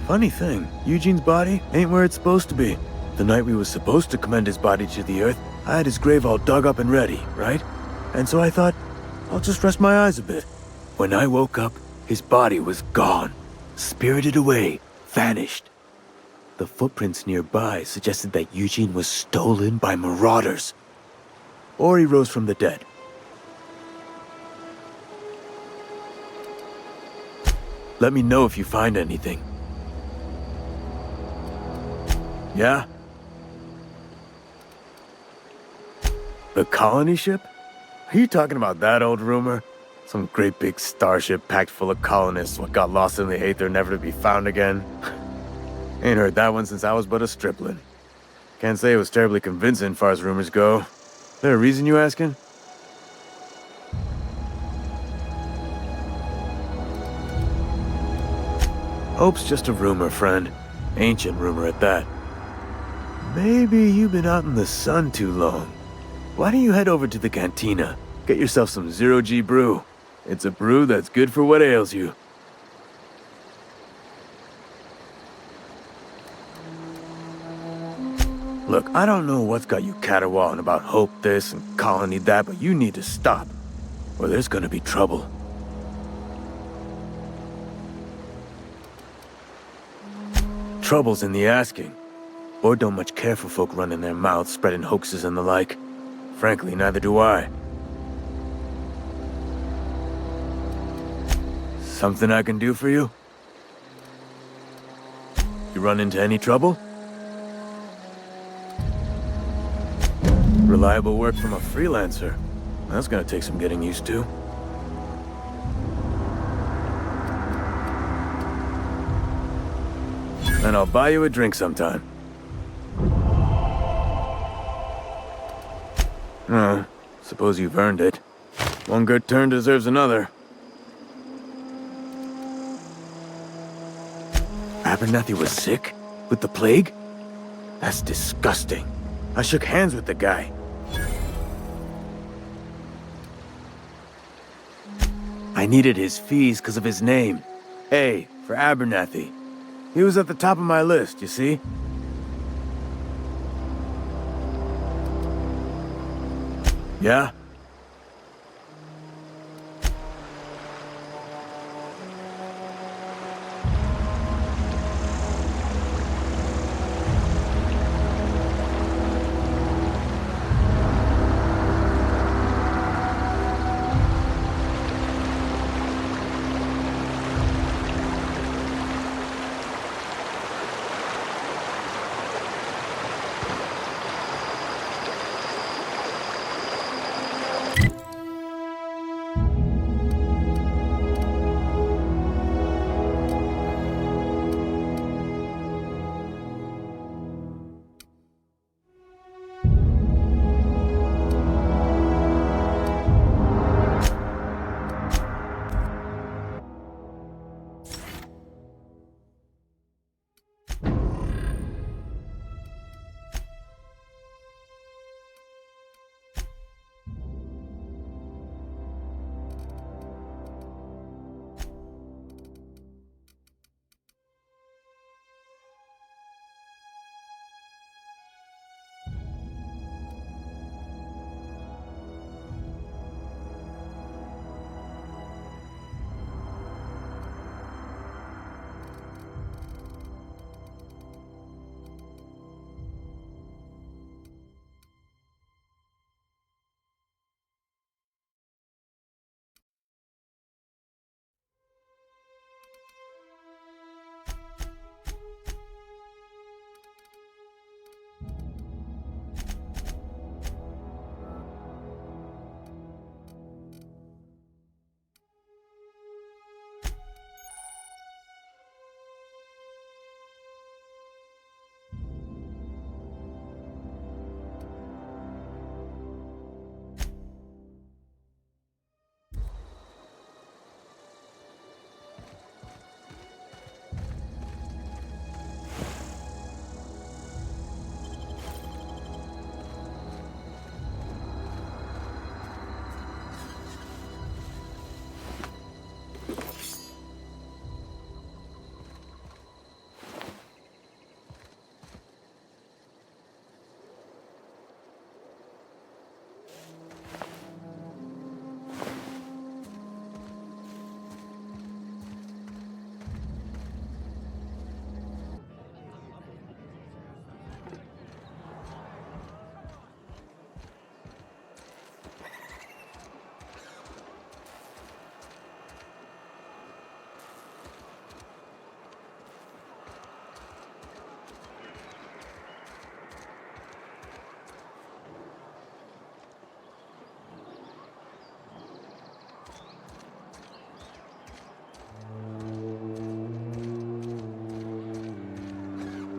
Funny thing, Eugene's body ain't where it's supposed to be. The night we was supposed to commend his body to the earth, I had his grave all dug up and ready, right? And so I thought, I'll just rest my eyes a bit. When I woke up, his body was gone. Spirited away, vanished. The footprints nearby suggested that Eugene was stolen by marauders. Or he rose from the dead. Let me know if you find anything. Yeah? The colony ship? Are you talking about that old rumor? Some great big starship packed full of colonists what got lost in the aether never to be found again? Ain't heard that one since I was but a stripling. Can't say it was terribly convincing far as rumors go. There a reason you asking? Hope's just a rumor, friend. Ancient rumor at that. Maybe you've been out in the sun too long. Why don't you head over to the cantina? Get yourself some zero-G brew. It's a brew that's good for what ails you. Look, I don't know what's got you caterwauling about Hope this and Colony that, but you need to stop, or there's gonna be trouble. Trouble's in the asking. Or don't much care for folk running their mouths, spreading hoaxes and the like. Frankly, neither do I. Something I can do for you? You run into any trouble? Reliable work from a freelancer. That's gonna take some getting used to. And I'll buy you a drink sometime. Oh, suppose you've earned it. One good turn deserves another. Abernathy was sick? With the plague? That's disgusting. I shook hands with the guy. I needed his fees because of his name. A, for Abernathy. He was at the top of my list, you see? Yeah?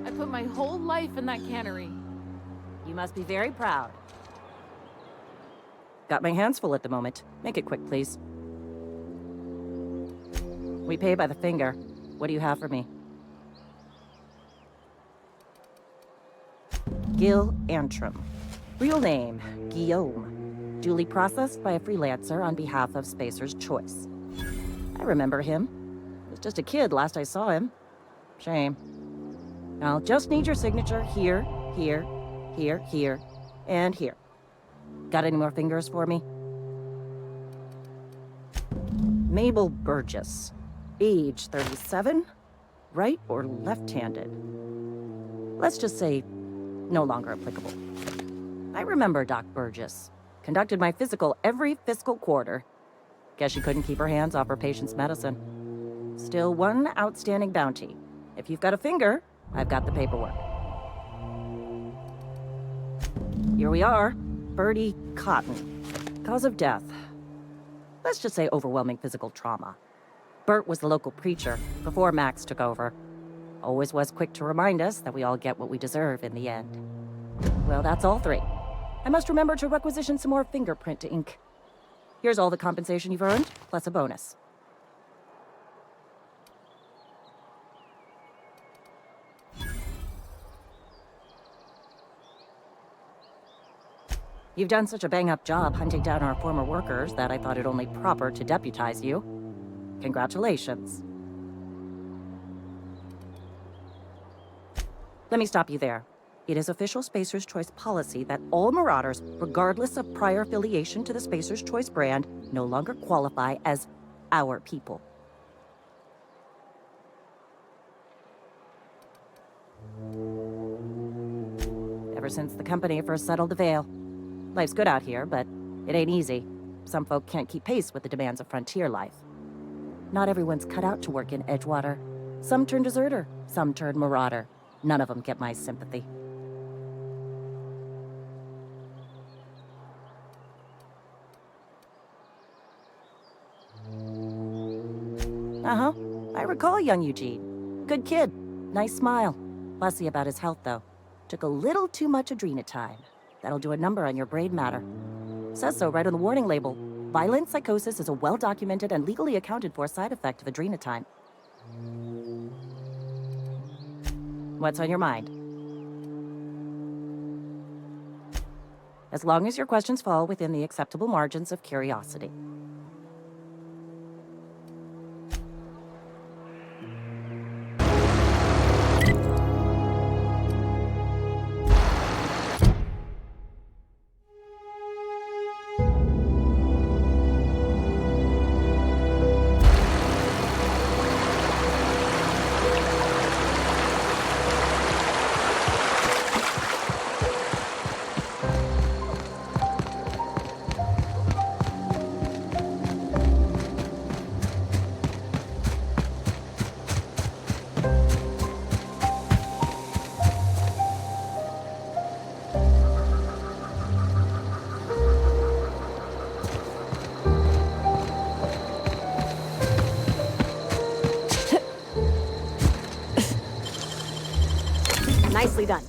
I put my whole life in that cannery. You must be very proud. Got my hands full at the moment. Make it quick, please. We pay by the finger. What do you have for me? Gil Antrim. Real name, Guillaume. Duly processed by a freelancer on behalf of Spacer's Choice. I remember him. He was just a kid last I saw him. Shame. I'll just need your signature here, here, here, here, and here. Got any more fingers for me? Mabel Burgess. Age 37. Right or left-handed? Let's just say no longer applicable. I remember Doc Burgess. Conducted my physical every fiscal quarter. Guess she couldn't keep her hands off her patient's medicine. Still one outstanding bounty. If you've got a finger, I've got the paperwork. Here we are. Bertie Cotton. Cause of death. Let's just say overwhelming physical trauma. Bert was the local preacher before Max took over. Always was quick to remind us that we all get what we deserve in the end. Well, that's all three. I must remember to requisition some more fingerprint ink. Here's all the compensation you've earned, plus a bonus. You've done such a bang-up job hunting down our former workers that I thought it only proper to deputize you. Congratulations. Let me stop you there. It is official Spacer's Choice policy that all Marauders, regardless of prior affiliation to the Spacer's Choice brand, no longer qualify as our people. Ever since the company first settled the Veil. Life's good out here, but it ain't easy. Some folk can't keep pace with the demands of frontier life. Not everyone's cut out to work in Edgewater. Some turn deserter, some turn marauder. None of them get my sympathy. Uh-huh. I recall young Eugene. Good kid. Nice smile. Fussy about his health, though. Took a little too much adrenatime. That'll do a number on your brain matter. Says so right on the warning label. Violent psychosis is a well-documented and legally accounted for side effect of adrenatime. What's on your mind? As long as your questions fall within the acceptable margins of curiosity. Nicely done.